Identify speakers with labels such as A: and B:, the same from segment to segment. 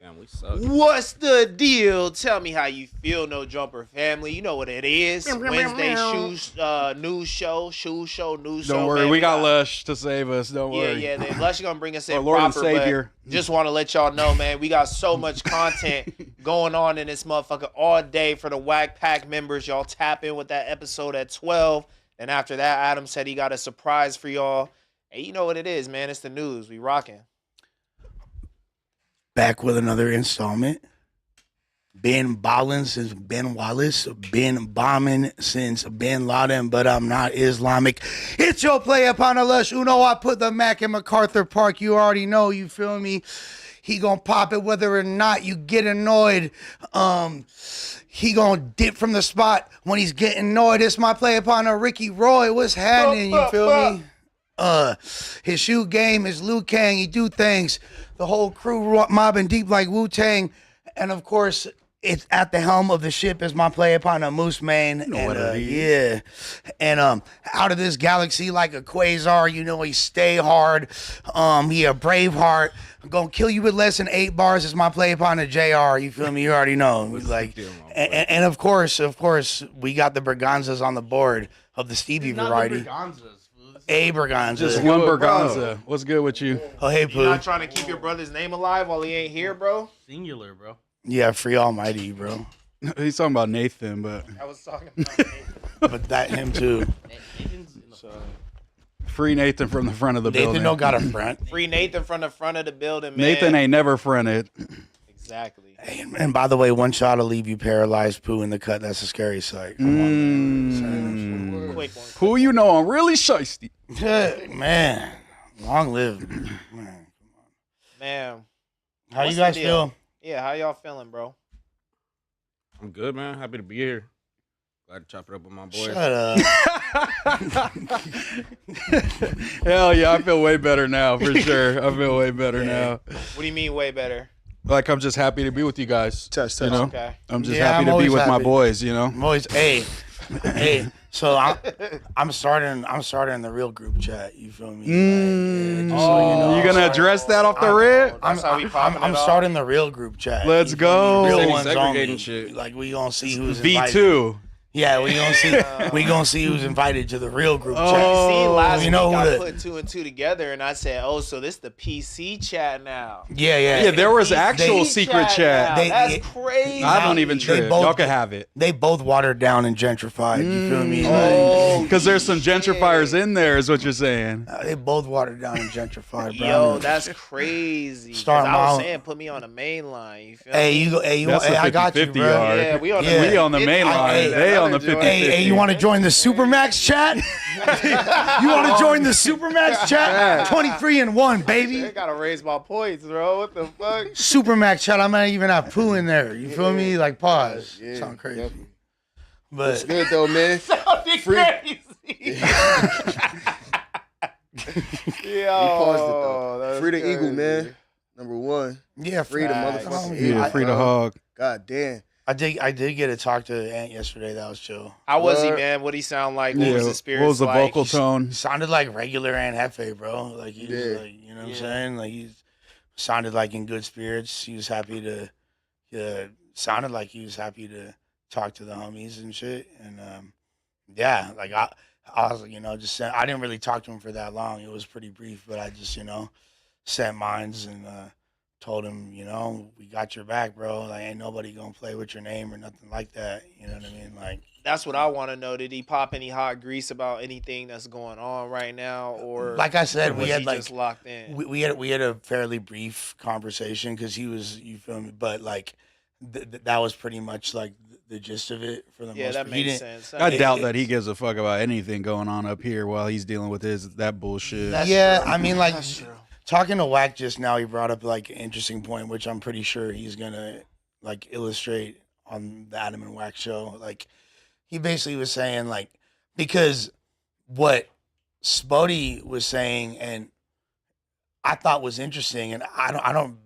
A: Man, we suck.
B: What's the deal? Tell me how you feel, No Jumper family. You know what it is. Wednesday news show.
C: Don't worry,
B: man.
C: we got Lush to save us. Don't worry.
B: Yeah. Lush gonna bring us in
C: Our Lord and
B: proper,
C: Savior.
B: but just want to let y'all know, man, we got so much content going on in this motherfucker all day for the Whack Pack members. Y'all tap in with that episode at 12. And after that, Adam said he got a surprise for y'all. Hey, you know what it is, man. It's the news. We rocking.
D: Back with another installment. Been ballin' since Ben Wallace. Been bombing since Bin Laden, but I'm not Islamic. It's your play upon a lush. Uno, I put the Mac in MacArthur Park. You already know, you feel me? He gonna pop it whether or not you get annoyed. He gonna dip from the spot when he's getting annoyed. It's my play upon a Ricky Roy. What's happening? You feel me? His shoe game is Liu Kang. He do things. The whole crew mobbing deep like Wu-Tang. And of course, it's at the helm of the ship is my play upon a Moose Mane. Yeah. And out of this galaxy like a quasar, you know, he stay hard. He a brave heart. I'm gonna kill you with less than 8 bars. It's my play upon a JR. You feel me? You already know. Like, and of course, we got the Berganzas on the board of the Stevie variety. A Berganza.
C: Just one Berganza. What's good with you?
D: Oh, hey,
B: You
D: Pooh.
B: not trying to keep your brother's name alive while he ain't here, bro?
A: Singular, bro.
D: Yeah, free almighty, bro.
C: He's talking about Nathan, but
B: I was talking about Nathan.
D: But that him too.
C: free Nathan from the front of the
D: Nathan
C: building.
D: don't got a front.
B: Free Nathan from the front of the building, man.
C: Nathan ain't never fronted.
B: Exactly.
D: And by the way, one shot will leave you paralyzed. Pooh in the cut. That's a scary sight. Come on,
B: Quick one.
C: Who you know? I'm really shiesty.
D: man. Long live. Man.
B: Man.
D: How
B: What's
D: you guys
B: the deal?
D: feel?
B: Yeah, how y'all feeling, bro?
A: I'm good, man. Happy to be here. Glad to chop it up with my boys.
D: Shut up.
C: Hell yeah, I feel way better now for sure. I feel way better now.
B: What do you mean way better?
C: Like I'm just happy to be with you guys.
E: Touch.
C: You know,
B: Okay.
C: I'm just
D: Yeah,
C: happy
D: I'm
C: to be
D: always
C: with my
D: happy.
C: boys. You know,
D: I'm always hey. So I'm starting the real group chat. You feel me? Like, just so you know.
C: you gonna address that off the rip?
B: That's how we popping it
D: I'm
B: off.
D: starting the real group chat.
C: Let's
D: You feel me?
C: go.
D: Real
A: Said he's
D: ones
A: segregating
D: only.
A: shit.
D: Like we gonna see who's invited.
C: V2.
D: Yeah, we gonna see who's invited to the real group chat.
B: See, last
D: you
B: week
D: know who
B: I
D: the-
B: put 2 and 2 together, and I said, "Oh, so this the PC chat now?"
C: Yeah, there was actual
B: PC
C: secret chat.
B: now. That's
D: They-
B: crazy.
C: I don't even
D: They
C: trip.
D: both-
C: Y'all can have it.
D: They both watered down and gentrified. You feel me?
B: Oh,
C: Because there's some
B: shit.
C: gentrifiers in there, is what you're saying.
D: They both watered down and gentrified, bro.
B: Yo, that's crazy. 'Cause
D: Start
B: I was
D: mom-
B: saying, put me on the main line. You feel
D: Hey,
B: me?
D: you go. Hey, you
C: That's
D: want? Hey,
C: the
D: I got you,
C: 50-50
D: bro.
C: yard.
B: Yeah, we on the,
D: Yeah.
C: We on the main line.
D: Hey,
C: They on the
A: another joint.
C: 50-50.
D: Hey, you want to join the Supermax chat? You want to join the Supermax chat? 23-1,
B: I
D: baby.
B: gotta raise my points, bro. What the fuck?
D: Supermax chat. I might even have Pooh in there. You feel me? Like pause.
E: Yeah,
D: Sound crazy.
E: definitely.
D: But
E: It's good though, man.
B: Sounding
E: Free-
B: crazy.
E: We paused it
B: Yo,
E: though.
B: that's
E: Free the eagle,
B: crazy.
E: man. Number one.
D: yeah,
E: Free the
B: Facts.
E: motherfucking
C: Yeah,
E: eagle.
C: free the hog.
E: God damn.
D: I did get to talk to Ant yesterday. That was chill.
B: How was he,
E: Word.
B: man? What he sound like? What
C: Yeah,
B: was his spirits
C: what was the
B: like?
C: vocal tone?
D: He sounded like regular Ant Hefe, bro. Like he was
E: Yeah.
D: like, you know what I'm saying? Like he sounded like in good spirits. He was happy to. Sounded like he was happy to talk to the homies and shit. And yeah, like I was, you know, just sent, I didn't really talk to him for that long. It was pretty brief, but I just, you know, sent mines and told him, you know, we got your back, bro. Like ain't nobody gonna play with your name or nothing like that. You know what I mean? Like.
B: That's what I want to know. Did he pop any hot grease about anything that's going on right now, or
D: Like I said,
B: or
D: we
B: was
D: had
B: he
D: like
B: just locked in?
D: we had a fairly brief conversation because he was, you feel me, but like that was pretty much like the gist of it for the
B: Yeah,
D: most
B: that
D: part. He
B: makes
D: didn't-
B: sense.
C: I
B: That
C: doubt
B: makes
C: that he gives a fuck about anything going on up here while he's dealing with that bullshit.
B: That's
D: Yeah,
B: true.
D: I mean, like
B: That's true.
D: talking to Wack just now, he brought up like an interesting point, which I'm pretty sure he's gonna like illustrate on the Adam and Wack show. Like he basically was saying like because what Spody was saying and I thought was interesting, and I don't.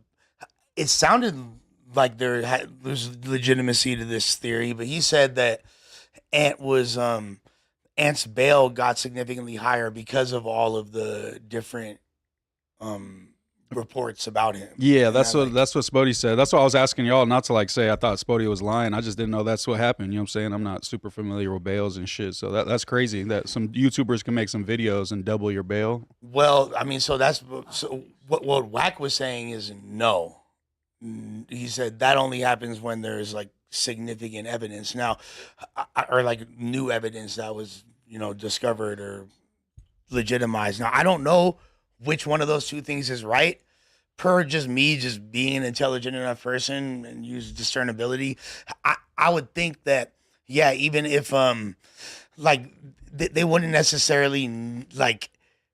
D: It sounded like there's legitimacy to this theory, but he said that Ant's bail got significantly higher because of all of the different reports about him.
C: Yeah,
D: And
C: that's
D: I,
C: what Spody said. That's why I was asking y'all, not to like say I thought Spody was lying. I just didn't know that's what happened. You know what I'm saying? I'm not super familiar with bails and shit. So that's crazy that some YouTubers can make some videos and double your bail.
D: Well, I mean, so what Wack was saying is no. He said that only happens when there's like significant evidence now, or like new evidence that was discovered or legitimized. Now I don't know which one of those two things is right. Per just me just being an intelligent enough person and use discernibility, I would think that yeah, even if like they wouldn't necessarily like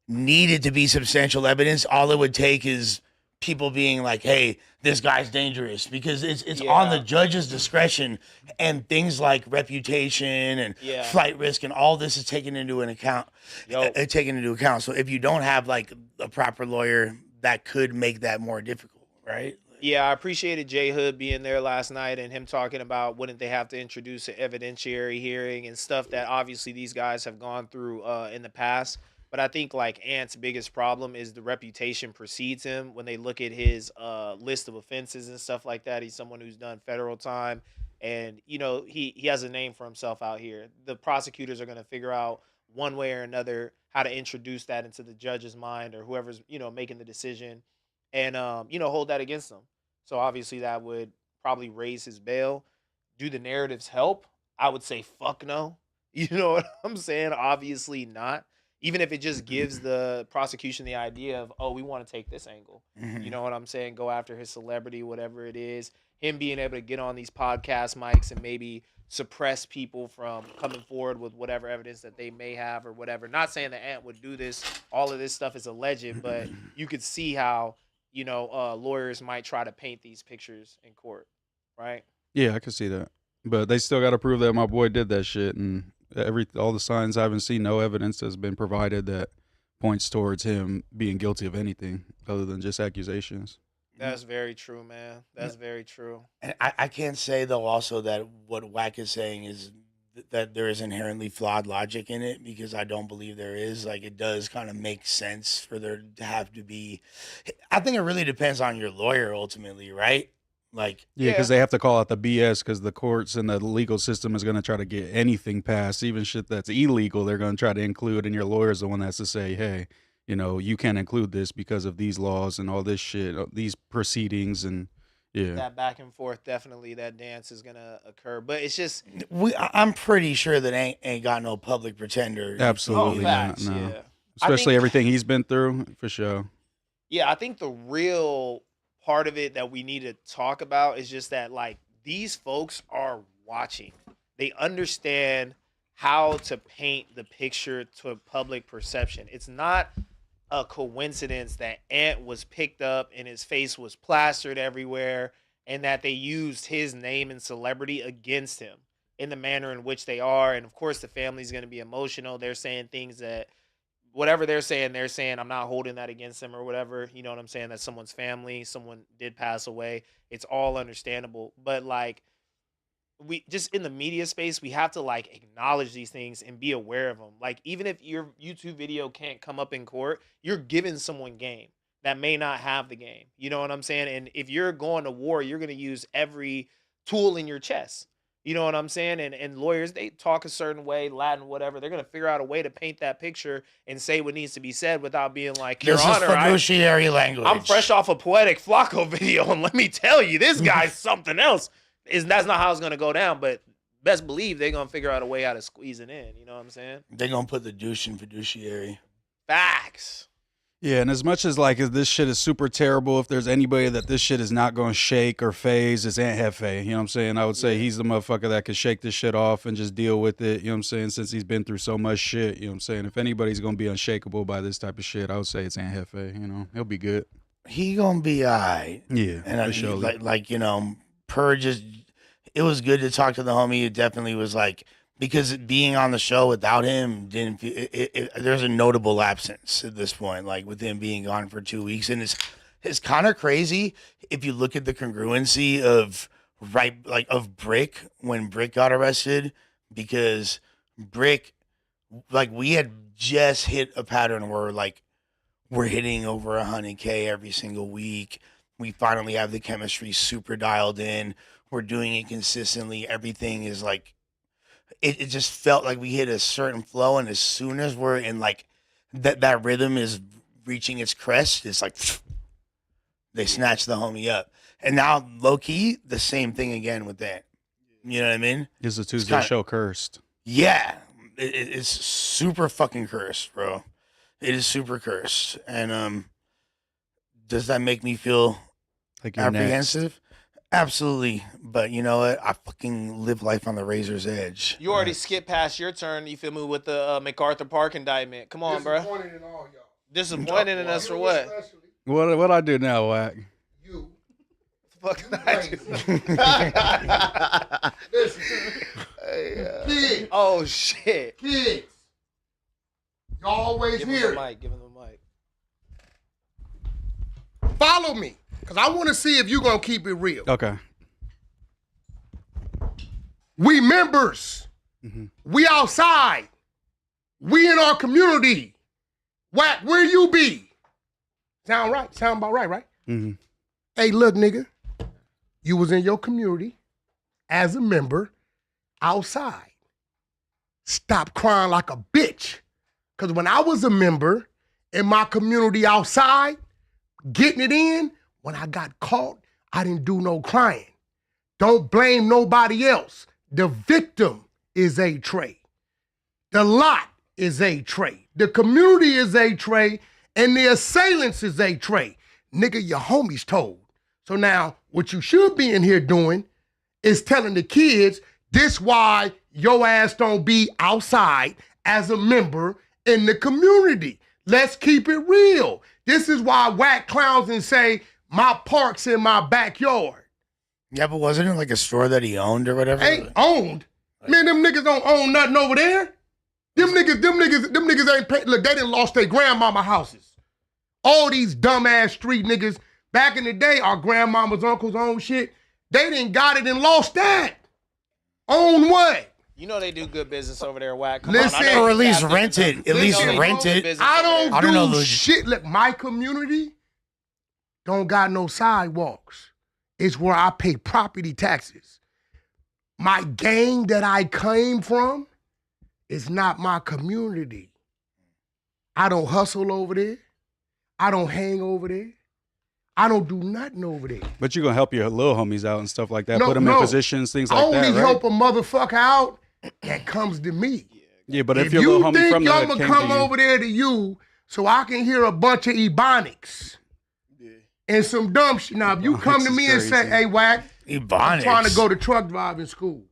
D: need it to be substantial evidence. All it would take is people being like, "Hey, this guy's dangerous," because it's on the judge's discretion, and things like reputation and flight risk and all this is taken into an account. Taken into account. So if you don't have like a proper lawyer, that could make that more difficult, right?
B: Yeah, I appreciated Jay Hood being there last night and him talking about wouldn't they have to introduce an evidentiary hearing and stuff that obviously these guys have gone through in the past. But I think like Ant's biggest problem is the reputation precedes him when they look at his list of offenses and stuff like that. He's someone who's done federal time, and he has a name for himself out here. The prosecutors are going to figure out one way or another how to introduce that into the judge's mind or whoever's making the decision, and hold that against them. So obviously that would probably raise his bail. Do the narratives help? I would say fuck no. You know what I'm saying? Obviously not. Even if it just gives the prosecution the idea of, oh, we want to take this angle. You know what I'm saying? Go after his celebrity, whatever it is. Him being able to get on these podcast mics and maybe suppress people from coming forward with whatever evidence that they may have or whatever. Not saying that Ant would do this. All of this stuff is alleged, but you could see how lawyers might try to paint these pictures in court, right?
C: Yeah, I could see that. But they still got to prove that my boy did that shit, and all the signs I haven't seen, no evidence has been provided that points towards him being guilty of anything other than just accusations.
B: That's very true, man. That's very true.
D: And I can't say though also that what Wack is saying is that there is inherently flawed logic in it, because I don't believe there is. Like, it does kind of make sense for there to have to be. I think it really depends on your lawyer ultimately, right? Like,
C: yeah, because they have to call out the BS because the courts and the legal system is going to try to get anything passed, even shit that's illegal. They're going to try to include, and your lawyer's the one that has to say, hey, you can't include this because of these laws and all this shit, these proceedings, and yeah,
B: that back and forth, definitely that dance is gonna occur. But it's just
D: I'm pretty sure that ain't got no public pretender.
C: absolutely not.
B: facts,
C: No.
B: yeah.
C: Especially everything he's been through, for sure.
B: Yeah, I think the real part of it that we need to talk about is just that, like, these folks are watching. They understand how to paint the picture to public perception. It's not a coincidence that Ant was picked up and his face was plastered everywhere, and that they used his name and celebrity against him in the manner in which they are. And of course, the family's going to be emotional. They're saying things that, whatever they're saying, I'm not holding that against them or whatever. You know what I'm saying? That's someone's family. Someone did pass away. It's all understandable. But like, we just in the media space, we have to like acknowledge these things and be aware of them. Like, even if your YouTube video can't come up in court, you're giving someone game that may not have the game. You know what I'm saying? And if you're going to war, you're going to use every tool in your chest. You know what I'm saying? And lawyers, they talk a certain way, Latin, whatever. They're going to figure out a way to paint that picture and say what needs to be said without being like, Your
D: This
B: Honor,
D: is fiduciary language.
B: I'm fresh off a Poetic Flacco video, and let me tell you, this guy's something else. That's not how it's going to go down, but best believe they're going to figure out a way how to squeeze it in. You know what I'm saying?
D: They're going to put the douche in fiduciary.
B: Facts.
C: Yeah, and as much as like this shit is super terrible, if there's anybody that this shit is not going to shake or phase, it's Ant Hefe. You know what I'm saying? I would say he's the motherfucker that could shake this shit off and just deal with it. You know what I'm saying? Since he's been through so much shit, you know what I'm saying? If anybody's going to be unshakable by this type of shit, I would say it's Ant Hefe. He'll be good.
D: He going to be all right.
C: Yeah,
D: and
C: for sure.
D: Like, Per just, it was good to talk to the homie. It definitely was like, because being on the show without him didn't feel, there's a notable absence at this point, like with him being gone for 2 weeks. And it's kind of crazy if you look at the congruency of Brick when Brick got arrested, because Brick, like, we had just hit a pattern where like we're hitting over 100K every single week. We finally have the chemistry super dialed in. We're doing it consistently. Everything is like, it just felt like we hit a certain flow. And as soon as we're in like that rhythm is reaching its crest, it's like they snatch the homie up. And now low key, the same thing again with that. You know what I mean?
C: Is the Tuesday show cursed?
D: Yeah. It's super fucking cursed, bro. It is super cursed. And does that make me feel
C: Like you're
D: apprehensive?
C: next.
D: Absolutely. But you know what? I fucking live life on the razor's edge.
B: You already skipped past your turn, you feel me, with the MacArthur Park indictment. Come on, bro.
F: Disappointed in all y'all.
B: Disappointed in us for what?
F: Especially
C: What I do now, Wack?
F: you.
B: Fuck I do.
F: Listen, kids,
B: Oh shit.
F: kids. Y'all always
B: Give him
F: hear
B: the
F: it.
B: mic. Give him the mic.
F: Follow me, because I want to see if you're going to keep it real.
C: Okay.
F: We members. We outside. We in our community. Whack, where you be? Sound right? Sound about right, right?
C: Mm-hmm.
F: Hey, look, nigga. You was in your community as a member outside. Stop crying like a bitch. Because when I was a member in my community outside, getting it in, when I got caught, I didn't do no crying. Don't blame nobody else. The victim is a tray. The lot is a tray. The community is a tray. And the assailants is a tray. Nigga, your homies told. So now, what you should be in here doing is telling the kids this why your ass don't be outside as a member in the community. Let's keep it real. This is why whack clowns and say, my park's in my backyard.
D: Yeah, but wasn't it like a store that he owned or whatever?
F: Ain't owned. Man, them niggas don't own nothing over there. Them niggas ain't pay. Look, they done lost their grandmama houses. All these dumbass street niggas, back in the day, our grandmamas, uncles own shit. They done got it and lost that. Own what?
B: You know they do good business over there, Wack. Come
F: Listen,
B: on, I know
D: or
B: you
D: at least
B: tapped
D: rent
B: into
D: it. At least
B: They know they
D: rent
B: do good
D: it.
B: business
F: I
B: over
F: don't
B: there.
D: I don't know,
F: do
D: Luigi.
F: shit. Look, my community don't got no sidewalks. It's where I pay property taxes. My gang that I came from is not my community. I don't hustle over there. I don't hang over there. I don't do nothing over there.
C: But you're going to help your little homies out and stuff like that.
F: No,
C: Put them in
F: no.
C: positions, things
F: I
C: like
F: only
C: that, right?
F: help a motherfucker out that comes to me.
C: Yeah, but if
F: If
C: your
F: you
C: little homie
F: think
C: from the
F: I'm
C: hood
F: gonna
C: came
F: come
C: to you,
F: over there to you so I can hear a bunch of ebonics and some dumb shit. Now, if you come to
C: Ebonics
F: me
C: is
F: and say,
C: crazy.
F: hey, Wack, I'm trying to
D: Ebonics.
F: go to truck driving school.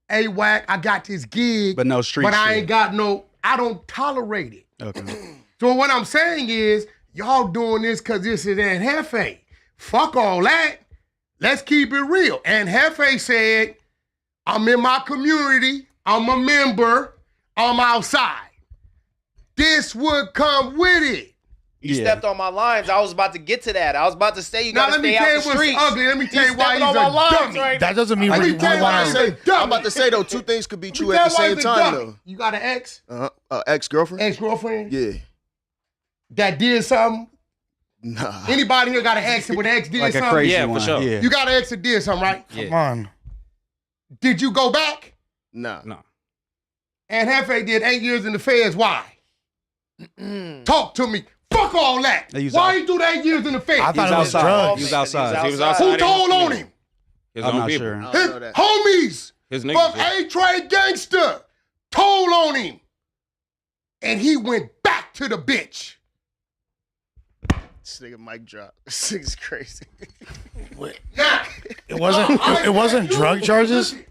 F: Hey, Wack, I got this gig,
C: but no street
F: but I
C: shit.
F: ain't got no, I don't tolerate it.
C: Okay.
F: So what I'm saying is, y'all doing this because this is Aunt Hefe. Fuck all that. Let's keep it real. Aunt Hefe said, I'm in my community, I'm a member, I'm outside. This would come with it.
B: You
C: Yeah.
B: stepped on my lines. I was about to get to that. I was about to say you
F: Now
B: gotta
F: let me
B: stay
F: tell you
B: out the
F: what's
B: streets.
F: ugly. Let me tell you why
B: stepping
F: he's
B: on my
F: a
B: lines
F: dummy.
B: right
D: That doesn't mean
F: Let
D: we
F: me tell you why
D: want
F: he's
D: to.
F: a dummy.
E: I'm about to say though, two things could be
F: Let
E: true
F: me
E: at
F: tell
E: the
F: you why
E: same
F: he's a
E: time
F: dummy.
E: though.
F: You got an ex?
E: Ex-girlfriend?
F: Ex-girlfriend?
E: Yeah.
F: That did something?
E: Nah.
F: Anybody here got an ex when the ex did
C: Like a
F: something?
C: crazy
A: Yeah, for
C: one.
A: sure.
C: Yeah.
F: You got an ex that did something, right?
A: Yeah.
D: Come on.
F: Did you go back?
E: Nah.
A: No.
F: And Hefe did 8 years in the feds. Why? Talk to me. Fuck all that.
C: He was
F: Why
C: out-
F: you do 8 years in the feds?
D: I thought it was
C: outside.
D: drugs.
C: He was outside.
A: He was
B: outside.
A: outside.
F: Who
A: in his
F: told on
A: community.
F: him?
A: His
C: I'm
A: own
C: not
A: people.
C: sure.
E: I
F: His
E: don't know that.
F: homies
A: His
F: from
A: niggas. yeah.
F: A-Trade Gangster told on him. And he went back to the bitch.
E: This nigga mic drop. This nigga's crazy.
F: Now,
D: It wasn't.
F: I
D: It wasn't
F: expect
D: drug
F: you-
D: charges.
F: listen,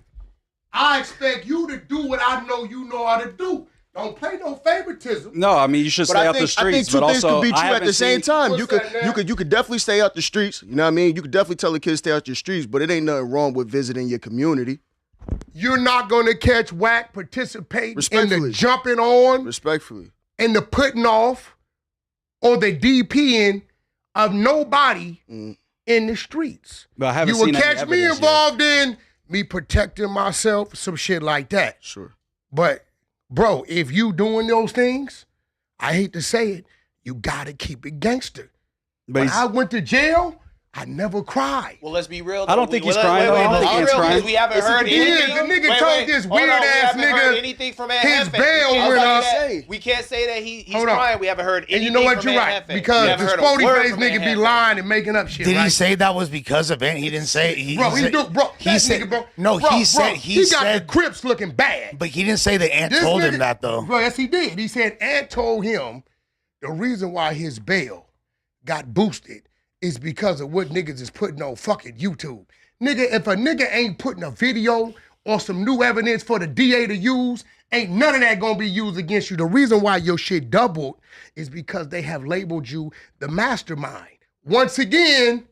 F: I expect you to do what I know you know how to do. Don't play no favoritism.
C: No, I mean, you should
E: But
C: stay
E: I
C: out the
E: think
C: streets,
E: two
C: but
E: things
C: also
E: could be
C: I
E: true at
C: haven't
E: the same
C: seen-
E: time.
F: What's
E: You could
F: that, man?
E: you could definitely stay out the streets. You know what I mean? You could definitely tell the kids stay out your streets, but it ain't nothing wrong with visiting your community.
F: You're not going to catch whack participating in the
E: Respectfully.
F: jumping on
E: Respectfully.
F: and the putting off or the DPing of nobody
E: Mm.
F: in the streets.
C: But I haven't
F: You would
C: seen any
F: catch me
C: evidence yet.
F: involved in me protecting myself, some shit like that.
E: Sure.
F: But, bro, if you doing those things, I hate to say it, You gotta keep it gangster.
C: But
F: When I went to jail, I never cried.
B: Well, let's be real.
C: I don't
B: though.
C: think he's crying, though. I don't think he's crying.
B: We haven't heard
F: He is.
B: anything.
F: The nigga told this
B: Hold on,
F: weird
B: we
F: ass
B: haven't heard
F: nigga
B: anything from
F: his
B: Hefe.
F: bail
B: We
F: went
B: can't
F: up.
B: say that. We can't say that he's
F: Hold on.
B: crying. We haven't heard anything.
F: And you know what?
B: from
F: You're right.
B: Hefe. We
F: Because
B: haven't
F: the
B: heard a
F: sporty
B: word
F: face
B: from
F: nigga be
B: Hefe.
F: lying and making up shit.
D: Did
F: right?
D: he say that was because of it? He didn't say.
F: Bro, he
D: said,
F: do, bro.
D: He
F: That
D: said,
F: nigga, bro.
D: no.
F: Bro,
D: He said.
F: bro,
D: He
F: got
D: said.
F: the Crips looking bad.
D: But he didn't say that Ant
F: This
D: told
F: nigga-
D: him that though.
F: Bro, yes, he did. He said Ant told him the reason why his bail got boosted is because of what niggas is putting on fucking YouTube. Nigga, if a nigga ain't putting a video or some new evidence for the DA to use, ain't none of that gonna be used against you. The reason why your shit doubled is because they have labeled you the mastermind. Once again,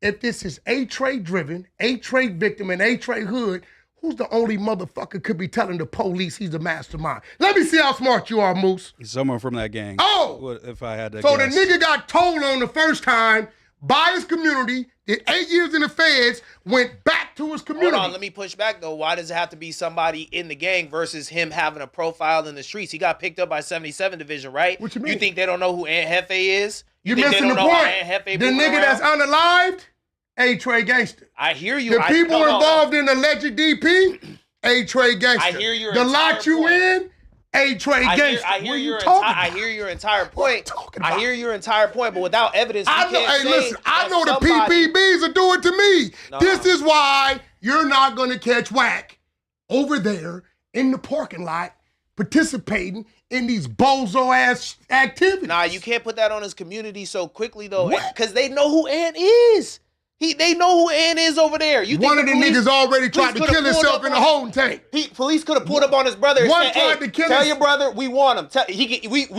F: if this is A-Tray driven, A-Tray victim, and A-Tray hood, who's the only motherfucker could be telling the police he's the mastermind? Let me see how smart you are, Moose.
C: someone from that gang.
F: Oh!
C: What if I had to
F: So
C: guess.
F: the nigga got told on the first time by his community, did 8 years in the feds, went back to his community.
B: Hold on, let me push back though. Why does it have to be somebody in the gang versus him having a profile in the streets? He got picked up by 77 Division, right?
F: What you mean?
B: You think they don't know who Aunt Hefe is?
F: You're
B: think they
F: missing the
B: don't know how
F: point.
B: Aunt Hefe
F: The
B: moving
F: nigga that's
B: around?
F: unalived, A-Tray gangster.
B: I hear you.
F: The people involved in the alleged DP, A-Tray gangster.
B: I hear your
F: The
B: entire
F: lot you
B: point.
F: in, A-Tray gangster.
B: I
F: What
B: hear
F: are you
B: your
F: talking
B: entire. I
F: about?
B: hear your entire point.
F: you talking
B: I
F: about?
B: hear your entire point, but without evidence, we
F: I know,
B: can't
F: hey,
B: say
F: listen, I
B: that
F: know the
B: somebody-
F: PPBs will do it to me.
B: No.
F: This is why you're not going to catch whack over there in the parking lot participating in these bozo-ass activities.
B: Nah, you can't put that on his community so quickly though,
F: What?
B: because they know who Ant is. They know who Ant is over there. You think
F: One of the
B: police-
F: niggas already tried to
B: police
F: kill
B: coulda pulled
F: himself
B: up
F: in the
B: on-
F: holding tank.
B: Police could have pulled up on his brother and
F: One
B: said,
F: tried
B: "Hey,
F: to kill
B: tell
F: his-
B: your brother we want him. We
F: How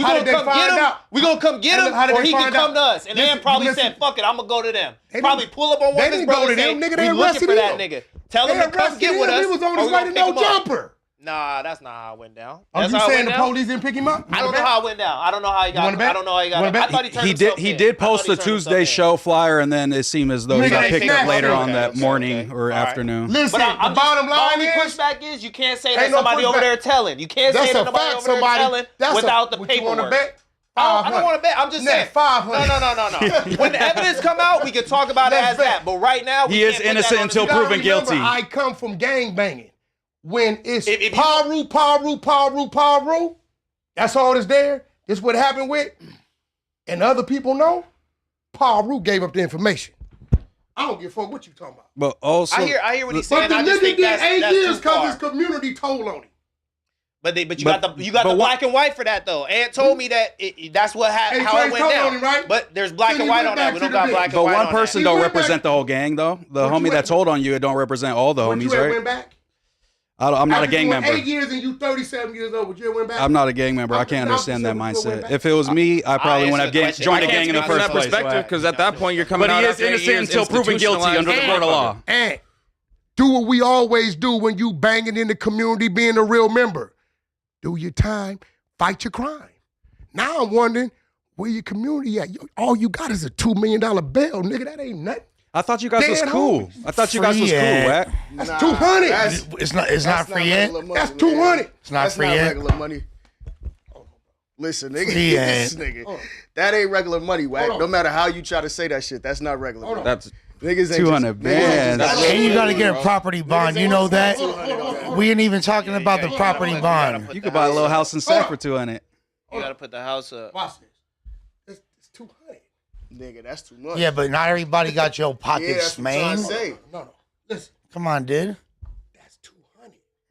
B: gonna
F: did they
B: come
F: find
B: get him.
F: out?
B: We gonna come get him,
F: How did
B: or
F: they
B: he can
F: find
B: come
F: out?
B: to us." And
F: Listen,
B: then probably
F: listen.
B: said, "Fuck it, I'm gonna go to them."
F: They
B: Probably
F: didn't-
B: pull up on one
F: they
B: of his
F: didn't go
B: brothers
F: to
B: and
F: them,
B: say,
F: nigga, they
B: "We looking
F: arrested
B: for that
F: him.
B: nigga. Tell
F: They
B: him to come
F: arrested
B: get with
F: him.
B: us."
F: He was on
B: or
F: his
B: we
F: way
B: gonna
F: to
B: pick
F: no
B: him up."
F: jumper.
B: Nah, that's not how it went down.
F: Are
B: That's
F: you
B: how it
F: saying
B: went
F: the
B: down.
F: police didn't pick him up?
B: I don't know how it went down. I don't know how he got.
F: wanna bet?
B: I don't know how he
F: You
B: got.
F: wanna
B: I
F: bet?
B: thought he turned
C: He did.
B: himself
C: He
B: in.
C: did
B: I thought
C: post
B: he
C: the
B: turned himself
C: Tuesday
B: in.
C: show flyer, and then it seemed as though he
F: Nigga,
C: got
F: they
C: picked up
F: snatched
C: later
F: him.
C: on that
B: Okay,
C: morning
B: okay.
C: or
B: All right.
C: afternoon.
F: Listen,
B: But
F: the bottom line
B: the only
F: is,
B: pushback is you can't say that
F: Ain't no
B: somebody over
F: pushback.
B: there telling. You can't say
F: that's
B: that
F: a
B: nobody
F: fact.
B: over there
F: Somebody
B: telling
F: that's
B: without the
F: what you
B: paperwork.
F: want to bet?
B: I don't want to bet. I'm just saying.
F: 500.
B: No. When the evidence come out, we can talk about it
F: Let's
B: as
F: bet.
B: that. But right now, we
C: He
B: can't
C: is
B: put that
C: innocent
B: on
C: until
B: his-
F: You gotta
C: proven
F: remember,
C: guilty.
F: I come from gang banging. When it's
B: If you-
F: Paru, that's all that's there. This what happened with, and other people know, Paru gave up the information. I don't give a fuck what you talking about.
C: But also,
B: I hear what he's
F: But
B: saying.
F: the
B: I just
F: nigga
B: think
F: did
B: that's
F: 8
B: that's
F: years
B: too far.
F: because his community told on him.
B: But you
C: But-
B: got the
C: but what-
B: black and white for that though. Ant told me that that's what
F: Hey,
B: how
F: Trey
B: it went
F: told
B: down.
F: on him, right?
B: But there's black
F: Then
B: and
F: he
B: white
F: went
B: on that.
F: back
B: We
F: to
B: don't
F: the
B: got
F: bit.
B: black and
C: but
B: white
C: one
B: on
C: person
F: He
C: don't
F: went
C: represent
F: back-
C: the whole gang, though. The
F: What you
C: homie that
F: went-
C: told on you, it don't represent all the
F: Would
C: homies,
F: you ever
C: right?
F: went back?
C: I'm not a
F: After
C: gang
F: doing
C: member.
F: 8 years and you 37 years old, would you ever went back?
C: I'm not a gang member. I
F: I'm
C: can't
F: just-
C: understand that
F: I'm just saying,
C: mindset.
F: went
C: If it was me, I probably
B: answer
C: wouldn't
B: the
C: have
B: question.
C: joined
B: I
C: a
B: can't
C: gang in the
B: speak
A: From
C: first
A: that
C: place.
A: perspective, because at that point you're coming
C: But
A: out
C: he is
A: after 8
C: innocent
A: years
C: until proven guilty under the
A: institutionalized
C: court of law.
F: And do what we always do when you banging in the community, being a real member. Do your time, fight your crime. Now I'm wondering, where your community at? All you got is a $2 million bail, nigga. That ain't nothing.
C: I thought you guys was
F: Dead
C: cool.
F: homies.
C: I thought you guys was cool,
D: Free,
C: Wack.
F: That's 200.
D: It's not free yet.
F: That's 200.
D: It's not
E: That's
D: free
E: not
D: yet.
E: regular money. Listen, nigga,
D: Free
E: this
D: ain't.
E: nigga, that ain't regular money, Wack.
F: Hold on.
E: No matter how you try to say that shit, that's not regular
F: Hold
E: money.
F: on.
A: That's
E: Niggas ain't
C: 200
E: just,
C: bands.
E: niggas just-
D: And you gotta get a property bond. You know that.
F: Hold on.
D: We ain't even talking about the property bond.
C: You could buy a little house in Sac for 200.
B: You gotta put the house up.
F: Watch this. It's 200.
E: Nigga, that's too much.
D: Yeah, but not everybody got your
E: yeah,
D: pockets,
E: that's what I'm trying
D: man.
E: to say.
F: No. Listen,
D: Come on, dude.
F: that's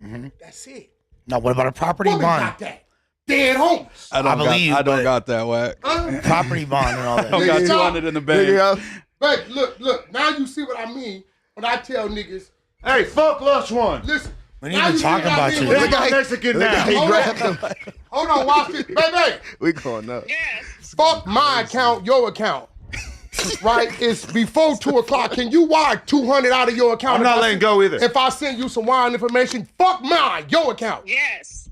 F: 200. That's it.
D: Now, what about a property
F: Women
D: bond?
F: got that. Dead homies.
C: I
D: believe,
C: I don't
D: but-
C: got that, Wack.
D: Property bond and all
C: I don't
D: that.
C: got
E: Nigga,
C: 200 in the bank.
E: Nigga,
F: But look. Now you see what I mean when I tell niggas,
G: Hey, fuck Lush One.
F: listen.
D: We ain't
F: now
D: even
F: you see
D: talking
F: what I
D: about
F: mean
D: you.
F: when I-
G: Look at Mexican
E: look
G: now.
E: how he
F: Hold
E: grabbed
F: on.
E: him.
F: Hold on, watch this. Baby,
E: We going up.
F: fuck my account, your account. Right? It's before 2 o'clock. Can you wire 200 out of your account?
G: I'm
F: if
G: not
F: I
G: letting
F: send-
G: go either.
F: If I send you some wire information, fuck mine, your account.
H: Yes.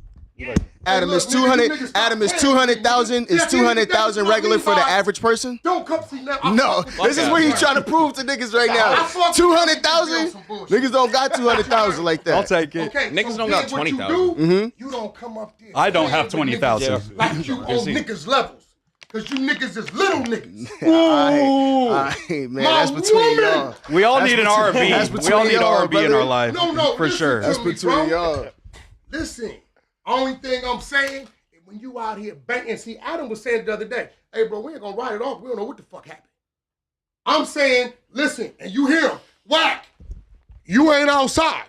E: Adam is
F: Look, nigga,
E: 200.
F: you niggas stop
E: Adam is
F: playing.
E: 200,000. Is
F: Yeah,
E: 200,000
F: niggas,
E: regular for the
F: Levi's.
E: average person?
F: Don't come see nothing.
E: No, this is what he's trying to prove to niggas right
F: I
E: now.
F: fuck
E: 200,000.
F: some bullshit.
E: Niggas don't got 200,000 like that.
C: I'll take it.
F: Okay,
A: Niggas
F: so
A: don't
F: then
A: got
F: what you
A: 20,000.
F: do, You don't come up there.
C: I don't
F: playing
C: have
F: with
C: 20,000.
F: niggas Like you on niggas levels. Because you niggas is little niggas.
E: All right, man.
F: My
E: That's between
F: woman.
E: y'all.
C: We all need an R&B.
E: that's
C: We all
E: between
C: need
E: y'all,
C: R&B in
E: brother.
C: our life.
F: No,
C: for
F: listen
C: sure.
F: to
E: That's
F: me,
E: between
F: bro.
E: y'all.
F: Listen, only thing I'm saying, when you out here banging, see, Adam was saying the other day, hey, bro, we ain't gonna write it off. We don't know what the fuck happened. I'm saying, listen, and you hear him, whack, you ain't outside.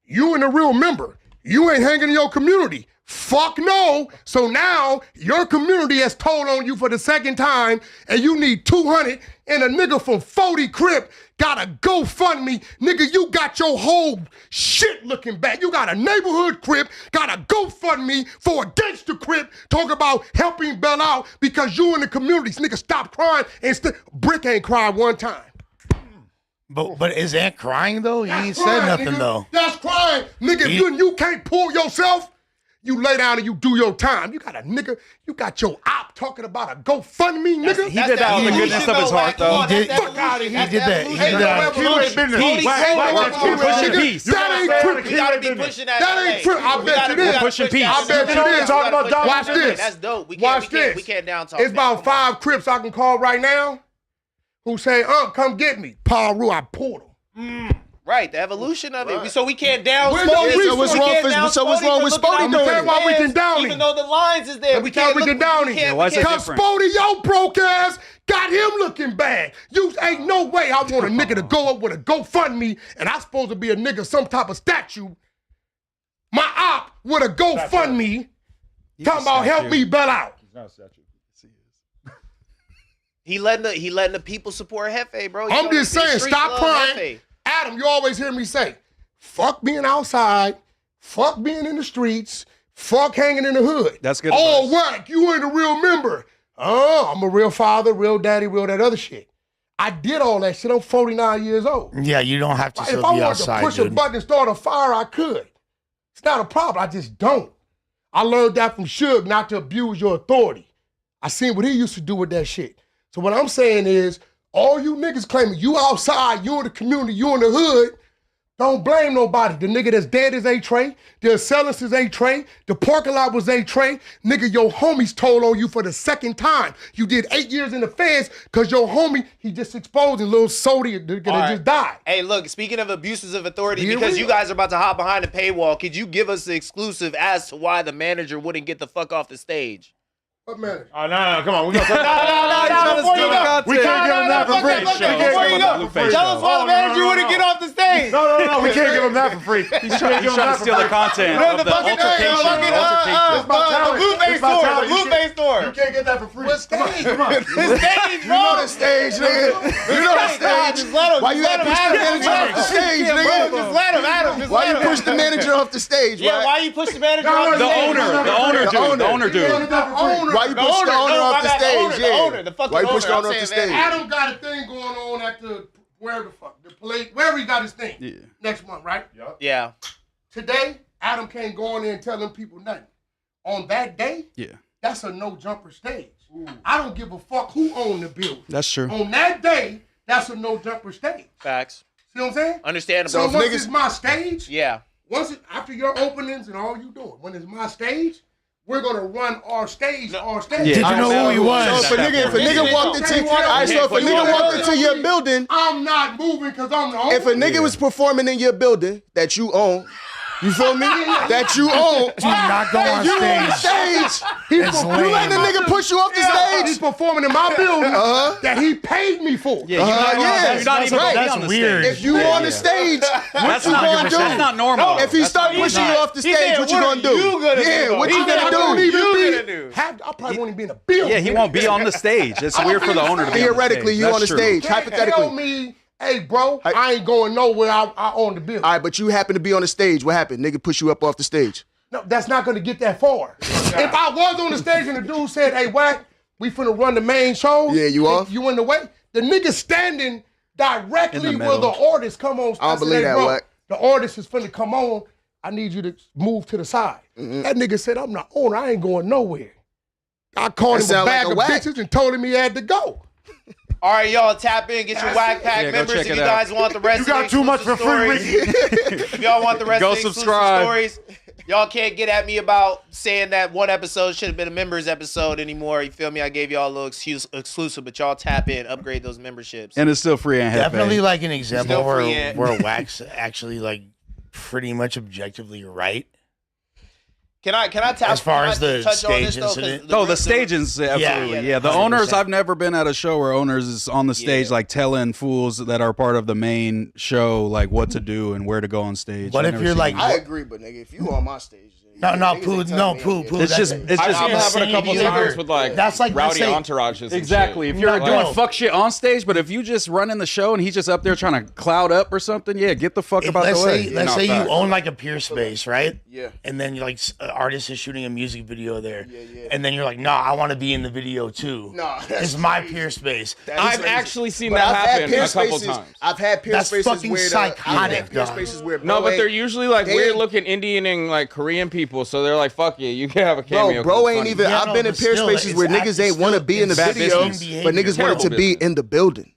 F: You ain't a real member. You ain't hanging in your community. Fuck no. So now your community has told on you for the second time and you need 200 and a nigga from 40 Crip got a GoFundMe. Nigga, you got your whole shit looking back. You got a neighborhood Crip, got a GoFundMe for a gangster Crip, talk about helping Bell out because you in the communities. Nigga, stop crying and Brick ain't cried one time.
D: But is that crying though? He ain't
F: That's
D: said
F: crying,
D: nothing
F: nigga.
D: though.
F: That's crying. Nigga, if you can't pull yourself, you lay down and you do your time. You got a nigga, you got your op talking about a GoFundMe, nigga.
C: He did that out of the goodness of his heart, though.
D: He did that. He did that.
F: Keyword business.
C: Peace.
F: Peace. That ain't true.
B: We gotta be pushing that.
F: That ain't true. I bet you this.
C: Pushing peace.
F: I bet you this.
G: Talking about dollars.
F: Watch this.
B: That's dope. We
F: Watch this.
B: can't down talk.
F: It's
B: that.
F: about
B: Come on.
F: 5 Crips I can call right now who say, come get me. Paul Rue, I pulled him.
B: Right, the evolution of it. So we can't down
F: Where's
B: Spody.
F: your
E: So what's wrong for- so what's wrong with Spody doing
F: it? Why we can down him?
B: Even though the lines is there,
F: We can't down him.
C: Yeah, why is it
F: Cause
C: different?
F: Spody, your broke ass, got him looking bad. You ain't no way I want a nigga to go up with a GoFundMe and I supposed to be a nigga some type of statue. My op with a GoFundMe talking about help me bail out.
B: He letting the people support Hefe, bro.
F: I'm just saying, stop crying. Adam, you always hear me say, fuck being outside, fuck being in the streets, fuck hanging in the hood.
C: That's good
F: Oh,
C: advice.
F: whack, you ain't a real member. Oh, I'm a real father, real daddy, real that other shit. I did all that shit. I'm 49 years old.
D: Yeah, you don't have to
F: If
D: still
F: I
D: be
F: wanted
D: outside,
F: to push a
D: dude.
F: button and start a fire, I could. It's not a problem. I just don't. I learned that from Suge, not to abuse your authority. I seen what he used to do with that shit. So what I'm saying is, all you niggas claiming you outside, you in the community, you in the hood, don't blame nobody. The nigga that's dead is A-Tray. The assailant is A-Tray. The parking lot was A-Tray. Nigga, your homies told on you for the second time. You did 8 years in the feds because your homie, he just exposed a little soda that just died.
B: Hey, look, speaking of abuses of authority,
F: Here
B: because
F: we
B: you
F: go.
B: guys are about to hop behind the paywall, could you give us the exclusive as to why the manager wouldn't get the fuck off the stage?
F: What manager?
G: Oh, no, come on. We gonna
B: No, before you go.
G: We can't give him that for free.
B: Before
C: Talking
B: you
C: about
B: go.
C: the Blueface
B: Tell us
C: show.
B: why the manager
G: no,
B: wouldn't
G: no.
B: get off the stage.
G: No, we can't give him that for free. He's trying
C: He's trying to steal the content of the altercation.
G: It's my talent.
B: The Blueface
G: It's my
B: store.
G: talent.
B: The Blueface store.
G: You can't get that for free.
F: What stage?
G: Come on.
B: The stage,
E: You know
B: bro.
E: the stage, nigga. You know the stage.
B: Just let him.
E: Why you
B: let
E: gotta
B: him
E: push
B: have
E: the
B: it.
E: manager off the stage,
B: Bro,
E: nigga?
B: just let him, Adam. Just
E: Why
B: let
E: you
B: him.
E: push the manager off the stage?
B: Yeah, why you push the manager off
C: The
B: stage?
C: owner dude.
E: Why you push the owner off the stage?
B: The owner, the fucking
E: Why you push the
B: owner,
E: owner
B: I'm
E: off the
B: saying,
E: stage?
F: Adam got a thing going on at the wherever he got his thing.
C: Yeah.
F: Next month, right?
B: Yeah.
F: Today, Adam can't go in there and tell them people nothing. On that day,
C: Yeah,
F: that's a no jumper stage. I don't give a fuck who owned the building.
C: that's true.
F: On that day, that's a no jumper stage.
B: Facts.
F: See what I'm saying?
B: Understandable.
F: So
E: if
F: once
E: niggas-
F: it's my stage,
B: Yeah.
F: once it, after your openings and all you doing, when it's my stage, we're gonna run our stage. Our stage.
C: Yeah,
D: Did you know who he
E: So
D: was?
E: if a nigga walked into, all right, so if a nigga walked into your building,
F: I'm not moving because I'm the owner.
E: if a nigga was performing in your building that you own, you feel me? That you own,
D: Do not go on
E: you on the
D: stage.
E: stage.
D: It's
E: You letting the
D: lame.
E: nigga push you off the
F: He's
E: stage?
F: performing in my building
E: Uh-huh.
F: that he paid me for.
C: Yeah, you're not,
E: yeah,
C: you're not even
E: right.
C: gonna be on the
D: weird.
C: stage.
E: If you on the stage, what
C: That's
E: you
C: not,
E: gonna do?
C: that's not normal.
E: If he
C: That's
E: start
C: not-
E: pushing you off the
B: He
E: stage,
B: said,
E: what you gonna do? Yeah, what you
F: I
E: gonna
F: won't
E: do?
F: even
B: You
F: be.
B: gonna do?
F: I probably won't even be in the building.
C: Yeah, he won't be on the stage. It's weird for the owner to be
E: Theoretically, you
C: on
E: on
C: the
E: the
C: stage.
E: stage.
F: Can't tell
E: Hypothetically.
F: me, hey, bro, I ain't going nowhere. I own the building.
E: All right, but you happen to be on the stage. What happened? Nigga push you up off the stage.
F: No, that's not going to get that far. If I was on the stage and the dude said, hey, Wack, we finna run the main show.
E: Yeah, you off?
F: You in the way? The nigga standing directly
C: In the
F: where the
C: middle.
F: artist come on.
E: I don't
F: said,
E: believe
F: hey,
E: that,
F: bro,
E: Wack.
F: the artist is finna come on. I need you to move to the side. That nigga said, I'm not owner. I ain't going nowhere. I called
E: That
F: him a
E: sound like
F: bag
E: a
F: of
E: whack.
F: bitches and told him he had to go.
B: All right, y'all, tap in, get your Whack Pack
C: Yeah, go
B: members
C: check
B: if
C: it
B: you
C: out.
B: guys want the rest
G: You
B: of the
G: got too much for
B: exclusive
G: free,
B: stories. If y'all want the rest
C: Go
B: of the exclusive
C: subscribe.
B: stories, Y'all can't get at me about saying that one episode should have been a members episode anymore. You feel me? I gave y'all a little exclusive, but y'all tap in, upgrade those memberships.
C: And it's still free and
D: Definitely like an example
B: Still free and-
D: where Wax actually like pretty much objectively right.
B: Can I tap
D: As far
B: can
D: as
B: I
D: the
B: touch on this,
D: stage
B: though? 'Cause
D: incident?
C: The staging's absolutely. Yeah, the owners,
D: 100%.
C: I've never been at a show where owners is on the stage like telling fools that are part of the main show like what to do and where to go on stage.
D: But
C: I've
D: if
C: never
D: you're
C: seen
D: like-
C: that.
E: I agree, but nigga, if you on my stage,
D: No,
E: niggas
D: poo,
E: ain't
D: no,
E: telling me
D: poo,
E: I'm
D: poo.
C: It's just
D: that's-
C: it's
A: I've
C: just
A: seen it happen a
D: saying
A: couple
D: if you
A: times
D: ever-
A: with like
D: that's like
A: rowdy
D: saying-
A: entourages. and
C: exactly.
A: shit.
C: If you're
D: No,
C: doing
D: no.
C: fuck shit on stage, but if you just running the show and he's just up there trying to cloud up or something, yeah, get the fuck about the
D: let's
C: way.
D: say, let's
A: No,
D: say you
A: facts.
D: own like a peer space, right?
E: Yeah.
D: And then you're like an artist is shooting a music video there.
E: Yeah.
D: And then you're like, nah, I want to be in the video too.
E: Nah, that's
D: It's my
E: crazy.
D: peer space.
E: That's
A: I've
E: crazy.
A: actually seen
E: But
A: that
E: I've had
A: happen
E: peer
A: a couple
E: spaces-
A: times.
E: I've had peer
D: That's
E: spaces
D: fucking
E: where
D: psychotic,
E: I've had peer
D: dog.
E: spaces where
A: No, but they're usually like
E: they
A: weird
E: ain't-
A: looking Indian and like Korean people, so they're like, "Fuck yeah, you can have a
E: Bro,
A: cameo." 'cause
E: bro
A: it's
E: ain't
A: funny.
E: even.
D: Yeah,
E: I've
D: no,
E: been in
D: but
E: peer
D: still,
E: spaces
D: it's
E: where
D: act-
E: niggas ain't
D: it's
E: want to
D: still
E: be in the
A: bad
E: video,
A: business.
E: but niggas wanted to
A: Terrible
E: be
A: business.
E: in the building.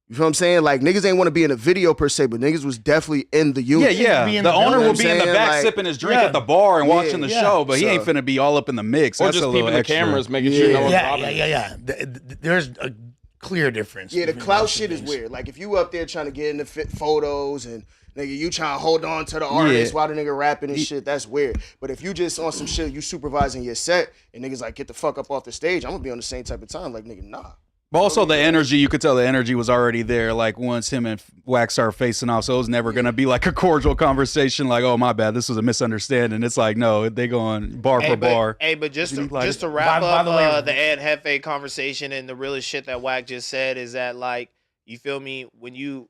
E: You feel what I'm saying? Like niggas ain't want to be in a video per se, but niggas was definitely in the
C: Yeah,
E: unit.
C: yeah.
D: be in
C: The
D: the
C: owner
D: building.
C: will be in the
E: Saying,
C: back
E: like-
C: sipping his drink
D: Yeah.
C: at the bar and
E: Yeah.
C: watching the
D: Yeah.
C: show, but he ain't
E: So-
C: finna be all up in the mix.
A: Or
C: That's
A: just
C: a little
A: peeping the
C: extra.
A: cameras, making sure no one's robbing.
D: Yeah. There's a clear difference.
E: Yeah, the
D: between
E: clout
D: those
E: shit is
D: things.
E: weird. Like if you up there trying to get in the fit photos and nigga, you trying to hold on to the artist while the nigga rapping and shit, that's weird. But if you just on some shit, you supervising your set and niggas like get the fuck up off the stage, I'm gonna be on the same type of time. Like nigga, nah.
C: But also the energy, you could tell the energy was already there. Like once him and Wax started facing off, so it was never gonna be like a cordial conversation. Like, oh my bad, this was a misunderstanding. It's like no, they going bar for bar.
B: But just
C: Did he
B: to,
C: like
B: just
C: it?
B: to wrap
D: By
B: up
D: the way-
B: the Ed Hefe conversation and the realest shit that Wack just said is that like you feel me when you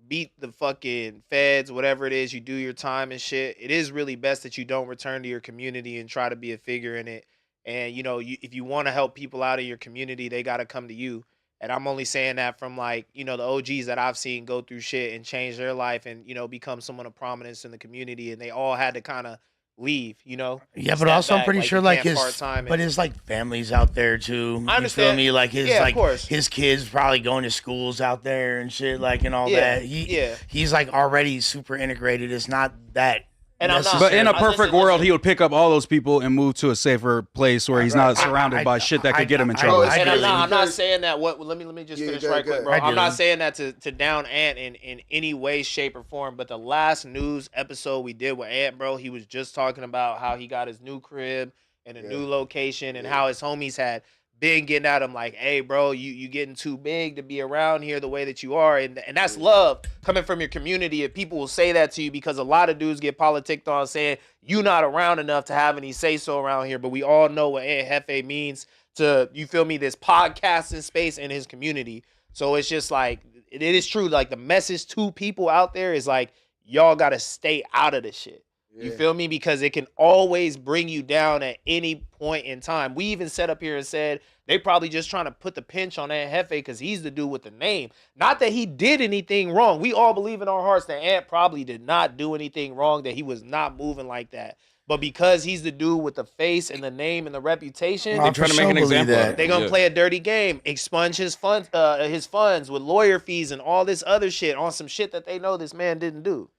B: beat the fucking feds, whatever it is, you do your time and shit. It is really best that you don't return to your community and try to be a figure in it. And if you want to help people out of your community, they got to come to you. And I'm only saying that from like, the OGs that I've seen go through shit and change their life and, become someone of prominence in the community. And they all had to kind of leave,
D: Yeah, but
B: step
D: also I'm
B: back,
D: pretty
B: like,
D: sure
B: you
D: like
B: can't
D: his,
B: part-time
D: but
B: and-
D: his like families out there too.
B: I understand.
D: You feel me? Like his
B: Yeah, of
D: like
B: course.
D: his kids probably going to schools out there and shit like and all
B: Yeah,
D: that.
B: yeah.
D: He's like already super integrated. It's not that.
B: And I'm not-
C: But in a
B: Listen,
C: perfect
B: listen.
C: world, he would pick up all those people and move to a safer place where he's not surrounded by shit that could get him in trouble.
B: And I'm not
E: because-
B: saying that. Let me just
E: Yeah,
B: finish
E: go
B: right
E: ahead, go
B: quick, bro.
D: ahead.
B: I'm not
D: do.
B: saying that to down Ant in any way, shape, or form. But the last news episode we did with Ant, bro, he was just talking about how he got his new crib and a new location and how his homies had been getting at him like, hey, bro, you getting too big to be around here the way that you are. And that's love coming from your community. If people will say that to you, because a lot of dudes get politicked on saying you not around enough to have any say so around here. But we all know what Ant Hefe means to, you feel me, this podcasting space in his community. So it's just like, it is true. Like the message to people out there is like, y'all got to stay out of this shit. You feel me? Because it can always bring you down at any point in time. We even sat up here and said they probably just trying to put the pinch on Ant Hefe because he's the dude with the name. Not that he did anything wrong. We all believe in our hearts that Ant probably did not do anything wrong, that he was not moving like that. But because he's the dude with the face and the name and the reputation,
D: Well,
A: They trying to make an example of it.
B: they're gonna
A: Yeah.
B: play a dirty game, expunge his funds with lawyer fees and all this other shit on some shit that they know this man didn't do.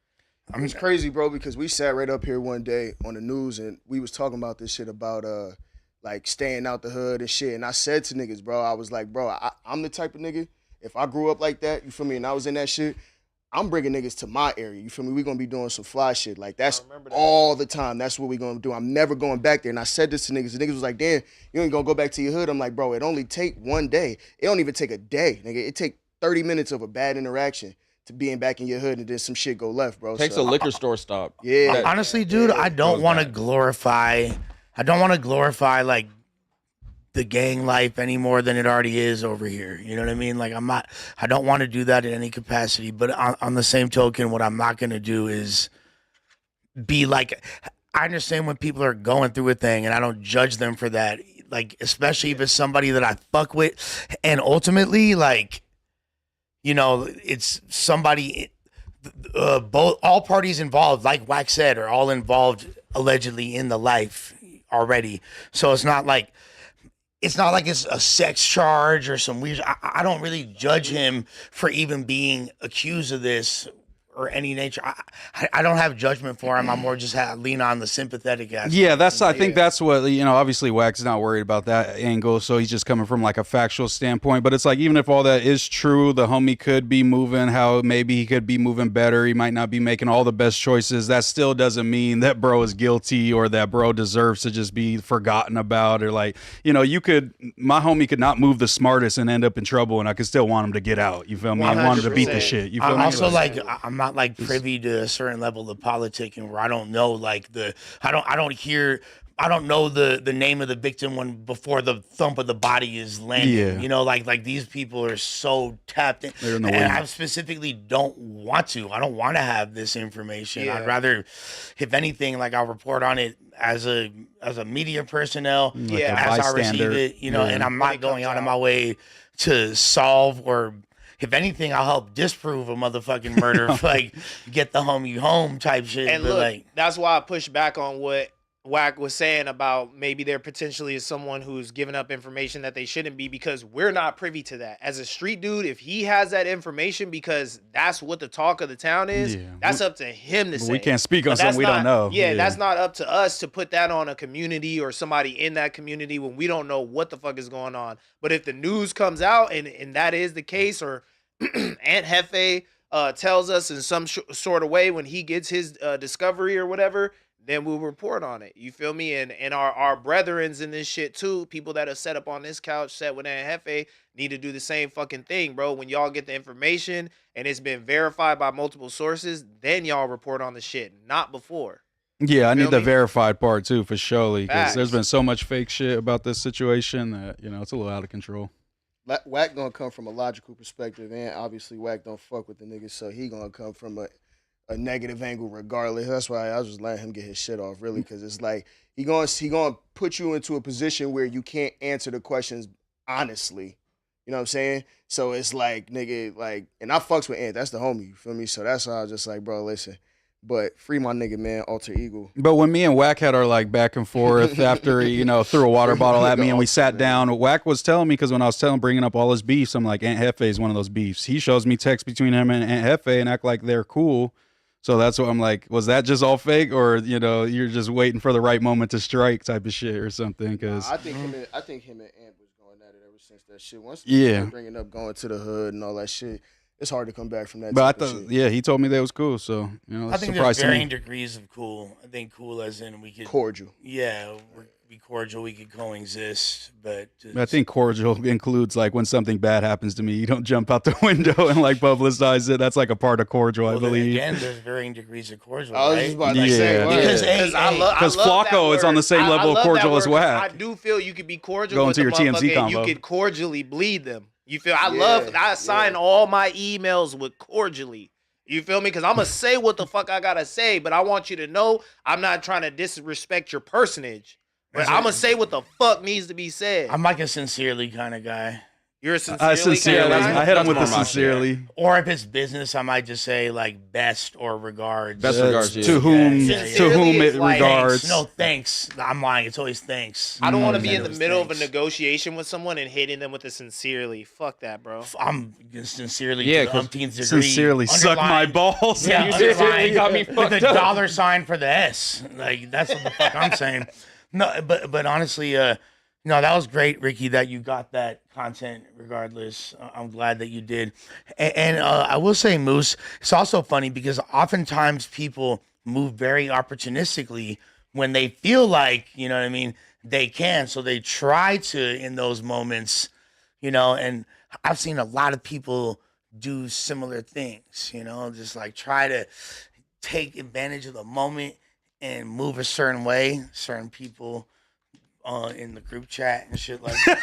E: It's crazy, bro, because we sat right up here one day on the news and we was talking about this shit about like staying out the hood and shit. And I said to niggas, bro, I was like, bro, I'm the type of nigga, if I grew up like that, you feel me, and I was in that shit, I'm bringing niggas to my area. You feel me? We gonna be doing some fly shit. Like that's all the time. That's what we gonna do. I'm never going back there. And I said this to niggas. The niggas was like, damn, you ain't gonna go back to your hood. I'm like, bro, it only take one day. It don't even take a day, nigga. It take 30 minutes of a bad interaction to being back in your hood and then some shit go left, bro.
A: Takes
E: So,
A: a liquor store stop.
E: Yeah.
D: Honestly, dude, I don't
A: goes
D: want to
A: back.
D: glorify. I don't want to glorify like the gang life any more than it already is over here. You know what I mean? Like I don't want to do that in any capacity. But on the same token, what I'm not going to do is be like. I understand when people are going through a thing, and I don't judge them for that. Like especially if it's somebody that I fuck with, and ultimately like. It's somebody, all parties involved, like Wax said, are all involved allegedly in the life already. So it's not like it's a sex charge or some weird. I don't really judge him for even being accused of this or any nature. I don't have judgment for him. I'm more just lean on the sympathetic aspect.
C: Yeah, I think that's what, obviously Wack's not worried about that angle, so he's just coming from like a factual standpoint. But it's like, even if all that is true, the homie could be moving how maybe he could be moving better. He might not be making all the best choices. That still doesn't mean that bro is guilty or that bro deserves to just be forgotten about, or like, my homie could not move the smartest and end up in trouble, and I could still want him to get out. You feel me? I want him to beat the shit. You feel
D: I'm
C: me?
D: also like, I'm not like privy to a certain level of politicking where I don't know like I don't know the name of the victim when before the thump of the body is landing.
C: Yeah.
D: Like these people are so tapped in.
C: They're in the
D: And
C: wind.
D: I specifically don't want to. I don't want to have this information.
B: Yeah.
D: I'd rather, if anything, like I'll report on it as a media personnel,
C: Like
B: Yeah.
C: a
D: as I
C: bystander.
D: receive it, and I'm
B: When
D: not
B: it
D: going
B: comes
D: out of
B: out.
D: my way to solve or, if anything, I'll help disprove a motherfucking murder, like get the homie home type shit.
B: And
D: but
B: look,
D: like,
B: that's why I push back on what Wack was saying about maybe there potentially is someone who's giving up information that they shouldn't be, because we're not privy to that. As a street dude, if he has that information because that's what the talk of the town is,
C: Yeah.
B: that's up to him to say.
C: We can't speak on
B: But
C: something
B: that's
C: we don't
B: not-
C: know.
B: Yeah, that's not up to us to put that on a community or somebody in that community when we don't know what the fuck is going on. But if the news comes out and that is the case, or Aunt Hefe tells us in some sort of way when he gets his discovery or whatever, then we'll report on it. You feel me? And our brethrens in this shit too, people that are set up on this couch set with Aunt Hefe, need to do the same fucking thing, bro. When y'all get the information and it's been verified by multiple sources, then y'all report on the shit, not before.
C: Yeah, I
B: Feel
C: need the
B: me?
C: verified part too, for surely, because there's
B: Facts.
C: been so much fake shit about this situation that it's a little out of control.
E: Wack gonna come from a logical perspective, and obviously Wack don't fuck with the niggas, so he gonna come from a negative angle regardless. That's why I was just letting him get his shit off, really, because it's like he gonna put you into a position where you can't answer the questions honestly. You know what I'm saying? So it's like, nigga, like, and I fucks with Ant. That's the homie, you feel me? So that's why I was just like, bro, listen. But free my nigga, man, Alter Ego.
C: But when me and Wack had our like back and forth after he, threw a water bottle at me and we sat down, Wack was telling me, because when I was bringing up all his beefs, I'm like, Aunt Hefe is one of those beefs. He shows me texts between him and Aunt Hefe and act like they're cool. So that's what I'm like, was that just all fake, or you're just waiting for the right moment to strike type of shit or something? Because
E: I think him and Ant was going at it ever since that shit. Once
C: Yeah.
E: bringing up going to the hood and all that shit, it's hard to come back from that.
C: but I
E: type of
C: thought,
E: shit.
C: yeah, he told me that was cool. So
D: I think there's
C: surprised to
D: varying
C: me.
D: degrees of cool. I think cool as in we could,
E: Cordial.
D: be cordial, we could coexist, but just,
C: I think cordial includes like when something bad happens to me, you don't jump out the window and like publicize it. That's like a part of cordial, I
D: well, then
C: believe.
D: again, there's varying degrees of cordial,
E: I was
D: right?
E: just about to
C: Yeah.
E: say, word.
D: Because
B: Because I love
C: Because
B: that
C: Flacco is on
B: word.
C: the same
B: I
C: level of
B: love that
C: cordial as
B: word 'cause
C: Wack.
B: I do feel you could be cordial
C: Going
B: with
C: to
B: the
C: your TMZ
B: motherfucker and you
C: combo.
B: could cordially bleed them. You feel?
E: Yeah,
B: I sign all my emails with cordially. You feel me? Because I'm going to say what the fuck I got to say, but I want you to know I'm not trying to disrespect your personage. But I'm going to say what the fuck needs to be said.
D: I'm like a sincerely kind of guy.
B: You're a sincerely,
C: Sincerely,
B: kind of guy?
C: I hit him
A: That's
C: with the
A: more my shit.
C: sincerely.
D: Or if it's business, I might just say like best or regards.
A: Best regards, yeah.
C: To whom,
D: Yeah, yeah,
C: to
B: Sincerely
C: whom
B: is
C: it
B: like-
C: regards.
D: Thanks. No, thanks. I'm lying. It's always thanks.
B: I don't want to
D: Mm,
B: be in
D: it
B: the
D: was
B: middle of a
D: thanks.
B: negotiation with someone and hitting them with a sincerely. Fuck that, bro.
D: I'm sincerely,
A: Yeah,
D: to the
A: 'cause
D: umpteenth degree.
C: Sincerely, suck my
D: underlined-
C: balls.
D: Yeah,
A: You did.
D: underlined
A: You got me
D: with
A: fucked
D: a
A: up.
D: dollar sign for the S. Like that's what the fuck I'm saying. No, but honestly, no, that was great, Ricky, that you got that content. Regardless, I'm glad that you did. And I will say, Moose, it's also funny because oftentimes people move very opportunistically when they feel like, you know what I mean, they can. So they try to in those moments, and I've seen a lot of people do similar things, just like try to take advantage of the moment and move a certain way. Certain people in the group chat and shit like that.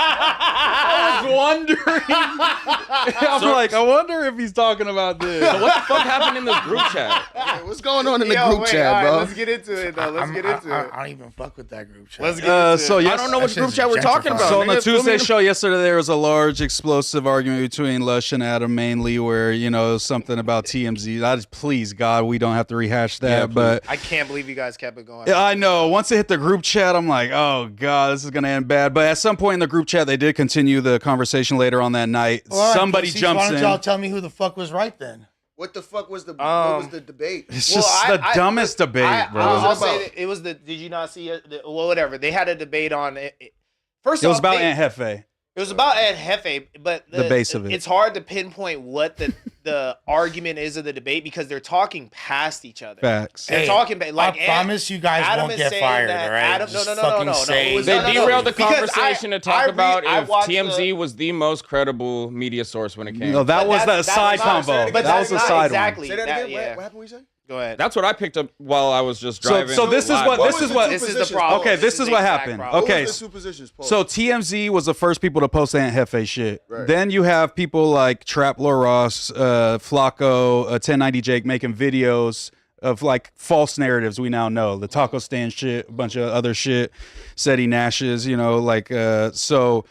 C: I was wondering. I'm like, I wonder if he's talking about this.
A: So what the fuck happened in this group chat?
E: Hey, what's going on in the
B: Yo,
E: group
B: wait,
E: chat,
B: all right,
E: bro?
B: let's get into it, though. Let's get into
D: I
B: it.
D: don't even fuck with that group chat.
B: Let's get into
C: So
B: it.
C: yes,
A: I don't know
D: That
A: which group
D: shit's
A: chat we're talking
D: gentrified.
A: about.
C: So on the
A: nigga. Feel
C: Tuesday
A: me?
C: show yesterday, there was a large explosive argument between Lush and Adam, mainly where something about TMZ. Please God, we don't have to rehash that.
A: Yeah,
C: but
B: I can't believe you guys kept it going.
C: yeah, I know. Once it hit the group chat, I'm like, oh God, this is gonna end bad. But at some point in the group chat, they did continue the conversation later on that night.
D: All right,
C: Somebody
D: pussies,
C: jumps
D: why don't
C: in.
D: y'all tell me who the fuck was right then?
E: What the fuck was the what was the debate?
C: It's just the dumbest debate, bro.
B: I'll say that it was the. Did you not see it? Well, whatever. They had a debate on it. First,
C: It was
B: off,
C: about Aunt Hefe.
B: It was about Aunt Hefe, but
C: The base of it.
B: It's hard to pinpoint what the argument is of the debate because they're talking past each other.
C: Facts.
B: They're talking about like
D: I promise you guys
B: Adam
D: won't
B: is
D: get
B: saying
D: fired,
B: that
D: all right?
B: Adam,
D: Just
B: no.
D: fucking
B: It
D: say-
B: was-
A: They
B: no,
A: derailed the
B: because
A: conversation to talk about
B: I
A: if
B: watched
A: TMZ was the most credible media source when it came.
C: No, that was the side combo.
B: But
C: That was
B: that's
C: the
B: not
C: side
B: exactly.
E: Say that
B: that-
E: again.
B: yeah.
E: What happened? What you say?
B: Go ahead.
A: That's what I picked up while I was just
C: So
A: driving.
C: this is
A: live.
C: what this is what
B: This is the problem.
C: Okay, this is what
B: the exact
C: happened.
B: problem.
C: Okay,
E: What was the two positions, Paul?
C: so TMZ was the first people to post Aunt Hefe shit.
E: Right.
C: Then you have people like Trap Lil Ross, Flacco, 1090 Jake making videos of like false narratives we now know. The taco stand shit, a bunch of other shit, Seti Nash's, so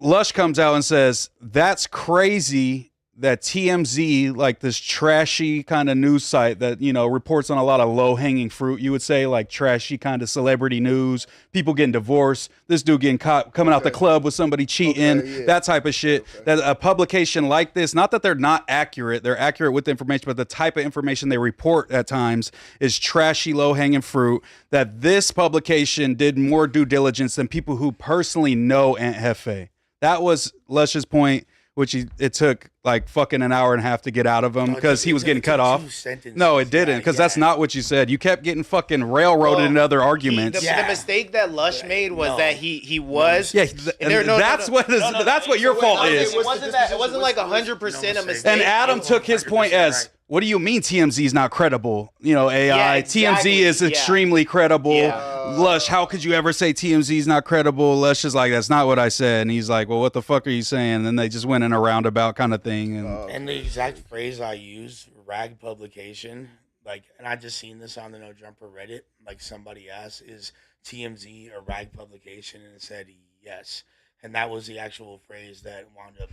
C: Lush comes out and says, that's crazy that TMZ, like this trashy kind of news site that, reports on a lot of low-hanging fruit, you would say, like trashy kind of celebrity news, people getting divorced, this dude getting caught coming out the club with somebody cheating, that type of shit. That a publication like this, not that they're not accurate, they're accurate with the information, but the type of information they report at times is trashy, low-hanging fruit, that this publication did more due diligence than people who personally know Aunt Hefe. That was Lush's point, which it took like fucking an hour and a half to get out of him because he was getting cut off. No, it didn't, because that's not what you said. You kept getting fucking railroaded into other arguments.
B: The mistake that Lush made was that he was.
C: Yeah,
B: that's
C: what your fault is.
B: It wasn't like 100% a mistake.
C: And Adam took his point as, what do you mean TMZ is not credible? AI.
B: Yeah, exactly.
C: TMZ is extremely credible.
B: Yeah.
C: Lush, how could you ever say TMZ is not credible? Lush is like, that's not what I said. And he's like, well, what the fuck are you saying? And then they just went in a roundabout kind of thing.
D: And the exact phrase I use, rag publication, and I just seen this on the No Jumper Reddit, like somebody asked, is TMZ a rag publication? And it said yes. And that was the actual phrase that wound up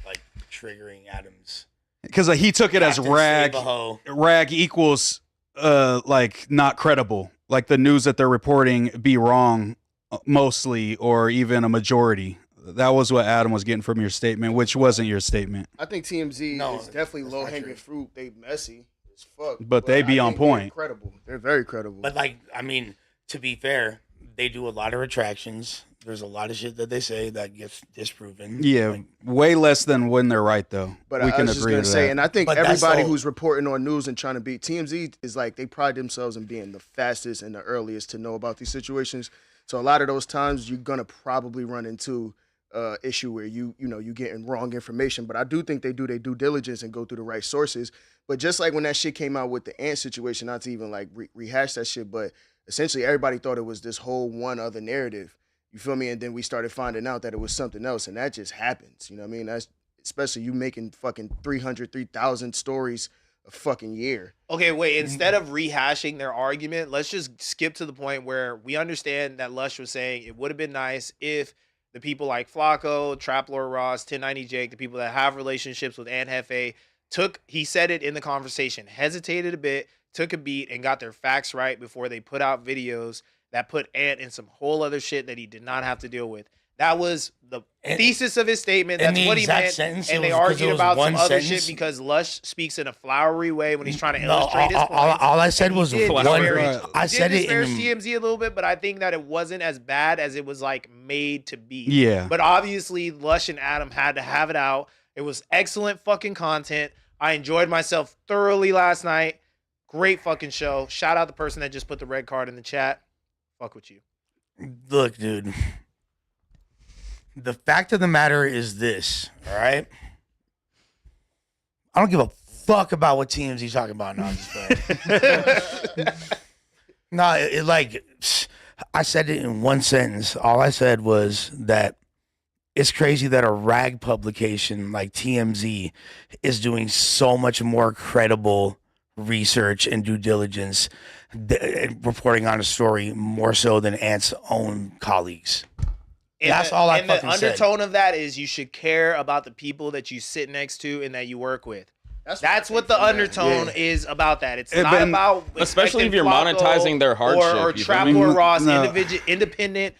D: triggering Adam's.
C: Because he took it as rag.
D: Save-a-ho.
C: Rag equals not credible. Like the news that they're reporting be wrong mostly or even a majority. That was what Adam was getting from your statement, which wasn't your statement.
E: I think TMZ is definitely low hanging fruit. They messy as fuck,
C: but they be on point.
E: They're credible. They're very credible.
D: But to be fair, they do a lot of retractions. There's a lot of shit that they say that gets disproven.
C: Yeah, way less than when they're right, though.
E: But
C: we
E: I
C: can
E: was just
C: agree
E: gonna
C: to
E: say,
C: that.
E: and I think
D: But
E: everybody who's reporting on news and trying to beat TMZ is they pride themselves in being the fastest and the earliest to know about these situations. So a lot of those times you're gonna probably run into issue where you getting wrong information. But I do think they do their due diligence and go through the right sources. But just like when that shit came out with the ant situation, not to even rehash that shit, but essentially everybody thought it was this whole one other narrative. You feel me? And then we started finding out that it was something else, and that just happens. You know what I mean? That's especially you making fucking 3,000 stories a fucking year.
B: Okay, wait. Instead of rehashing their argument, let's just skip to the point where we understand that Lush was saying it would have been nice if the people like Flacco, Trap Lord Ross, 1090 Jake, the people that have relationships with Aunt Hefe, he said it in the conversation, hesitated a bit, took a beat, and got their facts right before they put out videos that put Ant in some whole other shit that he did not have to deal with. That was the thesis of his statement. That's what he meant. And they argued about some other shit because Lush speaks in a flowery way when he's trying to illustrate his point.
D: All I said was one. I said it in
B: TMZ a little bit, but I think that it wasn't as bad as it was made to be.
C: Yeah.
B: But obviously, Lush and Adam had to have it out. It was excellent fucking content. I enjoyed myself thoroughly last night. Great fucking show. Shout out the person that just put the red card in the chat. Fuck with you.
D: Look, dude. The fact of the matter is this, all right? I don't give a fuck about what TMZ's talking about. No, I'm just playing. No, I said it in one sentence. All I said was that it's crazy that a rag publication like TMZ is doing so much more credible research and due diligence reporting on a story more so than Ant's own colleagues. That's all I fucking said.
B: And the undertone of that is you should care about the people that you sit next to and that you work with. That's what the undertone is about that. It's not about
A: especially if you're
B: Flacco
A: monetizing their hardship
B: or Trap Lord Ross, independent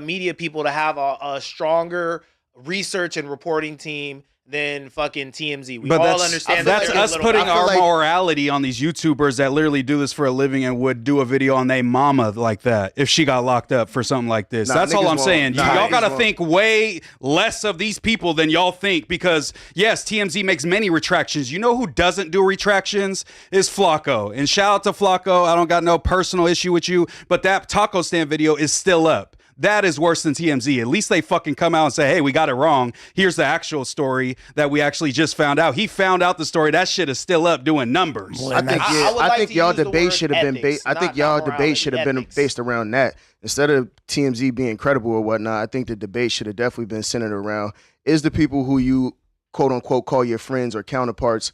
B: media people to have a stronger research and reporting team than fucking TMZ. We
C: But
B: all
C: that's
B: understand
C: that's
B: that they're a
C: us
B: little
C: putting
B: bit-
C: our
E: like-
C: morality on these YouTubers that literally do this for a living and would do a video on their mama like that if she got locked up for something like this.
E: Nah,
C: That's all
E: niggas
C: I'm
E: won't.
C: saying.
E: Nah,
C: Y'all
E: niggas
C: got to
E: won't.
C: think way less of these people than y'all think because, yes, TMZ makes many retractions. You know who doesn't do retractions is Flacco. And shout out to Flacco. I don't got no personal issue with you, but that taco stand video is still up. That is worse than TMZ. At least they fucking come out and say, hey, we got it wrong. Here's the actual story that we actually just found out. He found out the story. That shit is still up doing numbers.
D: Well,
E: I
D: and
E: think
D: that's-
B: I would like
E: think
B: to
E: y'all
B: use the
E: debate
B: word
E: should have been
B: ethics,
E: I think
B: not
E: y'all
B: morality,
E: debate should have been
B: ethics.
E: based around that instead of TMZ being credible or whatnot. I think the debate should have definitely been centered around is the people who you quote unquote call your friends or counterparts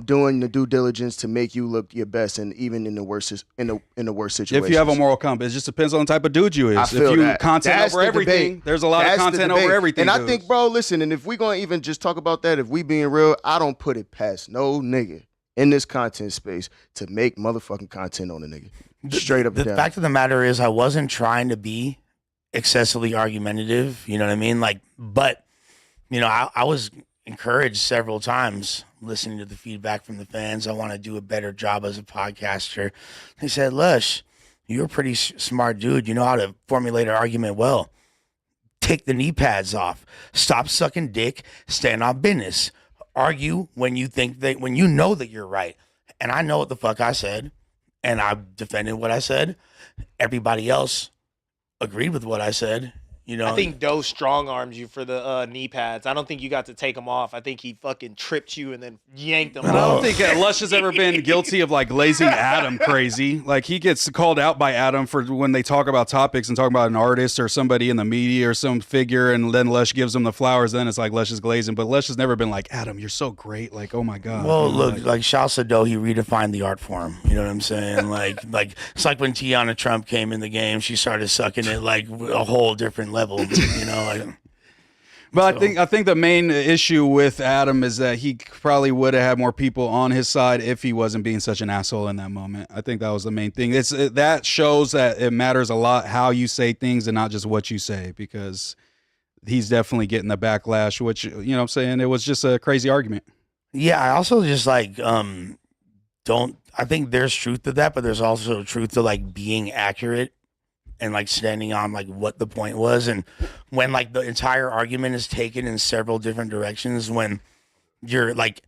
E: doing the due diligence to make you look your best, and even in the worst situations.
C: If you have a moral compass, it just depends on the type of dude you is.
E: I
C: If
E: feel
C: you
E: that.
C: content
E: That's
C: over
E: the
C: everything,
E: debate.
C: there's a lot
E: That's
C: of
E: the
C: content
E: debate.
C: over everything.
E: And I
C: dudes.
E: think, bro, listen, and if we gonna even just talk about that, if we being real, I don't put it past no nigga in this content space to make motherfucking content on a nigga. Straight up
D: The
E: and down.
D: fact of the matter is, I wasn't trying to be excessively argumentative. You know what I mean? Like, but you know, I was encouraged several times listening to the feedback from the fans. I want to do a better job as a podcaster. They said, Lush, you're a pretty smart dude. You know how to formulate an argument well. Take the knee pads off. Stop sucking dick. Stand on business. Argue when you think that, when you know that you're right. And I know what the fuck I said. And I defended what I said. Everybody else agreed with what I said. You know,
B: I think Doe strong armed you for the knee pads. I don't think you got to take them off. I think he fucking tripped you and then yanked them
C: I don't
B: off.
C: think Lush has ever been guilty of like glazing Adam crazy. Like he gets called out by Adam for when they talk about topics and talk about an artist or somebody in the media or some figure, and then Lush gives them the flowers. Then it's like Lush is glazing, but Lush has never been like, Adam, you're so great. Like, oh my god.
D: well,
C: You know,
D: look, like Shal Sado, he redefined the art form. You know what I'm saying? like it's like when Tiana Trump came in the game, she started sucking it like a whole different level. You know, like.
C: But I think the main issue with Adam is that he probably would have had more people on his side if he wasn't being such an asshole in that moment. I think that was the main thing. That shows that it matters a lot how you say things and not just what you say, because he's definitely getting the backlash, which, you know what I'm saying, it was just a crazy argument.
D: Yeah, I also just like don't. I think there's truth to that, but there's also truth to like being accurate and like standing on like what the point was. And when like the entire argument is taken in several different directions, when you're like,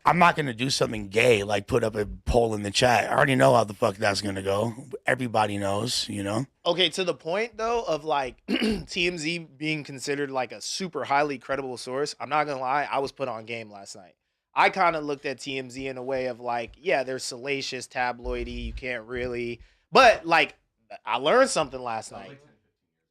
D: I'm not gonna do something gay, like put up a poll in the chat. I already know how the fuck that's gonna go. Everybody knows, you know.
B: Okay, to the point though of like TMZ being considered like a super highly credible source, I'm not gonna lie, I was put on game last night. I kind of looked at TMZ in a way of like, yeah, they're salacious, tabloidy, you can't really, but like I learned something last night.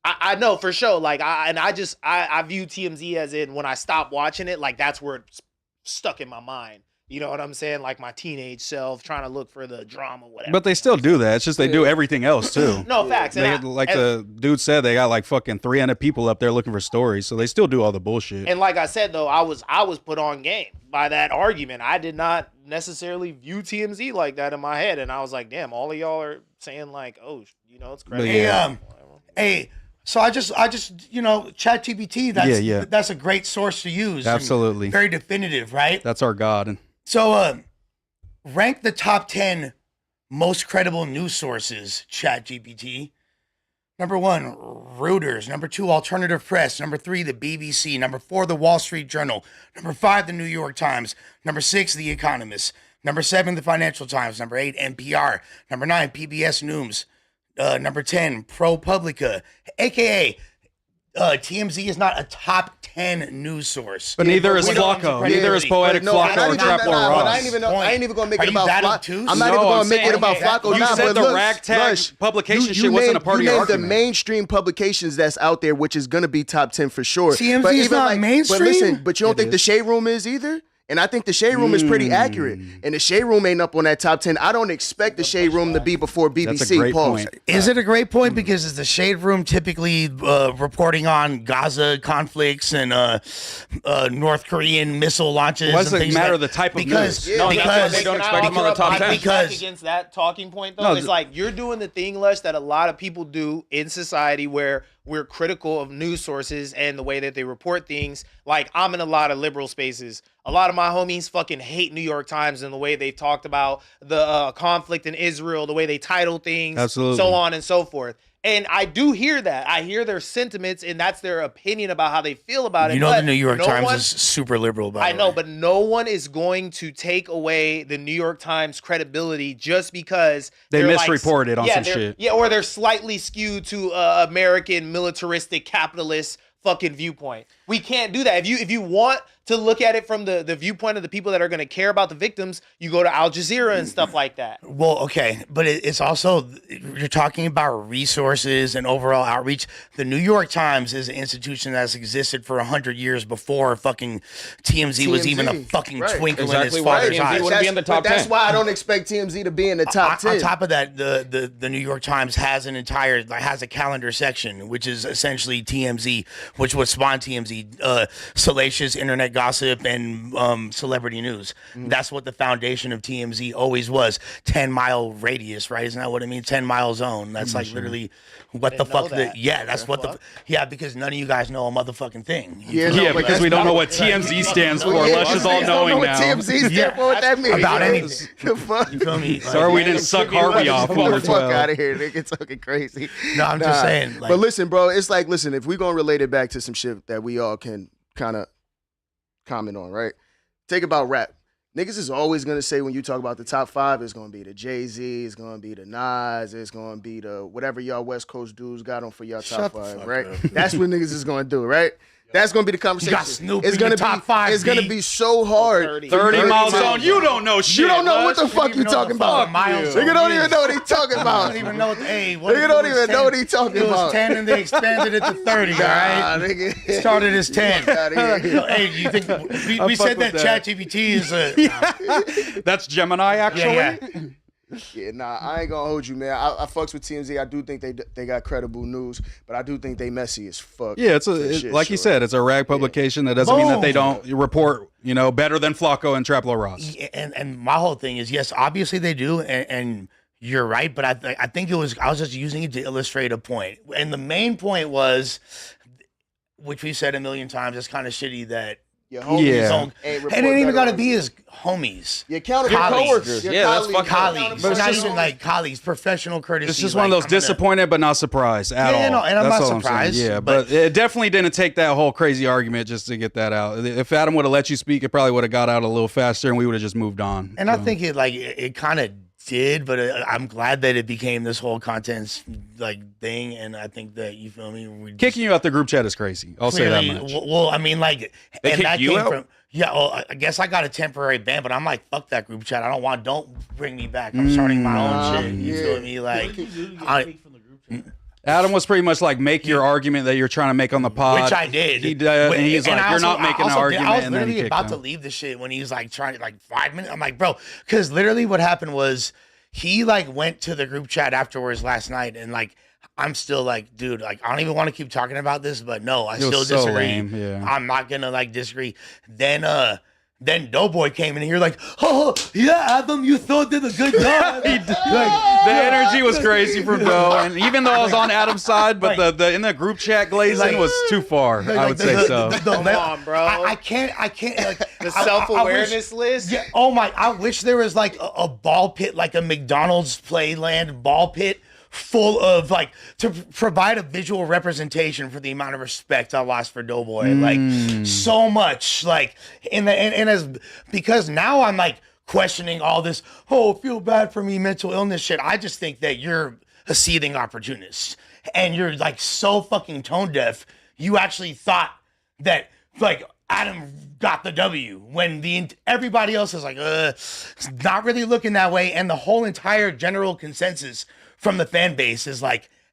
B: I know for sure. Like I view TMZ as in when I stopped watching it, like that's where it's stuck in my mind. You know what I'm saying? Like my teenage self trying to look for the drama, whatever.
C: But they still do that. It's just they do everything else too.
B: No facts.
C: They,
B: And
C: like the dude said, they got like fucking 300 people up there looking for stories, so they still do all the bullshit.
B: And like I said though, I was put on game by that argument. I did not necessarily view TMZ like that in my head, and I was like, damn, all of y'all are saying like, oh, you know, it's crazy.
C: Yeah.
D: Hey, so I just you know, ChatGPT.
C: Yeah.
D: That's a great source to use. and
C: Absolutely.
D: very definitive, right?
C: That's our god.
D: So, rank the top 10 most credible news sources, ChatGPT. Number 1, Reuters. Number 2, Alternative Press. Number 3, the BBC. Number 4, the Wall Street Journal. Number 5, the New York Times. Number 6, the Economist. Number 7, the Financial Times. Number 8, NPR. Number 9, PBS News. Number 10, ProPublica, aka TMZ is not a top 10 news source.
C: But neither is
D: we don't
C: Flacco.
D: have
C: Neither is Poetic
E: No,
C: Flacco
E: not
C: or
E: even-
C: Trapper
E: nah, but I
C: Ross.
E: ain't even gonna make
D: Are
E: it
D: you
E: about
D: that
E: Flacco.
D: obtuse?
E: I'm not
C: No,
E: even
C: I'm
E: gonna make it
C: saying
E: about
C: that-
E: Flacco.
C: you
E: Nah,
C: said
E: but
C: the
E: look,
C: ragtag
E: Lush,
C: publication shit wasn't a part of your
E: You named
C: argument.
E: the mainstream publications that's out there, which is gonna be top 10 for sure.
D: TMZ
E: but
D: is
E: even
D: not mainstream?
E: But listen, but you don't
C: It
E: think the
C: is.
E: Shade Room is either? And I think the Shade Room is pretty accurate. And the Shade Room ain't up on that top 10. I don't expect the Shade Room to be before BBC.
C: That's a great
E: Pause.
C: point.
D: Is it a great point? Because is the Shade Room typically reporting on Gaza conflicts and North Korean missile launches?
C: Why does
D: and
C: it
D: things
C: matter
D: like,
C: the type of
D: because,
C: news?
A: No, that's why
D: because
A: they don't
B: Can I
A: expect them on the
B: offer
A: top
B: up
A: 10.
B: my
D: Because-
B: pushback against that talking point though,
C: No,
B: it's like you're doing the thing, Lush, that a lot of people do in society where we're critical of news sources and the way that they report things. Like, I'm in a lot of liberal spaces. A lot of my homies fucking hate New York Times and the way they've talked about the conflict in Israel, the way they title things,
C: Absolutely.
B: so on and so forth. And I do hear that. I hear their sentiments, and that's their opinion about how they feel about it.
D: You know,
B: but
D: the New York
B: no
D: Times
B: one-
D: is super liberal, by
B: I
D: the
B: know,
D: way.
B: but no one is going to take away the New York Times credibility just because
C: They
B: they're
C: misreported on some
B: they're-
C: shit.
B: Yeah, or they're slightly skewed to American militaristic capitalist fucking viewpoint. We can't do that. If you want to look at it from the viewpoint of the people that are going to care about the victims, you go to Al Jazeera and stuff like that.
D: Well, okay, but it's also, you're talking about resources and overall outreach. The New York Times is an institution that's existed for 100 years before fucking TMZ was even a fucking
E: right.
D: twinkle in
A: Exactly
D: his
A: why
D: father's
A: TMZ
D: eyes.
A: wouldn't be in the top
E: That's
A: 10.
E: why I don't expect TMZ to be in the top 10.
D: On top of that, the New York Times has an entire, has a calendar section, which is essentially TMZ, which would spawn TMZ, salacious internet gossip and celebrity news. That's what the foundation of TMZ always was. 10-mile radius, right? Isn't that what it means? 10-mile zone. That's like literally what the
B: Didn't know
D: fuck.
B: that.
D: Yeah, that's what the. Yeah, because none of you guys know a motherfucking thing.
E: Yeah, no,
C: Yeah,
E: but
C: because
E: that's
C: we don't
E: not
C: know
E: what-
C: what TMZ stands for.
E: Yeah,
C: Lush is all
E: I don't know
C: knowing
E: what
C: now.
E: TMZ stands for. What that means?
D: About
E: yo.
D: anything.
E: The fuck?
D: You feel me?
C: Sorry, we didn't suck Harvey off
E: Get
C: when
E: the
C: we're
E: fuck
C: 12.
E: out of here, nigga. It's fucking crazy.
D: No, I'm just saying, like-
E: but listen, bro, it's like, listen, if we gonna relate it back to some shit that we all can kind of comment on, right? Take about rap. Niggas is always gonna say when you talk about the top 5, it's gonna be the Jay-Z, it's gonna be the Nas, it's gonna be the whatever y'all West Coast dudes got on for y'all top
D: Shut the
E: 5,
D: fuck
E: right?
D: up.
E: That's what niggas is gonna do, right? That's gonna be the conversation.
D: got Snoop
E: it's
D: in
E: gonna
D: your
E: be
D: top 5,
E: It's gonna
D: B.
E: be so hard.
B: 30.
C: 30 mile zone. You don't know shit.
E: You don't know what the
C: Lush.
E: fuck you talking about. Nigga don't even know what he talking
D: I
E: about.
D: don't even know what. Hey, what
E: Nigga
D: if
E: don't
D: it was
E: even
D: 10?
E: know what he talking
D: It was
E: about.
D: 10 and they expanded it to 30. All right.
E: Nah, nigga.
D: Started as 10.
E: Fuck outta here.
D: Hey, you think we
C: fuck
D: said that
C: with that.
D: ChatGPT is a
C: That's Gemini, actually.
D: yeah.
E: Yeah, nah, I ain't gonna hold you, man. I fucks with TMZ. I do think they got credible news, but I do think they messy as fuck.
C: Yeah, it's
E: for
C: a
E: shit,
C: like you
E: sure.
C: said, it's a rag publication. That doesn't mean that they don't report, better than Flacco and Traplo Ross.
D: And my whole thing is, yes, obviously they do, and you're right, but I think I was just using it to illustrate a point, and the main point was, which we said a million times, it's kind of shitty that
E: Your homies
C: Yeah.
E: don't-
D: it
E: report
D: ain't even
E: better
D: got to
E: on
D: be
E: you.
D: his homies.
E: Your accountable
D: colleagues.
E: coworkers. Your
A: Yeah, that's
E: colleagues.
A: fucking-
D: Colleagues,
C: But
D: it's not
C: it's just-
D: even like colleagues, professional courtesy.
C: It's just one of those
D: I'm gonna-
C: disappointed but not surprised at
D: Yeah,
C: all.
D: no, and I'm
C: That's
D: not
C: all saying.
D: surprised,
C: Yeah,
D: but-
C: but it definitely didn't take that whole crazy argument just to get that out. If Adam would have let you speak, it probably would have got out a little faster, and we would have just moved on.
D: And I think it kind of did, but I'm glad that it became this whole content thing. And I think that, you feel me, we
C: Kicking you out the group chat is crazy. I'll say that much.
D: Well, I mean,
C: They
D: and
C: kicked
D: that
C: you
D: came
C: out?
D: from. Yeah, well, I guess I got a temporary ban, but I'm like, fuck that group chat. Don't bring me back. I'm starting my own shit. You feel me? Like,
C: Adam was pretty much like, make your argument that you're trying to make on the pod.
D: which I did.
C: He did, and he's like,
D: I
C: you're
D: also-
C: not
D: I
C: making an
D: also did-
C: argument,
D: I was
C: and then he
D: literally
C: kicked
D: about to
C: him.
D: leave the shit when he was like trying to 5 minutes. I'm like, bro, because literally what happened was he went to the group chat afterwards last night, and I'm still like, dude, I don't even want to keep talking about this, but no, I
C: It was
D: still
C: so
D: disagree.
C: lame, yeah.
D: I'm not gonna disagree. Then Doughboy came in here like, oh yeah, Adam, you thought did a good job.
C: The energy was crazy from Doe, and even though I was on Adam's side, but the in the group chat glazing was too far. I would say so.
B: Come on, bro.
D: I can't.
B: The self-awareness list.
D: Yeah. Oh my! I wish there was a ball pit, like a McDonald's Playland ball pit, full of to provide a visual representation for the amount of respect I lost for Doughboy. So much. And as because now I'm questioning all this. Oh, feel bad for me, mental illness shit. I just think that you're a seething opportunist, and you're so fucking tone deaf. You actually thought that Adam got the W when everybody else is not really looking that way, and the whole entire general consensus from the fan base is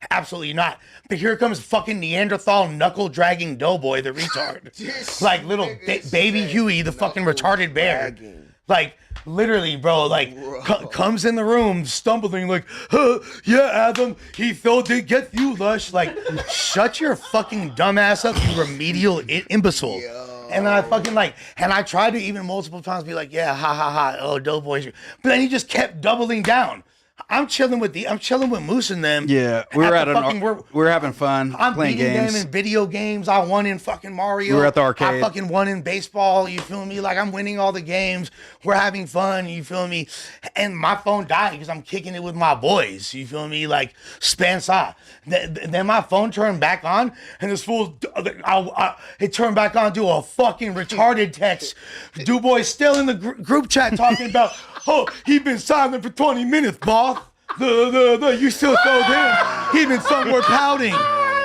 D: absolutely not. But here comes fucking Neanderthal knuckle dragging Doughboy, the retard, little baby Huey, the fucking retarded bear. Literally, bro, comes in the room stumbling yeah, Adam, he thought to get you, Lush. Shut your fucking dumbass up, you remedial imbecile. And then I fucking and I tried to even multiple times be yeah, ha ha ha, oh, Doughboy. But then he just kept doubling down. I'm chilling with Moose and them.
C: Yeah, we were we were having fun
D: I'm
C: playing
D: beating
C: games.
D: them in video games. I won in fucking Mario.
C: We were at the arcade.
D: I fucking won in baseball. You feel me? Like I'm winning all the games. We're having fun. You feel me? And my phone died because I'm kicking it with my boys. You feel me? Like Spencer. Then my phone turned back on, and this fool, it turned back on to a fucking retarded text. Dubois still in the group chat talking about, oh, he been silent for 20 minutes, boss. You still told him. He been somewhere pouting.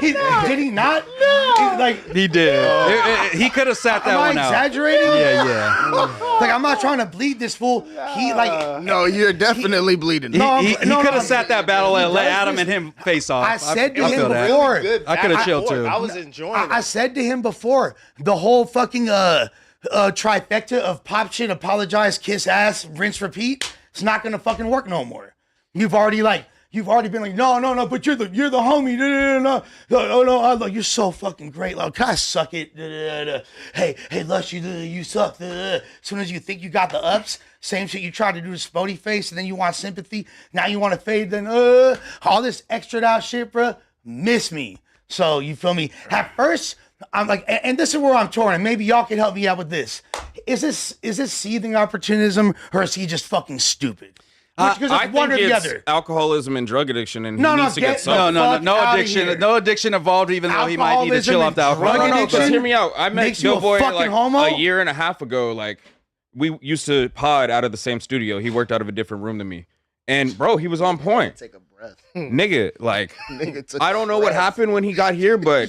D: Did he not? No.
C: He did. He could have sat that one
D: Am I
C: out.
D: exaggerating?
C: Yeah.
D: Like, I'm not trying to bleed this fool.
E: No, you're definitely bleeding.
C: He could have sat that battle and let Adam and him face off.
D: I said to him
C: feel that.
D: before.
C: I could have chilled too.
B: I was enjoying
D: I
B: it.
D: said to him before, the whole fucking trifecta of pop shit, apologize, kiss ass, rinse, repeat, it's not gonna fucking work no more. You've already been like, no, but you're the homie. No, you're so fucking great. Like, can I suck it? Hey, Lush, you suck. As soon as you think you got the ups, same shit you tried to do to Spody face, and then you want sympathy. Now you want to fade. Then all this extra out shit, bro. Miss me. So you feel me? At first, I'm like, and this is where I'm torn. And maybe y'all can help me out with this. Is this seething opportunism, or is he just fucking stupid? Because
A: I
D: it's one or
A: think
D: the
A: it's
D: other.
A: alcoholism and drug addiction, and
D: No,
A: he
D: no,
A: needs to get
D: get-
A: some.
C: No
D: Fuck outta here.
C: no addiction involved. Even though he might need to chill off the
D: Alcoholism
C: alcohol.
D: and drug
A: Because
D: addiction
A: hear me out. I met
D: makes you a
A: Doughboy
D: fucking
A: like
D: homo?
A: a year and a half ago. Like we used to pod out of the same studio. He worked out of a different room than me, and bro, he was on point.
E: Take a breath.
A: Nigga, like
E: Nigga took
A: I don't know
E: a
A: what
E: breath.
A: happened when he got here, but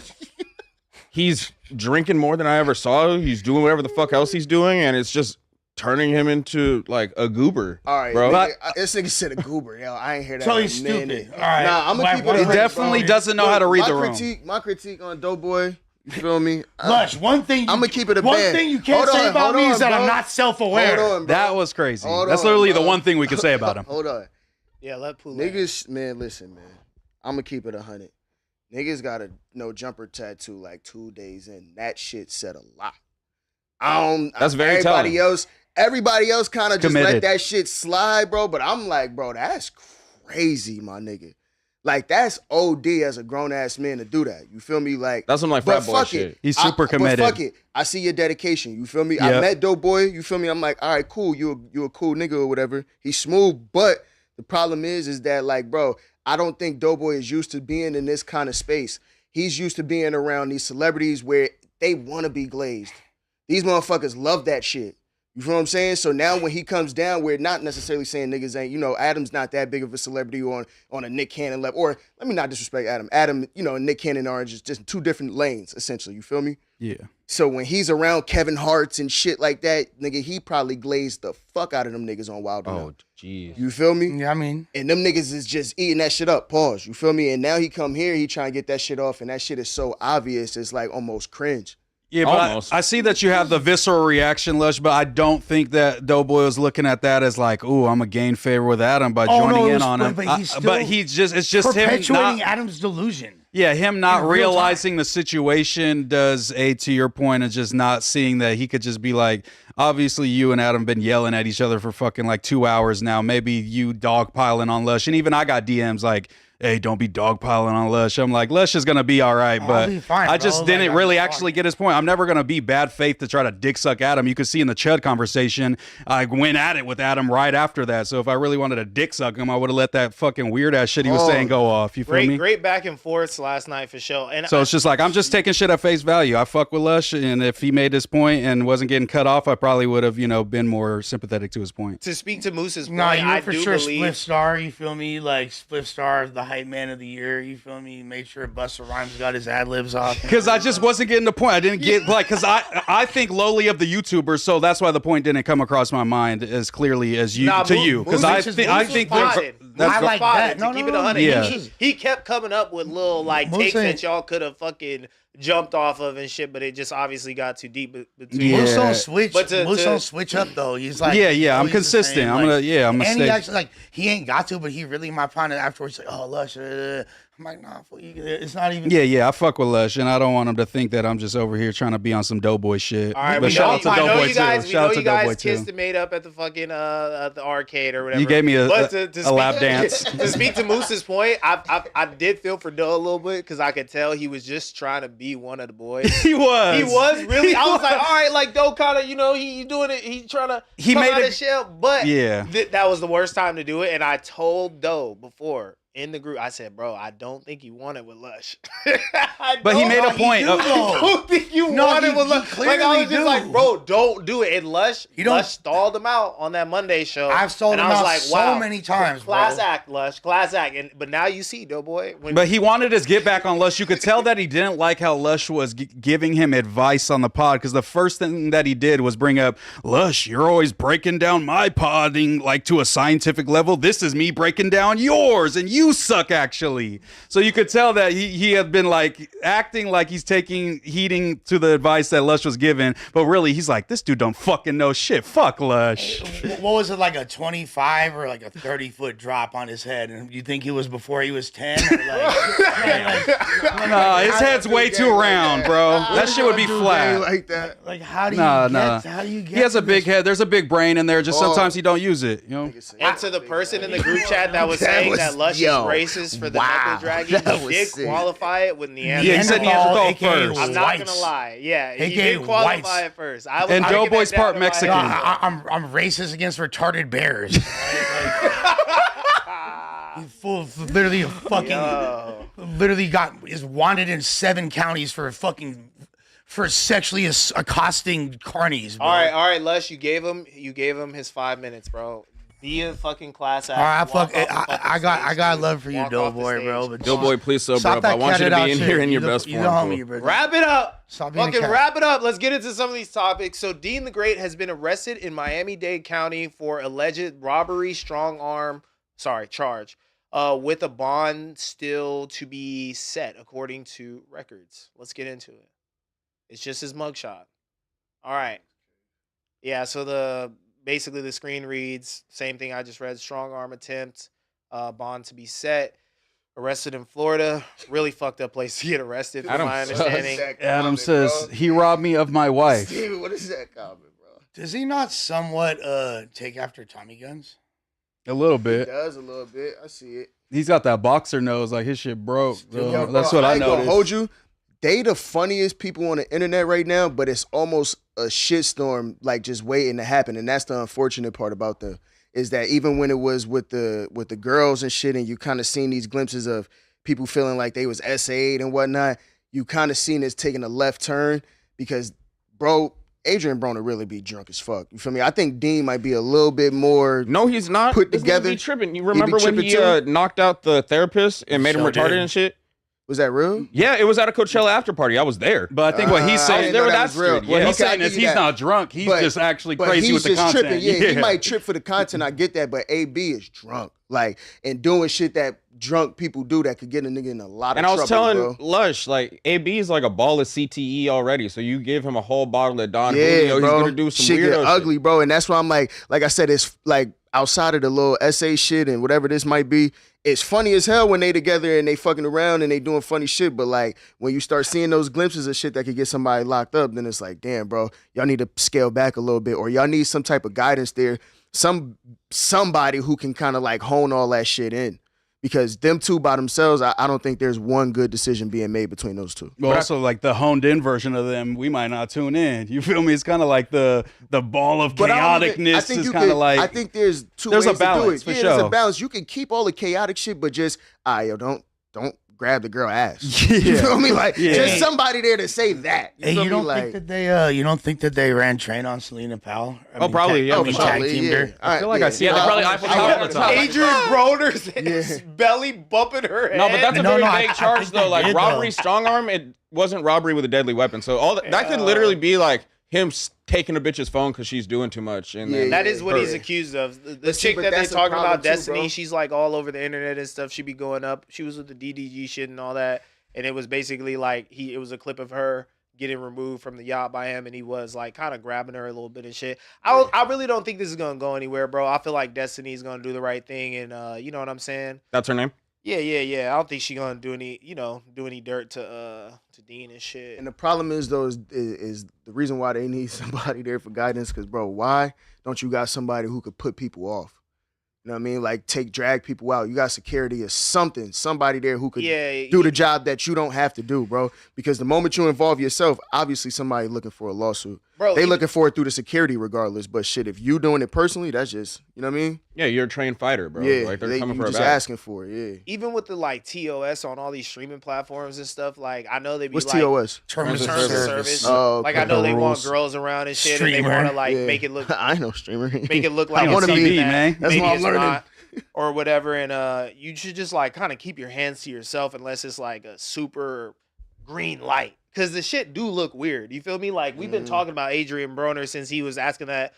A: he's drinking more than I ever saw. He's doing whatever the fuck else he's doing, and it's just turning him into like a goober.
E: All right,
A: bro.
E: nigga, this nigga said a goober. Yo, I ain't hear that.
D: So
E: in a
D: he's
E: minute.
D: stupid. All right.
E: Nah, I'm gonna
D: Why-
E: keep it.
D: why-
E: a
C: He
E: hundred,
C: definitely
E: bro.
C: doesn't know how to read
E: my
C: the room.
E: My critique on Doughboy. You feel me?
D: Lush, one thing
E: I'ma keep it a
D: one
E: band.
D: thing you can't
E: Hold
D: say
E: on,
D: about
E: hold
D: me
E: on,
D: is that I'm
E: bro.
D: not self-aware.
E: Hold on, bro.
C: That was crazy.
E: Hold
C: That's
E: on,
C: literally
E: bro.
C: the one thing we could say about him.
E: Hold on.
B: Yeah, let Pooh.
E: Niggas, man, listen, man. I'm gonna keep it 100. Niggas got a no jumper tattoo like 2 days in. That shit said a lot.
A: That's very telling.
E: Everybody else kind of just let
C: Committed.
E: that shit slide, bro. But I'm like, bro, that's crazy, my nigga. Like, that's OD as a grown ass man to do that. You feel me? Like,
A: That's some like
E: but
A: frat boy
E: fuck
A: shit.
E: it.
C: He's super committed.
E: But fuck it. I see your dedication. You feel me? I
C: Yep.
E: met Doughboy. You feel me? I'm like, all right, cool. You a cool nigga or whatever. He's smooth, but the problem is that like, bro, I don't think Doughboy is used to being in this kind of space. He's used to being around these celebrities where they want to be glazed. These motherfuckers love that shit. You feel what I'm saying? So now when he comes down, we're not necessarily saying niggas ain't, Adam's not that big of a celebrity on a Nick Cannon level. Or let me not disrespect Adam. Adam, and Nick Cannon are just two different lanes, essentially. You feel me?
C: Yeah.
E: So when he's around Kevin Hart's and shit like that, nigga, he probably glazed the fuck out of them niggas on Wild 'N
A: Oh,
E: Out.
A: jeez.
E: You feel me?
D: Yeah, I mean,
E: And them niggas is just eating that shit up. Pause. You feel me? And now he come here, he trying to get that shit off, and that shit is so obvious, it's like almost cringe.
C: Yeah, but
A: Almost.
C: I see that you have the visceral reaction, Lush, but I don't think that Doughboy was looking at that as like, ooh, I'm gonna gain favor with Adam by
D: Oh,
C: joining
D: no, it
C: in
D: was-
C: on him.
D: but he's still
C: but it's just him
D: perpetuating
C: not,
D: Adam's delusion.
C: him not
D: in real
C: realizing the situation does to your point and just not seeing that he could just be like, obviously you and Adam been yelling at each other for fucking like 2 hours now. Maybe you dogpiling on Lush, and even I got DMs like, hey, don't be dogpiling on Lush. I'm like, Lush is gonna be all right,
D: I'll
C: but
D: be fine,
C: I
D: bro.
C: just
D: Like,
C: didn't
D: I'm
C: really
D: fine.
C: actually get his point. I'm never gonna be bad faith to try to dick suck Adam. You could see in the Chud conversation, I went at it with Adam right after that. So if I really wanted to dick suck him, I would have let that fucking weird ass shit he was saying go off. You feel me?
B: Great back and forths last night for sure. And
C: So it's just like I'm just taking shit at face value. I fuck with Lush, and if he made his point and wasn't getting cut off, I probably would have, been more sympathetic to his point.
B: to speak to Moose's point,
D: Nah, you're
B: I
D: for
B: do
D: sure
B: believe
D: Split Star, you feel me? Like Split Star, the hype man of the year, you feel me? Made sure Busta Rhymes got his ad libs off.
C: Because I just wasn't getting the point. I didn't get because I think lowly of the YouTubers, so that's why the point didn't come across my mind as clearly as you
B: Nah,
C: to
B: Mo-
C: you. Because
B: Moose
C: I
B: was
C: think
B: spotted.
C: that's
D: I like
B: Spotted,
D: that.
B: to
D: No,
B: keep
D: no,
B: it
D: no,
B: 100.
C: Yeah.
B: He kept coming up with little like
D: Moose
B: takes
D: ain't-
B: that y'all could have fucking jumped off of and shit, but it just obviously got too deep between.
C: Yeah.
D: Moose don't switch.
B: But
D: Moose don't switch up though. He's like,
C: yeah, I'm
D: he's the
C: consistent.
D: same,
C: I'm
D: like-
C: gonna
D: and he
C: stay.
D: actually like he ain't got to, but he really my partner afterwards like, oh Lush, I'm like, nah, fool, it's not even.
C: Yeah, I fuck with Lush, and I don't want him to think that I'm just over here trying to be on some Doughboy shit.
B: All right,
C: But
B: we
C: shout
B: know,
C: out to
B: I know
C: Doughboy
B: you guys.
C: too.
B: We
C: Shout
B: know
C: out to
B: you guys
C: Doughboy
B: kissed
C: too.
B: and made up at the fucking at the arcade or whatever.
C: You gave me
B: But
C: a
B: speak-
C: lap dance.
B: To speak to Moose's point, I did feel for Doe a little bit because I could tell he was just trying to be one of the boys.
C: He was.
B: He was really.
C: He
B: I was like,
C: was.
B: all right, like Doe kind of, he doing it. He trying to
C: He
B: come
C: made
B: out
C: a-
B: of shell, but
C: Yeah.
B: that was the worst time to do it. And I told Doe before in the group, I said, bro, I don't think you want it with Lush.
C: But he made a point.
D: do,
C: of-
B: I don't think you
D: No,
B: want
D: he-
B: it with
D: he
B: Lush. Like I
D: clearly
B: was just
D: do.
B: like, bro, don't do it. And Lush
D: don't-
B: stalled him out on that Monday show.
D: I've sold
B: and
D: him
B: I was
D: out
B: like,
D: so
B: wow,
D: many times,
B: Class
D: bro.
B: act, Lush, class act. But now you see, Doughboy.
C: But he wanted his get back on Lush. You could tell that he didn't like how Lush was giving him advice on the pod, because the first thing that he did was bring up, Lush, you're always breaking down my podding like to a scientific level. This is me breaking down yours, and you suck actually. So you could tell that he had been like acting like he's heeding to the advice that Lush was given, but really he's like, this dude don't fucking know shit. Fuck Lush.
D: What was it, like a 25 or like a 30-foot drop on his head? And you think he was before he was 10? Or
C: Nah, his head's way too round, bro. That shit would be flat.
E: like that.
D: like how do you
C: Nah,
D: get?
C: nah.
D: How do you get?
C: He has
D: to
C: a big
D: this?
C: head. There's a big brain in there. Just
E: Oh.
C: sometimes he don't use it. You know.
B: And to the person in the group chat that was
E: That
B: saying
E: was-
B: that Lush
E: yo,
B: is racist for the
E: wow.
B: knuckle dragging,
E: That
B: he
E: was
B: did
E: sick.
B: qualify it with Neanderthal.
C: Yeah, he said Neanderthal
D: aka
C: first.
B: I'm not
D: whites.
B: gonna lie. Yeah, he
D: AKA
B: did qualify
D: whites.
B: it first. I was
C: And
B: breaking
C: Doughboy's
B: that down
C: part
B: in my
C: Mexican.
B: head.
D: I'm racist against retarded bears. He's full of literally a fucking
B: Yo.
D: literally is wanted in 7 counties for sexually accosting carnies. Bro.
B: All right, Lush, you gave him his 5 minutes, bro. Be a fucking class act.
D: All right,
B: Walk off the
D: I
B: fucking
D: got
B: stage,
D: love for
B: dude.
D: you,
B: Walk off the
D: Doughboy, bro.
B: stage.
D: But
A: Doughboy, please sober
D: stop
A: up.
D: that
A: I want you to
D: catted
A: be
D: out
A: in
D: shit.
A: here in your
D: You the-
A: best
D: you
A: form.
D: the
A: fool.
D: homie, bro.
B: Wrap it up.
D: Stop being a
B: Fucking
D: cat.
B: wrap it up. Let's get into some of these topics. So Dean the Great has been arrested in Miami-Dade County for alleged robbery, charge, with a bond still to be set according to records. Let's get into it. It's just his mugshot. All right. Yeah, so basically the screen reads, same thing I just read, strong arm attempt, bond to be set. Arrested in Florida. Really fucked up place to get arrested, from
A: Adam
B: my
A: sucks.
B: understanding.
C: Adam says he robbed me of my wife.
E: Steven, what is that comment, bro?
D: Does he not somewhat take after Tommy Guns?
C: A little
E: He
C: bit.
E: does a little bit. I see it.
C: He's got that boxer nose. Like his shit broke.
E: Yo,
C: That's
E: bro,
C: what I
E: ain't gonna
C: noticed.
E: hold you. They the funniest people on the internet right now, but it's almost a shitstorm, like just waiting to happen. And that's the unfortunate part about them, is that even when it was with the girls and shit, and you kind of seen these glimpses of people feeling like they was SA'd and whatnot, you kind of seen it's taking a left turn because, bro, Adrian Broner really be drunk as fuck. You feel me? I think Dean might be a little bit more.
A: No, he's not.
E: Put
A: This nigga
E: together.
A: be tripping. You remember when
E: tripping
A: he
E: too?
A: knocked out the therapist and made him
D: Sure
A: retarded
D: did.
A: and shit?
E: Was that real?
A: Yeah, it was at a Coachella after party. I was there.
C: But I think what he's
E: I
C: saying,
E: didn't
A: there
E: know
A: with
E: that
A: that
E: was real.
A: shit.
C: what
A: Yeah,
C: he's
E: okay, I
C: saying
E: give
C: is
E: you
C: he's
E: that.
C: not drunk. He's
E: But-
C: just actually
E: But
C: crazy
E: he's
C: with the
E: just
C: content.
E: tripping. Yeah, he might trip for the content. I get that, but AB is drunk, like, and doing shit that drunk people do that could get a nigga in a lot of
A: And I was
E: trouble,
A: telling
E: bro.
A: Lush, like, AB is like a ball of CTE already. So you give him a whole bottle of Don
E: Yeah,
A: Julio,
E: bro.
A: he's going to do some
E: shit
A: weirdo
E: get
A: shit.
E: ugly, bro. And that's why I'm like I said, it's like outside of the little essay shit and whatever this might be, it's funny as hell when they together and they fucking around and they doing funny shit. But like when you start seeing those glimpses of shit that could get somebody locked up, then it's like, damn, bro, y'all need to scale back a little bit, or y'all need some type of guidance there. Somebody who can kind of like hone all that shit in. Because them two by themselves, I don't think there's one good decision being made between those two.
C: Well, also like the honed in version of them, we might not tune in. You feel me? It's kind of like the ball of
E: But I don't even- I
C: chaoticness
E: think
C: is
E: you
C: kind of
E: could-
C: like.
E: I think there's two
C: there's a
E: ways to do
C: balance,
E: it.
C: for
E: Yeah, there's
C: sure.
E: a balance. You can keep all the chaotic shit, but just yo, don't grab the girl ass.
C: Yeah.
E: You feel me? Like
C: Yeah.
E: just somebody there to say that. You
D: Hey,
E: feel
D: you
E: me?
D: don't
E: Like,
D: think that they you don't think that they ran train on Selena Powell?
A: Probably, yeah,
D: I
A: for
D: mean,
A: sure.
D: tag
E: probably,
D: teamed
E: yeah.
D: her.
E: All right,
C: feel like I see
A: Yeah, they
C: that.
A: probably Eiffel Tower on the top.
B: Adrian Broner's belly bumping her head.
A: No, but that's a
D: No,
A: very
D: no,
A: vague
D: I
A: charge,
D: think
A: though.
D: they
A: Like
D: did,
A: robbery,
D: though.
A: strong arm, it wasn't robbery with a deadly weapon. So all that could literally be like him taking a bitch's phone because she's doing too much. And then
B: That is what he's
A: her-
B: accused of. The
E: But see,
B: chick
E: but
B: that they
E: that's the
B: talking
E: problem
B: about,
E: too,
B: Destiny,
E: bro.
B: she's like all over the internet and stuff. She be going up. She was with the DDG shit and all that. and it was basically like it was a clip of her getting removed from the yacht by him, and he was like kind of grabbing her a little bit and shit. I really don't think this is gonna go anywhere, bro. I feel like Destiny's gonna do the right thing, and you know what I'm saying?
A: That's her name.
B: Yeah. I don't think she's gonna do any dirt to Deen and shit.
E: And the problem is though is the reason why they need somebody there for guidance. Because bro, why don't you got somebody who could put people off? You know what I mean? Like drag people out. You got security or something. Somebody there who could do the job that you don't have to do, bro. Because the moment you involve yourself, obviously somebody looking for a lawsuit.
B: Bro,
E: they looking for it through the security regardless. But shit, if you doing it personally, that's just, you know what I mean?
A: Yeah, you're a trained fighter, bro.
E: Yeah,
A: like they're coming
E: you
A: for a
E: just
A: bag.
E: asking for it. Yeah.
B: Even with the like TOS on all these streaming platforms and stuff, like I know they be
E: What's
B: like
E: TOS?
F: Terms of
B: terms of
F: service.
B: service.
E: Oh,
B: Like
E: okay.
B: I know they want
C: rules.
B: girls around and shit, and
F: Streamer.
B: they want to like
E: Yeah.
B: make it look
E: I know streamer.
B: make it look like
C: I wanna
B: it's
C: be,
B: something that
C: man.
E: That's
B: maybe
E: what I'm
B: it's
E: learning.
B: not, or whatever. And you should just like kind of keep your hands to yourself unless it's like a super green light, because the shit do look weird. You feel me? Like we've been talking about Adrian Broner since he was asking that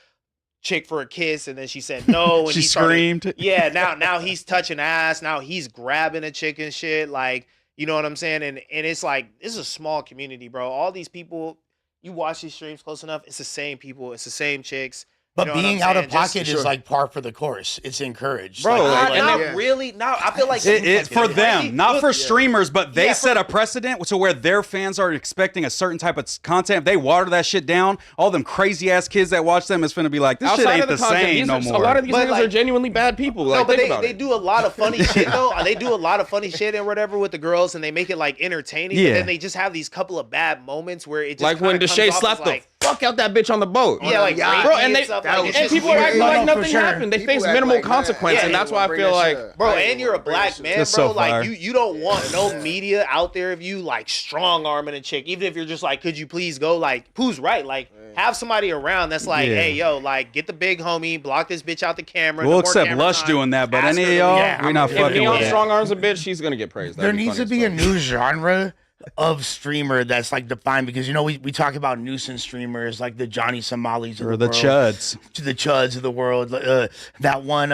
B: chick for a kiss, and then she said no, and
C: She
B: he started-
C: screamed.
B: Yeah, now he's touching ass. Now he's grabbing a chick and shit. Like, you know what I'm saying? And it's like, this is a small community, bro. All these people, you watch these streams close enough, it's the same people, it's the same chicks.
D: But
B: You know what
D: being
B: I'm
D: out of
B: saying? Just-
D: pocket is like par for the course. It's encouraged.
A: Bro,
D: Like,
A: like,
B: Not
A: and
B: really. Now I feel like
C: It for them, not for
B: Look,
C: streamers, but they
B: Yeah,
C: set a precedent to where their fans are expecting a certain type of content. If they water that shit down, all them crazy ass kids that watch them is finna be like, this shit ain't the
A: content,
C: same no
A: these are-
C: more.
A: A lot of these
B: But,
A: niggas
B: like-
A: are genuinely bad people.
B: No,
A: Like,
B: but
A: think about
B: they
A: it.
B: do a lot of funny shit though. They do a lot of funny shit and whatever with the girls, and they make it like entertaining.
C: Yeah.
B: But then they just have these couple of bad moments where it just
A: Like when
B: kinda
A: Deshae
B: comes off
A: slapped
B: as
A: the
B: like,
A: fuck out that bitch on the boat.
B: yeah, like
E: Yeah.
B: rapey
A: Bro, and they
B: stuff.
E: that
B: Like,
E: was
B: it's
A: and
B: just
A: people are
B: weird.
A: acting
F: No,
A: like
F: for
A: nothing
F: sure.
A: happened. They
E: People
A: face
E: act
A: minimal
E: like, nah,
A: consequence,
E: I
A: and
E: ain't
A: that's why I
E: gonna
A: feel
E: bring that
A: like,
E: shit up.
B: Bro,
E: I ain't
B: and you're a
E: gonna bring that
B: black
E: shit
B: man,
C: That's
B: bro.
C: so
B: Like
C: fire.
B: you don't want no media out there of you like strong arming a chick. Even if you're just like, could you please go? Like, who's right? Like, have somebody around that's like,
C: Yeah.
B: hey, yo, like, get the big homie, block this bitch out the camera.
C: We'll
B: no more
C: accept
B: camera
C: Lush
B: time.
C: doing that, but
B: Ask
C: any
B: her
C: of
B: to
C: y'all,
B: leave.
C: we're not
A: if
C: fucking
A: Neon
C: with it.
A: strong arms a bitch, she's gonna get praised.
D: there
A: That'd
D: needs to
A: funny
D: be a
A: as fuck.
D: new genre of streamer that's like defined, because you know we talk about nuisance streamers like the Johnny Somalis of
C: Or the
D: world,
C: chuds.
D: to the chuds of the world. That one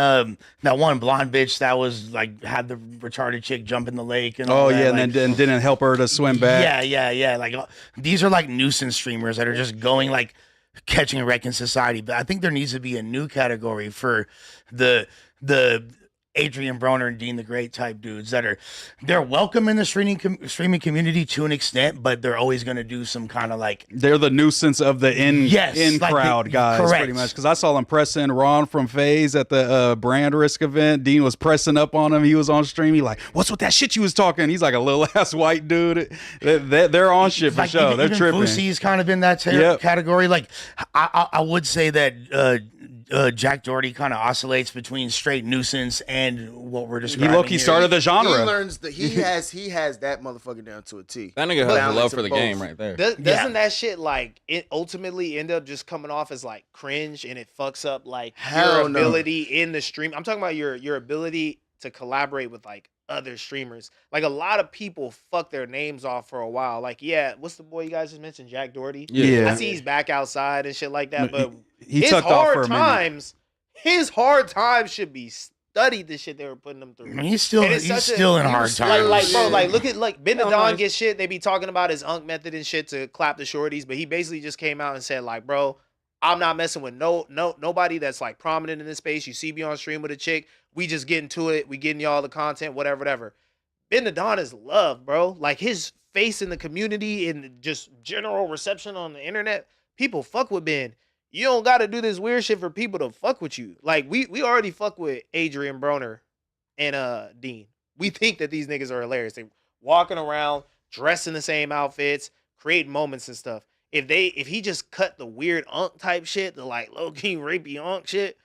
D: blonde bitch that was like had the retarded chick jump in the lake and all
C: Oh
D: that,
C: yeah,
D: like,
C: and then didn't help her to swim back.
D: yeah. Like these are like nuisance streamers that are just going like catching a wreck in society. But I think there needs to be a new category for the Adrian Broner and Deen the Great type dudes that they're welcome in the streaming community to an extent, but they're always going to do some kind of like
C: They're the nuisance of the in
D: Yes, like
C: crowd
D: the-
C: guys,
D: correct.
C: pretty much. Because I saw him pressing Ron from FaZe at the brand risk event. Dean was pressing up on him. He was on stream. He like, what's with that shit you was talking? He's like a little ass white dude. They're on shit for
D: like
C: sure. They're
D: even
C: tripping.
D: Fousey's kind of in that
C: Yep.
D: category. Like I would say that Jack Doherty kind of oscillates between straight nuisance and what we're
C: He
D: describing.
C: low-key
D: here.
C: started the
E: He
C: genre.
E: learns that he has that motherfucker down to a T.
A: That nigga has a
E: Balance
A: love
E: of
A: for the
E: both.
A: game right there.
B: Doesn't
D: Yeah.
B: that shit like it ultimately end up just coming off as like cringe, and it fucks up like
E: Hell
B: your
E: no.
B: ability in the stream? I'm talking about your ability to collaborate with like other streamers. Like a lot of people fuck their names off for a while. Like, yeah, what's the boy you guys just mentioned, Jack Doherty?
C: Yeah.
B: I see he's back outside and shit like that. But
C: He
B: his
C: tucked off for
B: hard
C: a minute.
B: times, his hard times should be studied. The shit they were putting him through.
D: I mean, he's still
B: And it's
D: he's
B: such a-
D: still in hard
B: Like,
D: times.
B: like, bro,
E: Yeah.
B: like, look at like Ben
A: No,
B: Don
A: no,
B: gets shit. They be talking about his unk method and shit to clap the shorties, but he basically just came out and said, like, bro, I'm not messing with nobody that's like prominent in this space. You see me on stream with a chick, we just getting to it. We getting y'all the content, whatever. Ben Don is love, bro. Like his face in the community and just general reception on the internet, people fuck with Ben. You don't got to do this weird shit for people to fuck with you. Like we already fuck with Adrian Broner and Deen. We think that these niggas are hilarious. They walking around dressed in the same outfits, creating moments and stuff. If he just cut the weird unk type shit, the like low key rapey unk shit,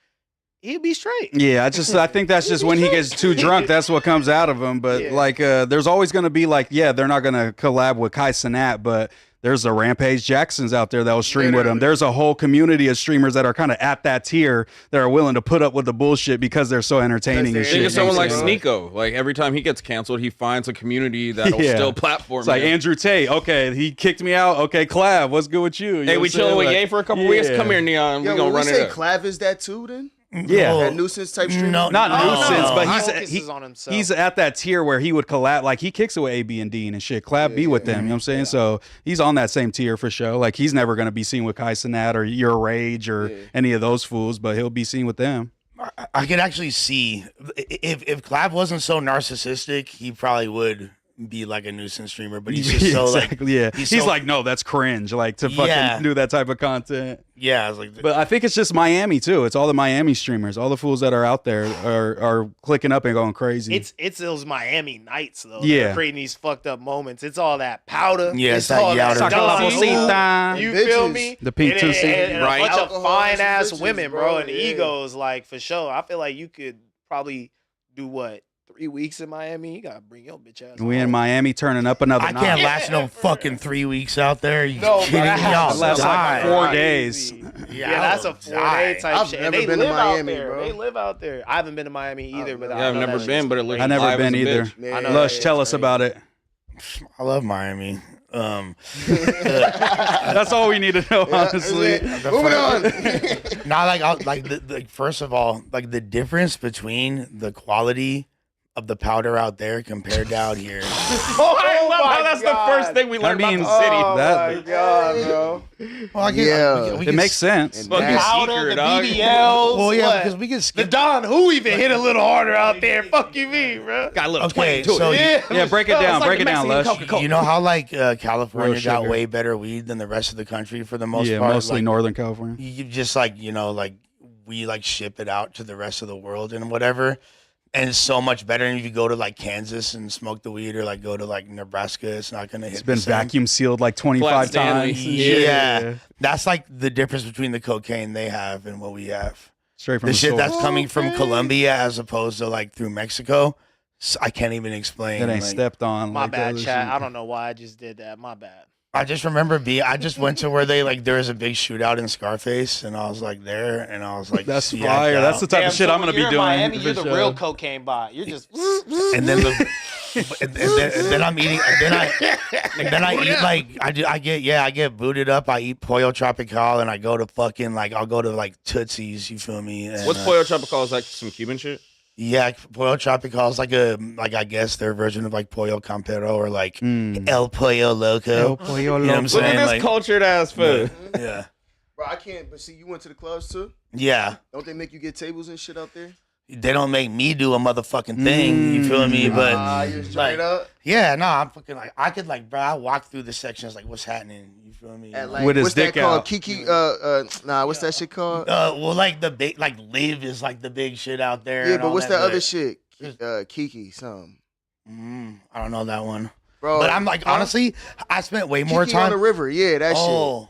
B: he'd be straight.
C: Yeah, I think that's just when he gets too drunk, that's what comes out of him. But
B: Yeah.
C: like, there's always gonna be like, yeah, they're not gonna collab with Kai Cenat, but there's a Rampage Jacksons out there that will stream with him.
E: Literally.
C: There's a whole community of streamers that are kind of at that tier that are willing to put up with the bullshit because they're so entertaining and
E: Because
C: shit.
A: Think of someone like
E: Yeah.
A: Sneeko. Like every time he gets canceled, he finds a community that'll
C: Yeah.
A: still platform.
C: It's like
A: him.
C: Andrew Tate. Okay, he kicked me out. Okay, collab. What's good with you? You know
A: Hey,
C: what
A: we
C: I'm saying?
A: chilling with
C: Like,
A: Ye for a couple weeks.
C: yeah.
A: Come here, Neon.
E: Yo,
A: We gonna
E: when we
A: run
E: say
A: it up.
E: Clav is that too, then?
C: Yeah.
E: That nuisance type streamer?
D: No,
C: Not
D: no.
C: nuisance, but
B: focuses on himself.
C: he's at that tier where he would collab. Like he kicks it with AB and Deen and shit. Collab B with them. You know what I'm saying? So he's on that same tier for sure. Like he's never gonna be seen with Kai Cenat or Your Rage or any of those fools, but he'll be seen with them.
D: I could actually see if Clav wasn't so narcissistic, he probably would be like a nuisance streamer. But he's just so
C: Exactly,
D: like,
C: he's like, no, that's cringe. Like to fucking do that type of content.
D: Yeah, I was like,
C: But I think it's just Miami too. It's all the Miami streamers, all the fools that are out there are clicking up and going crazy.
B: It's those Miami nights though.
C: Yeah.
B: They're creating these fucked up moments. It's all that powder.
D: Yeah,
B: it's
D: that
B: all that
D: yowder.
B: Don. You feel
E: Bitches.
B: me?
C: The pink
B: and,
C: Tootsie.
B: and a
A: Right.
B: bunch of
E: Alcohol
B: fine
E: and
B: ass
E: bitches,
B: women,
E: bro,
B: bro, and
E: yeah.
B: egos. Like for sure, I feel like you could probably do what 3 weeks in Miami. You gotta bring your bitch ass.
C: We in
B: home.
C: Miami turning up another
D: I
C: notch.
D: can't last no fucking 3 weeks out there. You
B: No,
D: kidding me?
B: but that
D: Y'all
C: lasts like
D: die.
C: 4
B: Crazy.
C: days.
B: Yeah, that's a 4-day type
E: I've
B: shit.
E: never
B: And they
E: been to
B: live
E: Miami,
B: out there.
E: bro.
B: They live out there. I haven't been to Miami either, but
A: Yeah, I've
B: know
A: never
B: that
A: been,
B: shit's
A: but it looks
C: I never
A: live
C: been
A: as a
C: either.
A: bitch.
E: Man,
B: I know.
C: Lush, tell
B: it's
C: us about it.
D: I love Miami.
C: That's all we need to know, honestly.
E: Moving on.
D: Not like first of all, like the difference between the quality of the powder out there compared to out here.
A: I love how that's the first thing we learned
C: means-
A: about the city.
B: Oh
C: That-
B: my god, bro.
D: Well, I
E: Yeah.
D: we
C: It
D: can
C: makes sense.
E: And
A: Fucking
E: that-
B: Powder,
A: secret,
B: the
A: dog.
B: BBLs.
D: Well, yeah,
B: what?
D: because we can
B: The
D: skip.
B: Don who even hit a little harder out there. Fuck you, me, bro.
A: Got a little
D: Okay,
A: twang to
D: so
A: it.
C: Yeah, break it
B: It's
C: down.
B: like
C: Break
B: the
C: it down,
B: Mexican
C: Lush.
B: Coca-Cola.
D: You know how like California
C: Real
D: got
C: sugar.
D: way better weed than the rest of the country for the most
C: Yeah,
D: part.
C: mostly
D: like,
C: Northern California.
D: You just like like we like ship it out to the rest of the world and whatever. And it's so much better. And if you go to like Kansas and smoke the weed, or like go to like Nebraska, it's not gonna hit.
C: It's been
D: the same.
C: vacuum sealed like 25
A: Stanley.
C: times.
D: Yeah. That's like the difference between the cocaine they have and what we have.
C: Straight from
D: The
C: the
D: shit
C: source.
D: that's coming from Colombia as opposed to like through Mexico, I can't even explain.
C: That ain't
D: like,
C: stepped on.
B: My
C: like
B: bad,
C: other
B: chat.
C: shit.
B: I don't know why I just did that. My bad.
D: I just remember I just went to where they like there was a big shootout in Scarface, and I was like there, and I was like,
C: That's
D: yeah,
C: fire.
D: yeah.
C: That's the type
B: Damn,
C: of shit
B: so
C: I'm gonna
B: when
C: be
B: you're in
C: doing.
B: Miami,
C: for
B: you're the
C: sure.
B: real cocaine bot. You're just.
D: And then then I'm eating, and then I eat like I get booted up. I eat Pollo Tropical, and I go to fucking like I'll go to like Tootsie's. You feel me? And,
A: What's Pollo Tropical? Is like some Cuban shit?
D: Yeah, Pollo Tropical is like I guess their version of like Pollo Campero or like El Pollo Loco.
C: El Pollo
D: You know what I'm
C: Loco.
A: Look at
D: saying?
A: this
D: Like,
A: cultured ass food.
D: yeah,
E: Bro, I can't. But see, you went to the clubs too.
D: yeah.
E: Don't they make you get tables and shit out there?
D: They don't make me do a motherfucking thing. You feel me? But
E: You're straight up.
D: yeah, no, I'm fucking like I could like, bro. I walk through the sections like, what's happening? You feel me?
E: At, like,
C: With his
E: what's
C: dick
E: that called?
C: out.
E: Kiki. What's that shit called?
D: well, like the big, like Live is like the big shit out there.
E: Yeah,
D: and
E: but
D: all
E: what's that other
D: but-
E: shit? Kiki, something.
D: I don't know that one.
E: Bro,
D: But I'm like, honestly, I spent way more
E: Kiki on
D: time.
E: the river. Yeah, that shit.
D: Oh,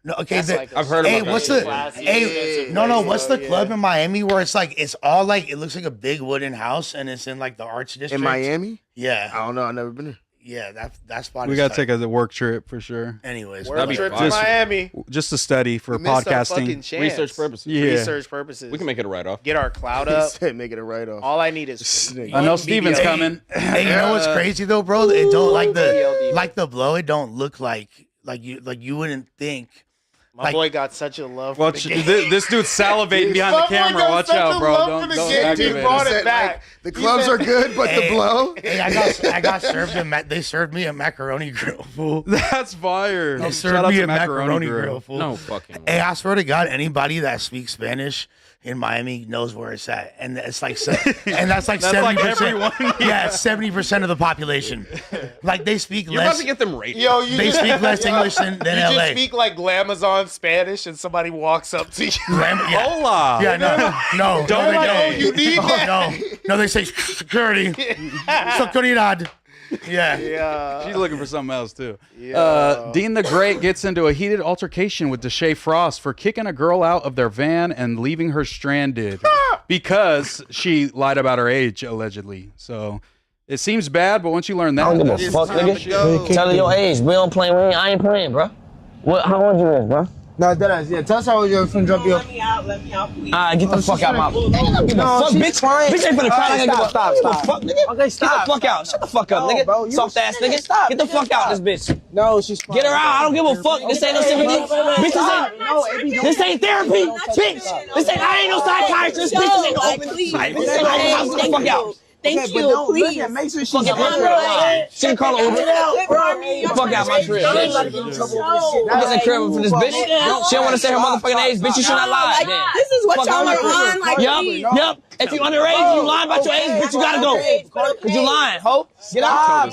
D: no, okay.
B: That's
D: the-
B: like
A: I've heard
D: Hey,
A: about
D: what's
A: that
D: the?
A: shit.
B: Classy,
D: Hey,
B: expensive
D: no,
B: place,
D: what's
B: though,
D: the club
B: yeah.
D: in Miami where it's like it's all like it looks like a big wooden house and it's in like the arts district
E: In Miami?
D: Yeah,
E: I don't know. I've never been there.
D: yeah, that spot.
C: We
D: is
C: gotta
D: tight.
C: take a work trip for sure.
D: Anyways,
B: Work
A: That'd be
B: trip to
A: fire.
B: Miami.
C: Just to study for
B: We missed our fucking
C: podcasting.
B: chance.
A: Research purposes.
C: Yeah.
B: Research purposes.
A: We can make it a write off.
B: Get our cloud
E: He
B: up.
E: said make it a write off.
B: All I need is.
E: Snake.
C: I know
B: one
C: Steven's
B: BBL.
C: coming.
D: Hey, you know what's crazy though, bro? It don't like
B: BLD.
D: the blow. It don't look like you wouldn't think.
B: My
D: Like-
B: boy got such a love for
C: Watch
B: the game.
C: this dude's salivating behind the
B: My boy
C: camera.
B: got
C: Watch
B: such a
C: out, bro.
B: love
C: Don't,
B: for the
C: don't
B: game. He
C: activate
B: brought
C: it.
B: it back.
E: The clubs are good, but the
D: Hey,
E: blow.
D: Hey, I got served they served me a macaroni grill, fool.
C: That's fire.
D: They
C: Shout
D: served
C: out
D: me
C: to
D: a macaroni grill, fool.
A: No fucking way.
D: Hey, I swear to God, anybody that speaks Spanish in Miami knows where it's at, and it's like, and that's like
C: That's like
D: 70%.
C: everyone.
D: Yeah, it's 70% of the population. Like they speak
A: You're about
D: less.
A: to get them rated.
B: Yo, you
D: They
B: just,
D: speak less English than
B: you just
D: LA.
B: speak like Glamazon Spanish, and somebody walks up to you.
D: Yeah.
C: Hola.
D: Yeah, no,
B: They're
D: they
B: like,
D: don't.
B: oh, you need that?
D: No, they say security, seguridad. Yeah.
B: Yeah.
C: She's looking for something else too.
B: Yeah.
C: Dean the Great gets into a heated altercation with Deshae Frost for kicking a girl out of their van and leaving her stranded because she lied about her age allegedly. So it seems bad, but once you learn that,
H: I don't give a
C: it's
H: fuck,
C: time to
H: nigga.
C: go.
H: Tell her your age. We don't play. I ain't playing, bro. What? How old you is, bro? No, deadass. Yeah, tell us how you're finna drop you off.
I: Let me out, please.
J: Get the fuck out my.
H: No,
J: Fuck,
H: she's
J: bitch.
H: crying.
J: Bitch ain't finna cry.
H: Alright,
J: Like I
H: stop,
J: give a
H: stop.
J: fuck, nigga.
H: Okay, stop.
J: Get the fuck out. Shut the fuck up,
H: No,
J: nigga.
H: bro, you
J: Soft ass
H: nigga,
J: nigga.
H: stop.
J: Get the fuck out, this bitch.
H: No, she's crying.
J: Get her out. I don't give a fuck. This ain't no sympathy. Bitch, this ain't therapy. Bitch, this ain't. I ain't no psychiatrist. Bitch, this ain't no open.
I: Please.
J: Bitch, this ain't no open house. Get the fuck out.
I: Thank you, please.
H: Make sure she's
J: Fuck out. She can call her Uber. Fuck out my crib, bitch. I'm getting the crib for this bitch. She don't want to say her motherfucking age, bitch. You should not lie. Then.
I: This is what
J: Fuck
I: y'all
J: out
I: are
J: my
I: on. Like,
J: crib. Yup. If you underage, you lying about your age, bitch. You gotta go. Cause you lying, ho. Get out.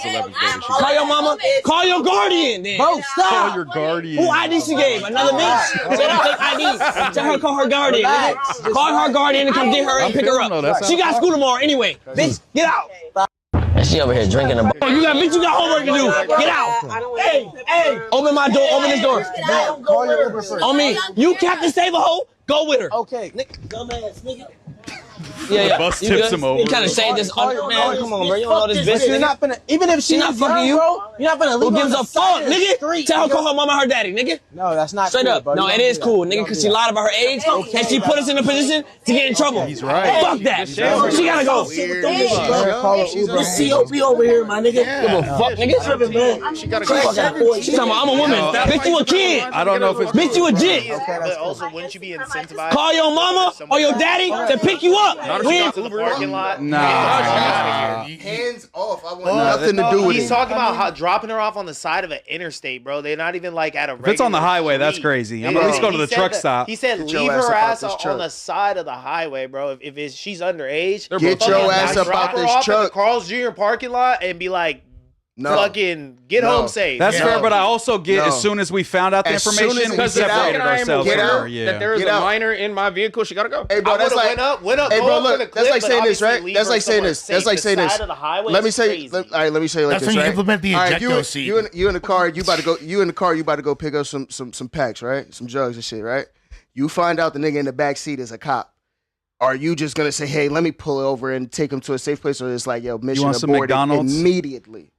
J: Call your mama. Call your guardian, then.
H: Bro, stop.
G: Call your guardian.
J: Who ID she gave? Another bitch? She don't take ID. Tell her call her guardian. Nigga. Call her guardian and come get her and pick her up. She got school tomorrow anyway. Bitch, get out. And she over here drinking a. Oh, you got homework to do. Get out. Hey, open my door. Open this door.
H: Call your Uber first.
J: On me. You Captain Save a Hoe. Go with her.
H: Okay.
I: Dumbass nigga.
J: Yeah.
G: Bus
J: You
G: tips
J: good?
G: him over.
J: You trying to say this? Man, come on, bro. You don't know this bitch.
H: You're not finna, even if
J: She not
H: she's
J: fucking
H: young,
J: you.
H: bro, you're not finna leave
J: Who
H: her
J: gives
H: on
J: a
H: the side
J: fuck,
H: of the
J: nigga?
H: street,
J: Tell her
H: nigga.
J: call her mama her daddy, nigga.
H: No, that's not
J: Straight
H: cool,
J: up.
H: bro.
J: No,
H: You
J: it
H: don't
J: is
H: do
J: cool,
H: that.
J: nigga,
H: You
J: because
H: don't
J: she
H: do
J: lied about her age and she put us in a position to get in trouble.
G: He's right.
J: Fuck that. She gotta go.
H: that. Call her Uber.
I: COP over here, my nigga.
J: Give a fuck, nigga.
E: She gotta
J: She's talking about, I'm a woman. Bitch, you a kid.
G: I don't know if it's.
J: Bitch, you a jit.
B: But also, wouldn't you be incentivized?
J: Call your mama or your daddy to pick you up.
B: Win. To the parking lot.
E: Hands off. I want nothing to do with
B: He's
E: it.
B: talking about dropping her off on the side of an interstate, bro. They're not even like at a.
C: If it's on the
B: regular
C: highway, that's
B: street.
C: crazy. I'm at least go to the truck stop.
B: He said
E: Get
B: leave
E: your ass
B: her
E: up out
B: ass
E: this
B: on
E: truck.
B: the side of the highway, bro. If she's underage,
E: Get
B: fucking
E: your ass up
B: drop
E: out
B: her
E: this
B: off at the
E: truck.
B: Carl's Jr. parking lot and be like,
E: No.
B: fucking get
E: No.
B: home safe.
C: That's
E: Yeah.
C: fair, but I also get
E: No.
C: as soon as we found out the
E: As soon as
C: information,
E: we
C: we
E: get
C: separated
E: out.
C: ourselves
E: Get
C: from
E: out.
C: her. Yeah.
A: That there is
E: Get
A: a
E: out.
A: minor in my vehicle. She gotta go.
E: Hey, bro,
B: I
E: that's
B: would've
E: like.
B: went up,
E: Hey,
B: go
E: bro,
B: up to
E: look,
B: the
E: that's
B: clip,
E: like
B: but
E: saying this,
B: obviously
E: right?
B: leave
E: That's
B: her
E: like saying
B: somewhere
E: this.
B: safe.
E: That's like
B: The
E: saying this.
B: side of the highway
E: Let me
B: is
E: say.
B: crazy.
E: All right, let me say it like
F: That's
E: this,
F: when you
E: right?
F: implement the
E: All right,
F: ejecto seat.
E: you in the car. You about to go. You in the car. You about to go pick up some packs, right? Some drugs and shit, right? You find out the nigga in the back seat is a cop. Are you just gonna say, "Hey, let me pull over and take him to a safe place," or it's like, "Yo, mission
C: want some
E: aborted
C: McDonald's?
E: immediately"?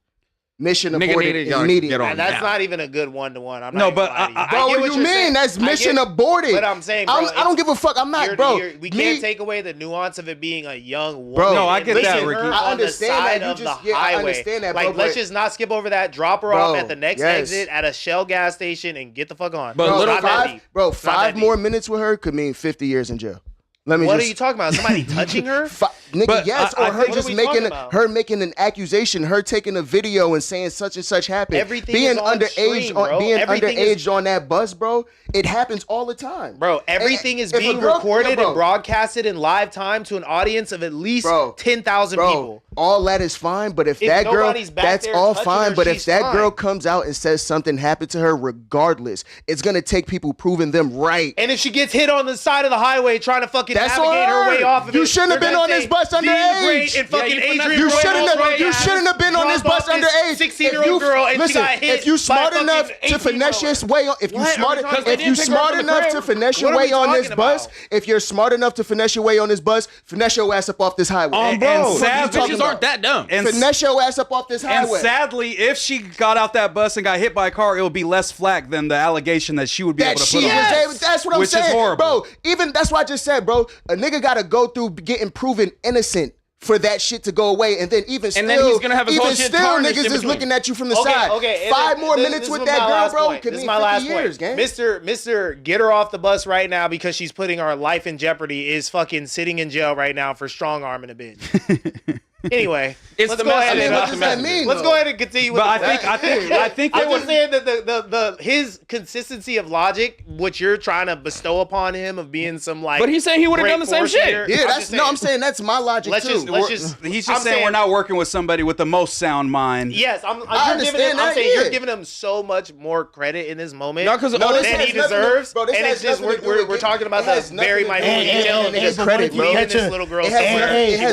E: Mission
A: Nigga
E: aborted
A: needed to
E: immediately.
A: get on.
B: And that's
A: now.
B: not even a good one-to-one. I'm
C: No,
B: not
C: but
B: even lying to you.
E: Bro,
B: I get
E: what
B: what
E: you
B: you're
E: mean?
B: saying.
E: That's
B: I
E: mission
B: get-
E: aborted.
B: But I'm saying, bro,
E: I don't give a fuck. I'm not, bro.
B: We can't take away the nuance of it being a young woman.
E: Bro,
C: no, I get
B: and
C: that,
B: leaving
C: Ricky.
B: her
E: I
B: on
E: understand
B: the
E: that.
B: side
E: You
B: of
E: just-
B: the
E: yeah, I
B: highway.
E: understand that,
B: Like,
E: bro,
B: let's
E: but-
B: just not skip over that. Drop her
E: Bro,
B: off at the next
E: yes.
B: exit at a Shell gas station and get the fuck on.
A: But
E: Bro,
A: little
B: Not that
E: five,
B: deep.
E: bro,
B: Not that
E: 5
B: deep.
E: more minutes with her could mean 50 years in jail. Let me
B: What
E: just.
B: are you talking about? Somebody touching her?
E: Nigga,
C: But
E: yes,
C: I
E: or her
C: think-
E: just
B: What are we talking
E: making
B: about?
E: making an accusation, her taking a video and saying such and such happened.
B: Everything
E: being
B: is on
E: underage,
B: stream, bro.
E: being
B: Everything
E: underage
B: is-
E: on that bus, bro. It happens all the time,
B: Bro, everything is
E: If a
B: being
E: girl-
B: recorded
E: yeah, bro.
B: and broadcasted in live time to an audience of at least
E: Bro,
B: 10,000
E: Bro,
B: people.
E: all that is fine, but if that girl,
B: nobody's back
E: that's
B: there
E: all
B: touching
E: fine.
B: her,
E: But if
B: she's
E: that girl
B: fine.
E: comes out and says something happened to her, regardless, it's gonna take people proving them right.
B: And if she gets hit on the side of the highway trying to fucking
E: That's
B: navigate
E: on
B: her
E: her.
B: way off of
E: You
B: it,
E: shouldn't have
B: they're
E: been
B: gonna
E: on this
B: say,
E: bus
B: Deen
E: underage.
B: Great and fucking
A: you finessed
B: Adrian
E: You
A: Royals
E: shouldn't have.
B: Royals
E: You shouldn't have been on this
B: drop
E: bus
B: off this
E: underage.
B: 16-year-old girl and
E: listen,
B: she got hit
E: if you
B: by
E: smart
B: a
E: enough
B: fucking
E: to finesse your
B: 18-year-old.
E: way, if you
B: What?
E: smart,
B: Are we talking-
E: if
B: they
E: you
B: didn't pick her up
E: smart
B: from the
E: enough
B: crib.
E: to finesse your
B: What are we
E: way on this
B: talking
E: bus,
B: about?
E: if you're smart enough to finesse your way on this bus, finesse your ass up off this highway.
C: Bro,
A: And
C: these
A: bitches aren't that dumb.
C: And
E: Finesse your ass up off this
C: And
E: highway.
C: sadly, if she got out that bus and got hit by a car, it would be less flack than the allegation that she would be
E: That
C: able to
E: she
C: put on.
E: was able, that's what I'm
C: Which is
E: saying,
C: horrible.
E: bro. Even that's what I just said, bro. A nigga gotta go through getting proven innocent for that shit to go away, and then even still,
A: then he's gonna have his whole
E: even
A: shit
E: still,
A: tarnished
E: niggas
A: in
E: is
A: between.
E: looking at you from the
B: Okay,
E: side.
B: okay.
E: 5 more
B: This
E: minutes with
B: was
E: that
B: my
E: girl,
B: last
E: bro,
B: point.
E: could
B: This
E: mean
B: is my
E: 50
B: last
E: years,
B: point.
E: gang.
B: Mr. Get her off the bus right now because she's putting our life in jeopardy is fucking sitting in jail right now for strong arming a bitch. Anyway,
A: It's
B: let's
A: the
B: go ahead
A: messenger,
B: and
A: not
E: what does that mean?
B: let's
E: though?
B: go ahead and continue with
C: But
B: the
C: I think they
B: I'm
C: would.
B: just saying that the his consistency of logic, what you're trying to bestow upon him of being some like,
A: But he said he would've
B: great
A: done the same
B: force
A: shit.
B: leader,
E: Yeah,
B: just
E: I'm saying that's my logic
B: Let's
E: too.
B: just
C: He's just
B: I'm
C: saying we're not working with somebody with the most sound mind.
B: Yes,
E: I
B: you're giving him.
E: understand
B: I'm
E: that,
B: saying
E: yeah.
B: you're giving him so much more credit in this moment.
A: No, 'cause
B: than
A: all this
B: he
E: has nothing to-
B: deserves.
E: bro, this
B: and
E: has
B: it's just
E: nothing to do
B: we're
E: with
B: talking about
E: it
B: the
E: has nothing
B: very
E: to do
B: minute
E: with giving a
B: details.
E: nigga
B: Just
E: credit, bro.
B: leaving this little girl
E: It has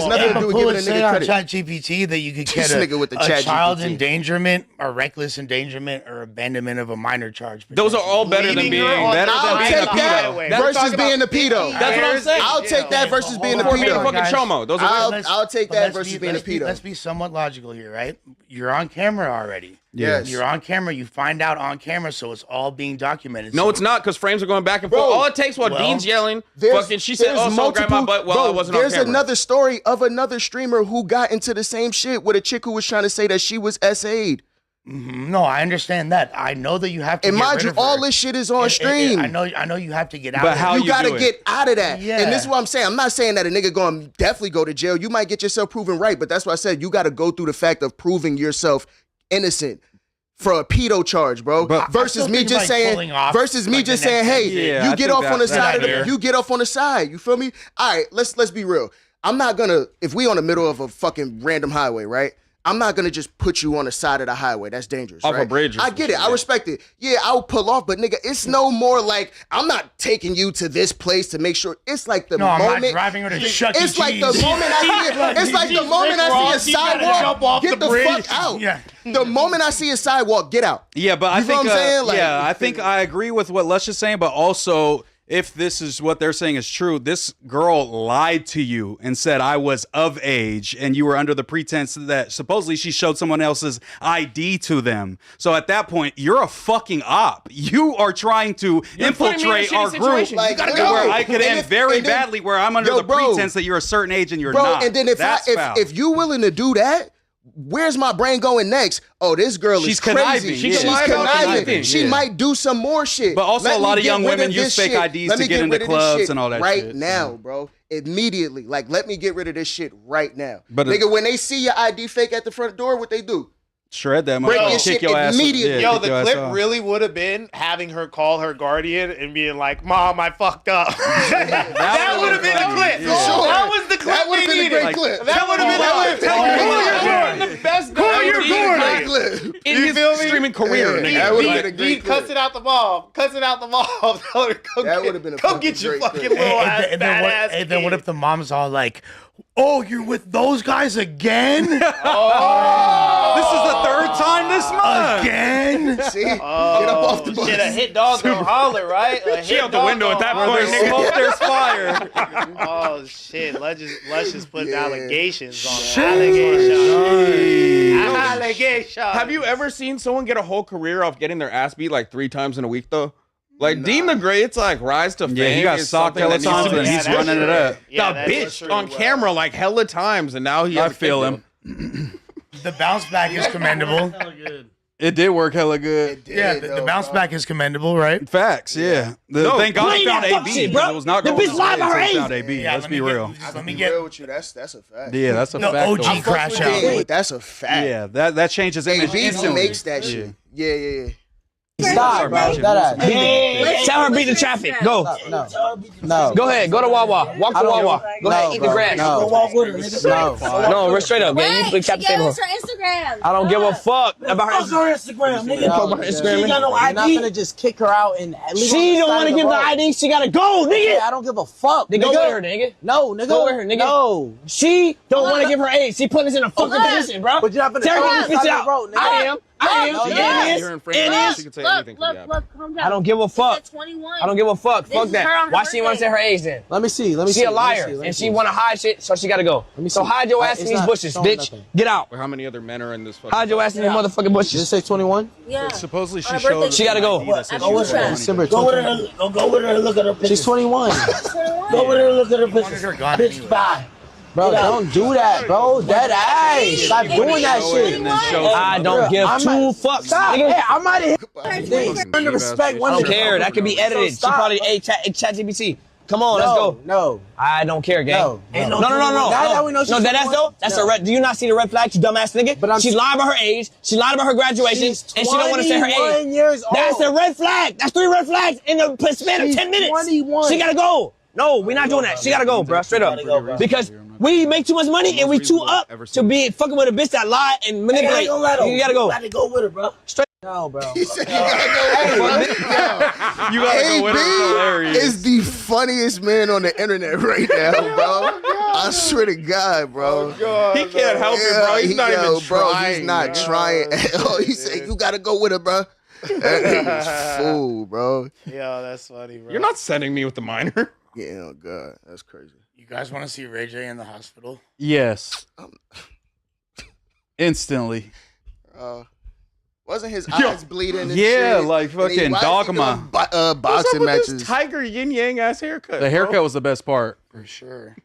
B: somewhere.
E: nothing to do with giving a nigga credit.
D: ChatGPT that you could get
E: This nigga with the
D: a child
E: ChatGPT.
D: endangerment, or reckless endangerment, or abandonment of a minor charge.
A: Those are all better than
B: Leaving
A: being
B: her on
A: better
B: the
A: than
E: I'll
A: being
E: take
A: a
E: that
A: pedo.
E: versus being a pedo.
A: That's what I'm saying.
E: I'll take that versus being a
A: Or being a
E: pedo.
A: fucking chomo. Those are
E: I'll take that versus being a pedo.
D: Let's be somewhat logical here, right? You're on camera already.
E: Yes.
D: You're on camera. You find out on camera, so it's all being documented.
A: No,
D: So-
A: it's not, because frames are going back and forth.
E: Bro,
A: All it takes while
D: well,
A: Dean's yelling,
E: There's-
A: fucking, she said,
E: there's
A: oh, so grab my butt while I wasn't on
E: There's
A: camera.
E: another story of another streamer who got into the same shit with a chick who was trying to say that she was SA'd.
D: No, I understand that. I know that you have to.
E: And
D: get
E: mind
D: rid
E: you,
D: of her.
E: all this shit is on stream.
D: I know you have to get out.
A: But
D: of
A: how
D: it.
E: You gotta
A: do it?
E: get out of that.
D: Yeah.
E: And this is what I'm saying. I'm not saying that a nigga gonna definitely go to jail. You might get yourself proven right, but that's what I said. You gotta go through the fact of proving yourself innocent for a pedo charge, bro.
A: But-
E: versus
D: I still
E: me
D: think,
E: just
D: like,
E: saying,
D: pulling off,
E: versus me
D: like,
E: just
D: the
E: saying,
D: next
E: hey,
D: day.
A: Yeah,
E: you
A: I
E: get
A: think
E: off on the
A: that's
E: side of
A: fair.
E: the, you get off on the side. You feel me? All right, let's be real. I'm not gonna, if we on the middle of a fucking random highway, right? I'm not gonna just put you on the side of the highway. That's dangerous.
A: Off a
E: right?
A: bridge or
E: I
A: some
E: get it.
A: shit,
E: I
A: yeah.
E: respect it. Yeah, I'll pull off, but nigga, it's no more like I'm not taking you to this place to make sure. It's like the
D: No, I'm
E: moment.
D: not driving her to Chuck E.
E: It's like the
D: Cheese.
E: moment I see it. It's like the moment I see a sidewalk. Get the fuck out.
D: Yeah.
E: The moment I see a sidewalk, get out.
C: Yeah, but I
E: You feel
C: think
E: what I'm saying? Like-
C: I think I agree with what Lush is saying, but also if this is what they're saying is true, this girl lied to you and said I was of age, and you were under the pretense that supposedly she showed someone else's ID to them. So at that point, you're a fucking op. You are trying to
A: You're putting me in a
C: infiltrate
A: shitty
C: our
A: situation.
C: group.
E: You gotta
C: to
E: go.
C: where I could
E: And
C: end
E: if-
C: very
E: and then-
C: badly, where I'm under
E: Yo,
C: the
E: bro.
C: pretense that you're a certain age and you're
E: Bro,
C: not.
E: and then
C: That's foul.
E: if you willing to do that, where's my brain going next? Oh, this girl
C: She's
E: is crazy.
C: conniving.
E: She's
C: She can lie about
E: conniving.
C: anything.
E: She
C: Yeah.
E: might do some more shit.
C: But also
E: Let
C: a lot
E: me
C: of
E: get
C: young
E: rid
C: women
E: of
C: use
E: this
C: fake
E: shit.
C: IDs
E: Let
C: to
E: me
C: get into
E: rid of this
C: clubs
E: shit
C: and all that
E: right
C: shit.
E: now, bro. Immediately. Like, let me get rid of this shit right now.
C: But
E: nigga, when they see your ID fake at the front door, what they do?
C: Shred that
E: Break
C: motherfucker.
E: your
C: Kick
E: shit
C: your ass.
E: immediately.
C: Yeah,
B: Yo,
C: kick
B: the
C: your ass
B: clip
C: off.
B: really would have been having her call her guardian and being like, "Mom, I fucked up." that would have been the clip.
E: For sure.
B: That was the clip
E: That would
B: we
E: have been a
B: needed.
E: great clip.
B: That would have been the best.
A: Who are you
E: Great clip.
A: in
B: You
A: his
B: feel me?
A: streaming career,
E: Yeah.
A: nigga.
E: That would've been a great
B: Dean cuts
E: clip.
B: it out the mall. Cuts it out the mall.
E: That would've been a
B: Go
E: fucking
B: get your
E: great
B: fucking
E: clip.
B: little ass
D: And then
B: badass
D: what? And then what
B: kid.
D: if the mom's all like, "Oh, you're with those guys again?
C: This is the third time this month.
D: Again?"
E: See? Get up off the bus.
B: Shit, a hit dog don't holler, right? A
A: She
B: hit
A: out the
B: dog
A: window at
B: don't
A: that
B: holler.
A: point,
C: There's
A: nigga.
C: smoke, there's fire.
B: Oh shit! Let's just put
E: Yeah.
B: allegations on it. Allegations.
A: Have you ever seen someone get a whole career off getting their ass beat like 3 times in a week though? Like Dean the Great's like rise to fame.
C: Yeah, he got
A: is
C: socked
A: something
C: hella
A: that needs
C: times,
A: to be-
C: but he's
B: that's
C: running it
B: true.
C: up.
B: Yeah,
A: the
B: that's
A: bitch
B: true.
A: on camera like hella times, and now he.
C: I
A: has a
C: feel
A: kid
C: him.
D: The bounce back is commendable.
C: It did work hella good.
D: Yeah, the bounce back is commendable, right?
C: Facts, yeah. Thank God
J: Play
C: he found
J: that fuck
C: AB.
J: shit, bro.
C: It was not
J: The
C: going
J: bitch
C: his
J: lied
C: way
J: about her
C: until he
J: age.
C: found AB.
D: Yeah,
C: Let's be real.
E: Let me
D: get-
E: real with you. That's a fact.
C: Yeah, that's a
D: The
C: fact.
D: OG
C: though.
E: I fuck
D: crash
E: with
D: out.
E: Deen, but that's a fact.
C: Yeah, that changes image
E: AB
C: instantly.
E: makes that shit. Yeah.
H: Stop, bro. That ass.
J: Tell her beat the traffic. Go.
H: No. No.
J: Go ahead. Go to Wawa. Walk to Wawa. Go ahead. Eat the grass.
H: No.
I: Walk with her, nigga.
H: No.
J: No, we're straight up, man. You
K: Wait, she
J: cap the
K: gave
J: table.
K: us her Instagram.
J: I don't give a fuck about
I: Fuck
J: her.
I: her Instagram, nigga.
J: No,
I: She ain't got no
H: You're not
I: ID.
H: gonna just kick her out and leave her on
J: She
H: the
J: don't
H: side
J: want to
H: of
J: give the
H: road.
J: ID. She gotta go, nigga.
H: Yeah, I don't give a fuck.
J: Then
H: nigga.
J: go with her, nigga.
H: No, nigga.
J: Go with her, nigga.
H: No.
J: She don't want to give her age. She put us in a fucking
K: Look.
J: position, bro.
H: But you're not gonna
J: Terry,
H: throw
J: can
H: us
J: you fix it
H: out
J: out?
H: the road, nigga.
J: I am.
H: No,
J: It
H: yeah.
J: is.
A: You're in
J: It
A: Frank.
J: is.
A: She can say
K: Look,
A: anything.
K: look,
A: Yeah.
K: look, calm down.
J: I don't give a fuck.
K: It's at 21.
J: I don't give a fuck.
K: This
J: Fuck
K: is her on
J: that.
K: her
J: Why she want to say her
K: birthday.
J: age then?
H: Let me see. Let me see.
J: She a
H: Let me
J: liar,
H: see, let me
J: and
H: see.
J: she want to hide shit, so she gotta go.
H: me
J: So
H: see.
J: hide your ass in
H: It's
J: these
H: not
J: bushes,
H: showing
J: bitch.
H: nothing.
J: Get out.
A: Or how many other men are in this fucking?
J: Hide your ass in these motherfucking
H: Did it
J: bushes.
H: say 21?
K: Yeah.
C: Supposedly she
K: On her birthday.
C: showed.
J: She gotta go.
C: ID that said
K: Go
C: she
K: with
C: was
K: her.
C: 20.
H: December
I: Go with
H: 20.
I: her. Go with her and look at her picture.
H: She's 21.
I: Go with her and look at her picture.
D: her gone
I: Bitch,
D: anyway.
I: bye.
H: Bro, don't do that, bro. Dead ass. Stop doing that shit.
J: I don't give
H: I'm
J: two
H: not-
J: fucks,
H: Stop.
J: nigga.
H: Hey, I might have
A: Fucking
H: earned the
A: cheap-ass
H: respect
A: bitch.
H: one
J: I don't
H: day.
J: care. That could be edited. She
H: Stop.
J: probably chat GPT. Come on, let's go.
H: No.
J: I don't care, gang.
H: No.
J: No, no, no, no.
H: Now that we know she's
J: No, that's
H: 21?
J: though. That's
H: No.
J: a red. Do you not see the red flag, you dumbass nigga?
H: But I'm-
J: She's lying about her age. She lied about her graduation,
H: She's
J: and she don't want to say her
H: 21
J: age.
H: years old.
J: That's a red flag. That's 3 red flags in the span of
H: She's
J: 10 minutes.
H: 21.
J: She gotta go. No, we're not doing that. She gotta go, bro. Straight up. Because we make too much money and we too up to be fucking with a bitch that lie and
I: Hey, I
J: manipulate.
I: ain't gonna let her.
J: You gotta go.
I: Let her go with her, bro.
J: Straight
H: No, bro.
E: He said, you gotta go with him.
C: You gotta go with it. It's hilarious.
E: is the funniest man on the internet right now, bro. I swear to God, bro.
A: He can't help it, bro. He's not even trying.
E: He's not trying at all. He said, you gotta go with it, bro. That nigga's fool, bro.
B: Yo, that's funny, bro.
A: You're not sending me with the minor.
E: Yeah, oh God, that's crazy.
D: You guys want to see Ray J in the hospital?
C: Yes. Instantly.
E: Wasn't his eyes bleeding and
C: Yeah,
E: shit?
C: like
E: And he-
C: fucking
E: why is he
C: Dogma.
E: doing
A: What's up
E: boxing
A: with
E: matches.
A: this tiger yin yang ass haircut?
C: The haircut
A: bro?
C: was the best part.
D: For sure.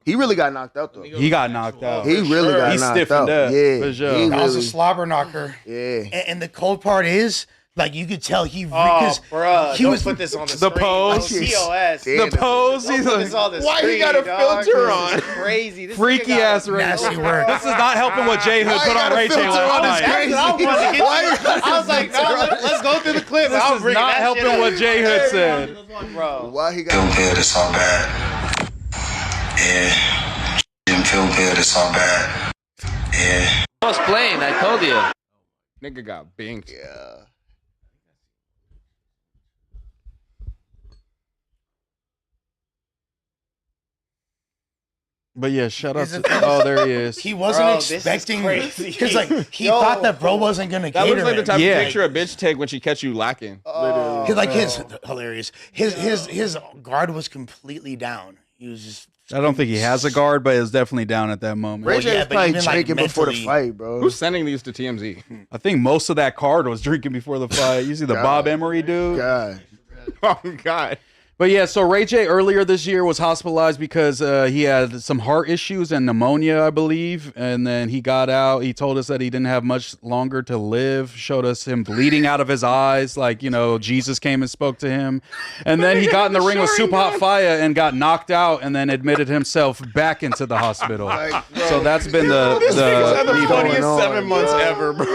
E: He really got knocked out though.
C: He got knocked out.
E: He really got
C: He
E: knocked
C: stiffened
E: out.
C: up,
E: Yeah,
C: for sure.
E: he
D: That was a
E: really-
D: slobber knocker.
E: yeah.
D: And the cold part is, like, you could tell he
B: Oh,
D: because
B: bruh,
D: he
B: don't
D: was
B: put this on the
C: the
B: screen.
C: pose.
B: No, TOS.
E: Damn.
C: The pose.
B: Don't
C: He's
B: put
C: like,
B: this on the
A: why he
B: screen,
A: got a
B: dog.
A: filter
B: This
A: on?
B: is crazy. This
C: freaky
B: nigga got
C: ass
B: a
C: Ray.
D: nasty work.
C: This is not helping what J Hood
E: Why
C: put
E: he
C: on
E: got a
C: Ray J
E: filter
C: last
E: on his
C: night.
E: crazy?
B: I wanted to get
E: Why
B: you.
E: you got
B: I was like, no, let's go through the clip.
C: This
B: I'll
C: is
B: bring
C: not
B: that
C: helping
B: shit
C: what
B: up.
C: J Hood said.
B: Bro.
E: Why he
K: Feel
E: got?
K: good, it's all bad. Yeah. Didn't feel good, it's all bad. Yeah.
J: I was playing, I told you.
A: Nigga got binked.
E: Yeah.
C: But yeah, shout out
D: Is
C: to.
D: it-
C: Oh, there he is.
D: he wasn't
B: Bro, this is
D: expecting
B: crazy.
D: because like he
B: Yo.
D: thought that bro wasn't gonna
A: That
D: cater
A: looks like the
D: him.
A: type
C: Yeah.
A: of picture a bitch take when she catch you lacking.
E: Literally.
D: Cause like his hilarious. His guard was completely down. He was just.
C: I don't think he has a guard, but it was definitely down at that moment.
E: Ray J
D: yeah,
E: was
D: but
E: probably
D: even, like,
E: drinking before the
D: mentally-
E: fight, bro.
A: Who's sending these to TMZ?
C: I think most of that card was drinking before the fight. You see the Bob Emery dude?
E: God.
A: Oh God.
C: But yeah, so Ray J earlier this year was hospitalized because he had some heart issues and pneumonia, I believe. And then he got out. He told us that he didn't have much longer to live. Showed us him bleeding out of his eyes, like, you know, Jesus came and spoke to him. And then he got in the ring with Super Hot Fire and got knocked out and then admitted himself back into the hospital.
E: Like, bro,
C: So that's been
A: This nigga's had the
E: What's
A: funniest
E: going on?
A: 7 months ever, bro.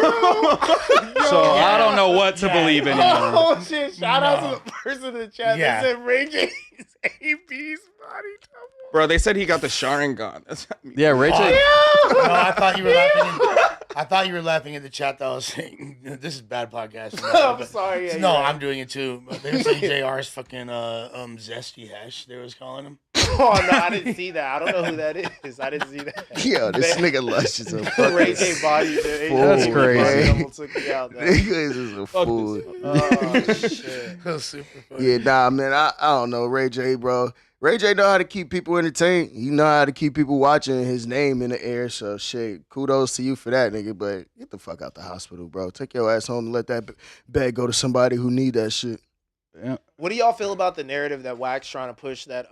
C: So I don't know what to believe anymore.
B: Oh shit! Shout out to the person in the chat
D: Yeah.
B: that said Ray J is AB's body double.
A: Bro, they said he got the Sharingan. That's
C: Yeah, Ray J.
D: No, I thought you were laughing. I thought you were laughing at the chat that I was saying this is bad podcast.
B: I'm sorry. Yeah,
D: No,
B: you're right.
D: I'm doing it too. They were saying JR's fucking zesty hash. They was calling him.
B: Oh no, I didn't see that. I don't know who that is. I didn't see that.
E: Yo, this nigga Lush is a fucking
B: Ray J body.
C: That's crazy.
B: Took me out, man.
E: nigga is just a fool.
B: Oh shit.
D: That was super funny.
E: Yeah, nah, man, I don't know. Ray J, bro. Ray J know how to keep people entertained. He know how to keep people watching his name in the air. So, shit, kudos to you for that, nigga. But get the fuck out the hospital, bro. Take your ass home and let that bag go to somebody who need that shit.
B: What do y'all feel about the narrative that Wax trying to push that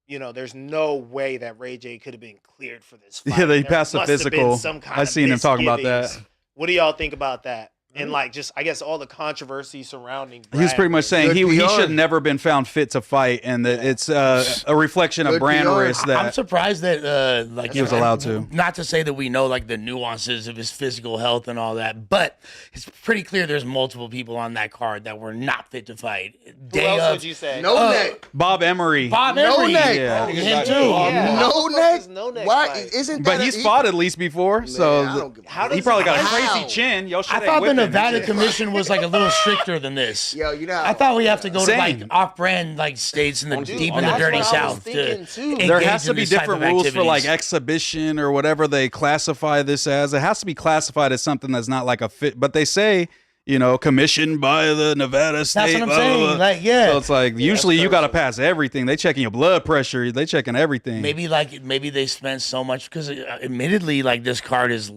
B: you know, there's no way that Ray J could have been cleared for this fight.
C: Yeah, they
B: There
C: passed the
B: must have been
C: physical.
B: some kind
C: I
B: of
C: seen him talking about that.
B: misgivings. What do y'all think about that? And like, just I guess all the controversy surrounding.
C: He was pretty much saying he
E: Good PR.
C: should never been found fit to fight, and that it's a reflection of
E: Good
C: brand
E: PR.
C: risk
D: I'm
C: that
D: surprised that like
C: he was allowed to.
D: Not to say that we know like the nuances of his physical health and all that, but it's pretty clear there's multiple people on that card that were not fit to fight.
B: Who else would you say?
E: No neck.
C: Bob Emery.
D: Bob
E: No
D: Emery.
E: neck.
C: Yeah.
D: Him too.
B: Yeah.
E: No
B: How the fuck
E: neck.
B: is no neck
E: Why
B: fight?
E: isn't that?
C: But he's fought at least before,
E: I
C: so
E: don't give a
B: How
C: he
B: does
C: probably got a
E: How?
C: crazy chin. Yo, shit
D: I
C: ain't
D: thought the
C: whipping.
D: Nevada Commission was like a little stricter than this.
E: Yo, you know.
D: I thought we have to go to
C: Same.
D: like off-brand like states in the
B: Dude,
D: deep in the
B: that's
D: dirty
B: what I was
D: south.
B: thinking, too.
C: There
D: engage
C: has to
D: in
C: be
D: this type
C: different
D: of
C: rules for like
D: activities.
C: exhibition or whatever they classify this as. It has to be classified as something that's not like a fit. But they say, you know, commissioned by the Nevada state.
D: That's what I'm
C: blah, blah,
D: saying.
C: blah.
D: Like, yeah.
C: So it's like usually you got to pass everything. They checking your blood pressure. They checking everything.
D: Maybe they spent so much because admittedly like this card is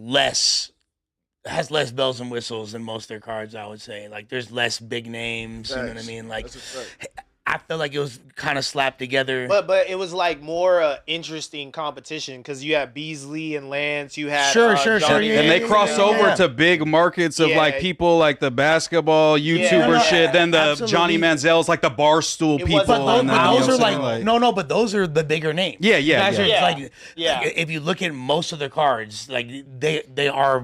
D: has less bells and whistles than most of their cards. I would say like there's less big names. You know what I
E: Facts.
D: mean? Like
E: That's a fact.
D: I feel like it was kind of slapped together.
B: But it was like more interesting competition because you had Beasley and Lance. You had
D: Sure,
B: Johnny
D: yeah,
C: and they
B: Manziel.
C: cross over
D: yeah.
C: to big markets of
B: Yeah.
C: like people like the basketball YouTuber
B: Yeah.
C: shit. Then the
D: Absolutely.
C: Johnny Manziel's like the barstool
B: It
C: people.
B: wasn't
D: But
C: and
D: those,
C: then, you know
D: are
C: what I'm
D: like,
C: saying?
D: no, but those are the bigger names.
C: Yeah, yeah,
D: Guys
C: yeah.
D: are,
B: Yeah.
D: like,
B: Yeah.
D: if you look at most of their cards, like they are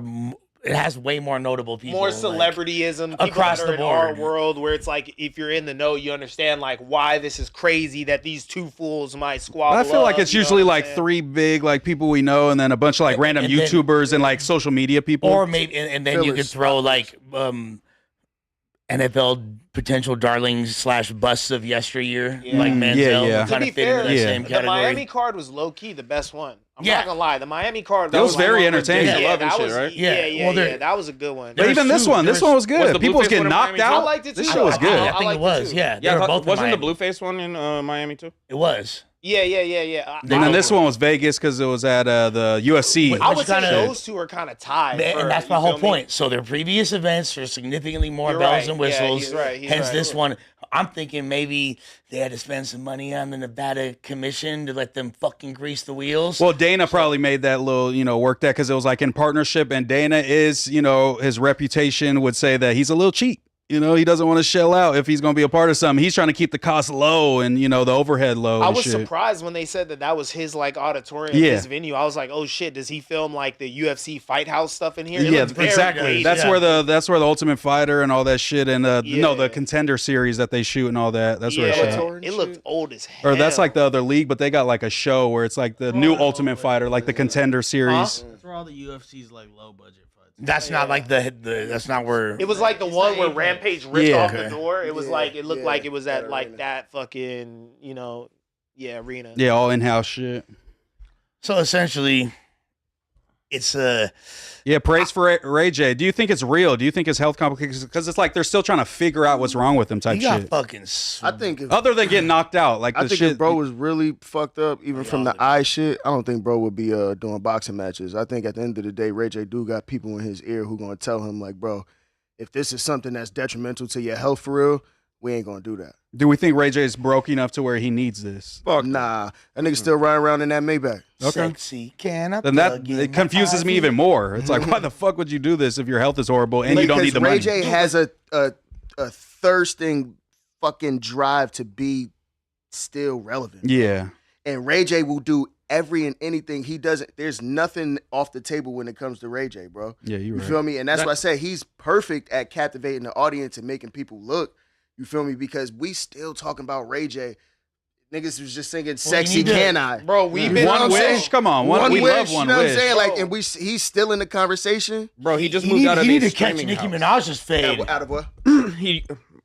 L: it has way more notable people.
B: More
L: like,
B: celebrityism people
L: across
B: that
L: the
B: are in our
L: board.
B: world, where it's like if you're in the know, you understand like why this is crazy that these two fools might squabble.
C: I feel like
B: up,
C: it's
B: you know
C: usually
B: what I'm
C: like
B: saying?
C: 3 big like people we know, and then a bunch of like random
L: and then-
C: YouTubers and like social media people.
L: Or maybe, and then you could throw like NFL potential darlings / busts of yesteryear, like Manziel,
C: yeah.
B: To
L: kind
B: be
L: of fit into
B: fair,
L: that same
B: the
L: category.
B: Miami card was low key the best one. I'm
L: Yeah.
B: not gonna lie, the Miami card
C: That was very
B: one where
C: entertaining.
B: Jason
A: Love and
B: that
A: shit,
B: was,
A: right?
B: Yeah,
L: Well, they're-
B: that was a good one.
C: But even this one was good.
A: Was the
C: People was
A: Blueface
C: getting
A: one in
C: knocked
A: Miami
C: out.
B: I liked it
C: This
B: too.
C: shit was
B: I
C: good.
L: I think
B: liked
L: it was.
B: too.
L: Yeah, they
A: Yeah,
L: were both in
A: wasn't the
L: Miami.
A: Blueface one in Miami too?
L: It was.
B: Yeah.
C: And then this one was Vegas because it was at the UFC.
B: I would
L: Which
B: say
L: kinda-
B: those two are kind of tied.
L: And that's my whole point. So their previous events are significantly more
B: You're
L: bells
B: right.
L: and
B: Yeah,
L: whistles.
B: he's right. He's
L: Hence
B: right.
L: this one. I'm thinking maybe they had to spend some money on the Nevada Commission to let them fucking grease the wheels.
C: Well, Dana probably made that little, work that because it was like in partnership, and Dana is, his reputation would say that he's a little cheap. He doesn't want to shell out if he's going to be a part of something. He's trying to keep the cost low and, the overhead low.
B: I
C: and
B: was
C: shit.
B: surprised when they said that was his like auditorium,
C: Yeah.
B: his venue. I was like, oh shit, does he film like the UFC Fight House stuff in here? It
C: Yeah,
B: looked very
C: exactly.
B: dated.
C: That's where the Ultimate Fighter and all that shit, and the
B: Yeah.
C: Contender series that they shoot and all that. That's where it's at.
B: it looked old as hell.
C: Or that's like the other league, but they got like a show where it's like the new Ultimate Fighter, like the Contender series.
M: That's where all the UFC's like low budget fights.
L: That's not like the that's not where
B: It was like the one where Rampage ripped off the
L: Okay.
B: door. It was
E: Yeah,
B: like it looked
E: yeah,
B: like it was at
E: that
B: like
E: arena.
B: that fucking arena.
C: Yeah, all in-house shit.
L: So essentially, it's
C: Praise for Ray J. Do you think it's real? Do you think it's health complications? Because it's like they're still trying to figure out what's wrong with him type
L: he got
C: shit.
L: fucking.
E: I think if,
C: Other than getting knocked out, like
E: I
C: the
E: think
C: shit.
E: if bro was really fucked up, even from the eye shit, I don't think bro would be doing boxing matches. I think at the end of the day, Ray J do got people in his ear who gonna tell him like, bro, if this is something that's detrimental to your health for real, we ain't gonna do that.
C: Do we think Ray J is broke enough to where he needs this?
E: Fuck nah, that nigga still riding around in that Maybach.
C: Okay.
L: Sexy can I
C: Then that
L: plug in
C: it confuses
L: my
C: me
L: IV?
C: even more. It's like, why the fuck would you do this if your health is horrible and you don't need the
E: Ray
C: money?
E: J has a thirsting fucking drive to be still relevant.
C: Yeah.
E: And Ray J will do every and anything he doesn't. There's nothing off the table when it comes to Ray J, bro.
C: Yeah,
E: You
C: right.
E: feel me? And that's why I say he's perfect at captivating the audience and making people look. You feel me? Because we still talking about Ray J. Niggas was just singing "Sexy
L: need to-
E: Can I?"
B: Bro, we've
E: You
B: been
E: know what
C: One
E: I'm
C: Wish?
E: saying?
C: Come on. We
E: Wish,
C: love One
E: you know what
C: Wish.
E: I'm saying? Like,
B: Bro.
E: and he's still in the conversation.
A: Bro, he just
L: You
A: moved
L: need,
A: out of
L: you need
A: a
L: to catch
A: streaming
L: Nicki
A: house.
L: Minaj's fade.
E: Out of what?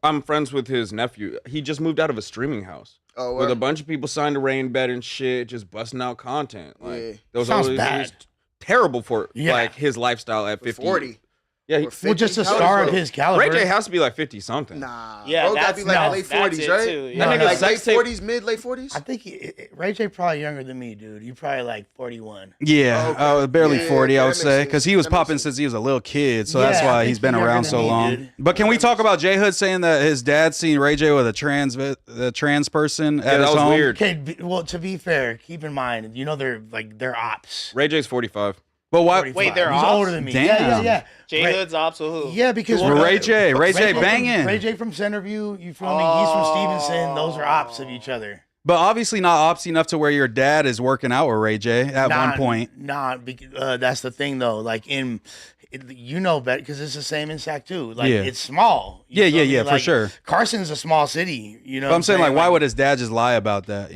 A: I'm friends with his nephew. He just moved out of a streaming house
E: Oh,
A: with a bunch of people signed to Rain Bed and shit, just busting out content. Like,
E: Yeah.
A: those
L: Sounds
A: always,
L: bad.
A: it was terrible for
L: Yeah.
A: like his lifestyle at 50.
E: 40.
A: Yeah,
E: Or 50.
L: Well, just a
E: How old
L: star
E: is
L: of
E: bro?
L: his caliber.
A: Ray J has to be like 50 something.
E: Nah.
B: Yeah,
E: bro, gotta
B: that's
E: be like
L: no,
E: late
B: that's
E: 40s,
B: it,
E: right?
B: too.
L: No,
B: Yeah.
L: no,
E: Like late
A: sex tape-
E: 40s, mid late 40s.
L: I think Ray J probably younger than me, dude. You probably like 41.
C: Yeah,
E: Okay.
C: barely
E: Yeah,
C: 40, I
E: that
C: would
E: makes
C: say,
E: sense.
C: because he was
E: That makes
C: popping
E: sense.
C: since he was a little kid, so
L: Yeah,
C: that's
L: I
C: why
L: think
C: he's been
L: younger
C: around
L: than
C: so
L: me,
C: long.
L: dude.
C: But can we talk about J Hood saying that his dad seen Ray J with a trans person at
A: Yeah, that
C: his
A: was
C: home?
A: weird.
L: Okay, well, to be fair, keep in mind, they're ops.
A: Ray J's 45.
C: But why?
L: 45.
B: Wait, they're
L: He's
B: ops?
L: older than me.
C: Damn.
L: Yeah.
B: J Hood's ops or who?
L: Yeah, because
C: Well, Ray J banging.
L: Ray J from Centerview. You feel me? He's from Stevenson. Those are ops of each other.
C: But obviously not ops enough to where your dad is working out with Ray J at one point.
L: That's the thing though. Like you know better because it's the same in Sac too. Like
C: Yeah.
L: it's small. You
C: Yeah,
L: feel me?
C: for
L: Like,
C: sure.
L: Carson's a small city. You know.
C: But I'm saying,
L: what
C: like, why would his dad just lie about that?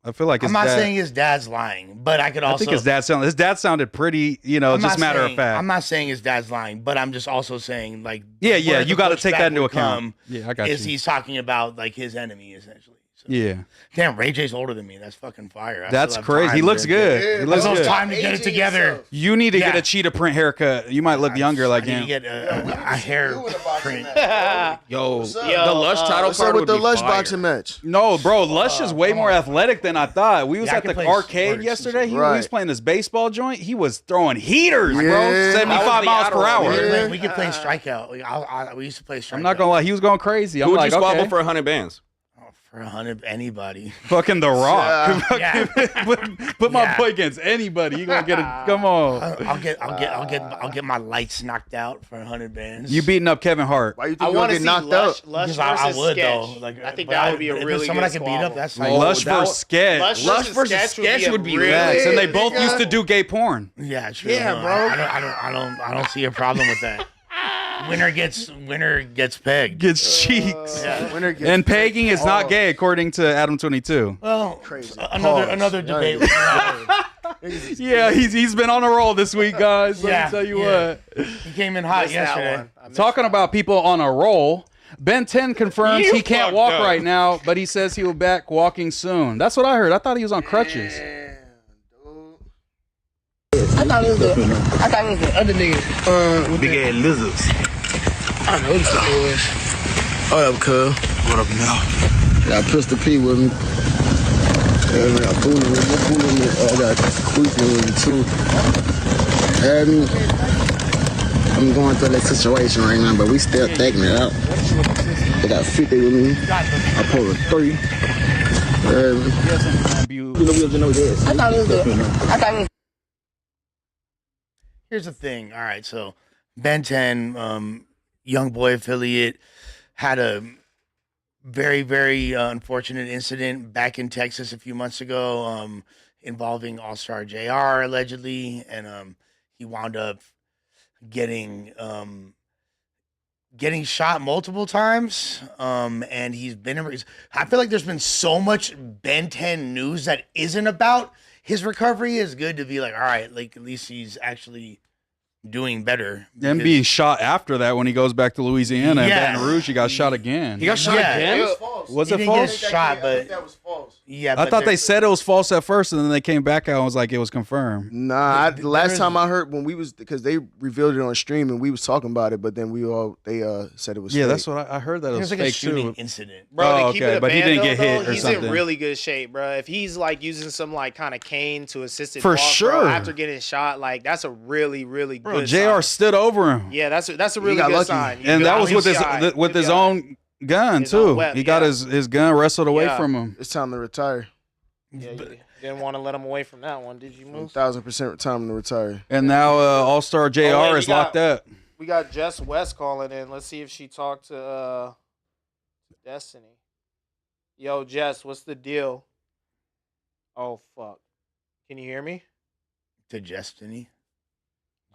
C: I feel like his
L: I'm not
C: dad,
L: saying his dad's lying, but I could also.
C: I think his dad sounded pretty,
L: I'm
C: just
L: not
C: matter
L: saying-
C: of fact.
L: I'm not saying his dad's lying, but I'm just also saying like.
C: Yeah,
L: where
C: you
L: the
C: got to take
L: pushback
C: that into
L: would
C: account.
L: come
C: Yeah, I got
L: Is
C: you.
L: he's talking about like his enemy essentially? So.
C: Yeah,
L: Damn, Ray J's older than me. That's fucking fire. I
C: that's
L: still have
C: crazy.
L: time
C: He looks
L: to-
C: good.
E: Yeah,
C: He looks
L: There's
C: good.
L: time to get it
E: Aging
L: together.
E: yourself.
C: You need to get
L: Yeah.
C: a cheetah print haircut. You might look younger like
L: I need to
C: him.
L: get a hair
E: You in a boxing
L: print.
E: match,
A: Yo,
E: What's up?
A: the Lush title
E: What's up
A: card
E: with
A: would
E: the
A: be
E: Lush
A: fire.
E: boxing match?
C: No, bro, Lush is way more athletic than I thought. We was
L: Yeah, I
C: at
L: can
C: the
L: play
C: arcade
L: sports.
C: yesterday. He
E: Right.
C: was playing this baseball joint. He was throwing heaters, bro.
E: Yeah.
C: 75
A: That was the
C: miles per
A: Adderall,
C: hour.
E: yeah.
L: We could play strikeout. We used to play strikeout.
C: I'm not gonna lie, he was going crazy. I'm
A: Who would
C: like,
A: you squabble
C: okay.
A: for 100 bands?
L: Oh, For 100, anybody.
C: Fucking The Rock.
L: Yeah.
C: Put my boy against anybody. You gonna get it? Come on.
L: I'll get my lights knocked out for 100 bands.
C: You beating up Kevin Hart?
E: Why you
B: I
E: think you
B: want
E: gonna
B: to
E: get
B: see
E: knocked
B: Lush
E: out?
B: versus
L: I would
B: Sketch.
L: though. Like,
B: I think
L: but
B: that would be a
L: if
B: really
L: someone I
B: good
L: could beat up.
B: squabble.
L: That's
C: Lush versus Sketch.
B: Lush versus Sketch would be
C: really
B: really
C: and they
B: good,
C: both
B: nigga.
C: used to do gay porn.
L: Yeah, true.
B: Yeah, bro.
L: I don't see a problem with that. Winner gets pegged.
C: Gets cheeks.
L: Yeah.
E: Winner gets
C: And pegging is not
E: Pause.
C: gay according to Adam 22.
L: Well,
E: Crazy.
L: another debate.
C: Yeah, he's been on a roll this week, guys. Let
L: Yeah,
C: me tell you
L: yeah.
C: what.
L: He came in hot
B: Missed that
L: yesterday.
B: one. I missed
C: Talking
B: that
C: about people on a roll, Ben 10 confirms
B: You
C: he can't
B: fucked
C: walk
B: up.
C: right now, but he says he will be back walking soon. That's what I heard. I thought he was on crutches.
I: I thought it was the other nigga.
K: Big ass lizards.
I: I know this was.
K: What up, cuz? What up now?
I: Got Pistol P with me. And I got Pooler with me. I got Queef with me too. And I'm going through that situation right now, but we still taking it out. I got 50 with me. I pulled a 3. I thought it was
L: Here's the thing. All right, so Ben 10, Young Boy affiliate, had a very, very unfortunate incident back in Texas a few months ago involving All-Star JR allegedly, and he wound up getting shot multiple times, and he's been. I feel like there's been so much Ben 10 news that isn't about his recovery. Is good to be like, all right, like at least he's actually doing better.
C: And being shot after that when he goes back to Louisiana and Baton Rouge, he got shot again.
A: He got shot again?
E: It was false.
C: Was
L: He
C: it
L: didn't
C: false?
L: get shot,
E: I
L: but
E: think that was false.
L: yeah,
C: I
L: but
C: thought they
L: there-
C: said it was false at first, and then they came back out and was like it was confirmed.
E: Nah, the last
L: is-
E: time I heard when we was because they revealed it on stream and we was talking about it, but then they said it was
C: Yeah,
E: fake.
C: that's what I heard. That it was
L: there's like a
C: fake
L: shooting
C: too.
L: incident.
B: Bro,
C: Oh,
B: to keep
C: okay,
B: it a
C: but he
B: band,
C: didn't get
B: though,
C: hit or
B: he's
C: something.
B: in really good shape, bro. If he's like using some like kind of cane to assist it
C: For
B: walk,
C: sure.
B: bro, after getting shot, like that's a really, really
C: Bro,
B: good
C: JR
B: sign.
C: stood over him.
B: Yeah, that's a really
E: got
B: good
E: lucky.
B: sign. You
C: And
B: go
C: that was with
B: outside,
C: his
B: you'll be all right.
C: own gun
B: His own
C: too.
B: weapon,
C: He got
B: yeah.
C: his gun wrestled away
B: Yeah.
C: from him.
E: It's time to retire.
B: Yeah, you didn't want to let him away from that one, did you, Moose?
E: 1,000% time to retire.
C: And now All Star JR
B: Oh, wait,
C: is locked up.
B: We got Jess West calling in. Let's see if she talked to Destiny. Yo, Jess, what's the deal? Oh fuck. Can you hear me?
L: To Destiny.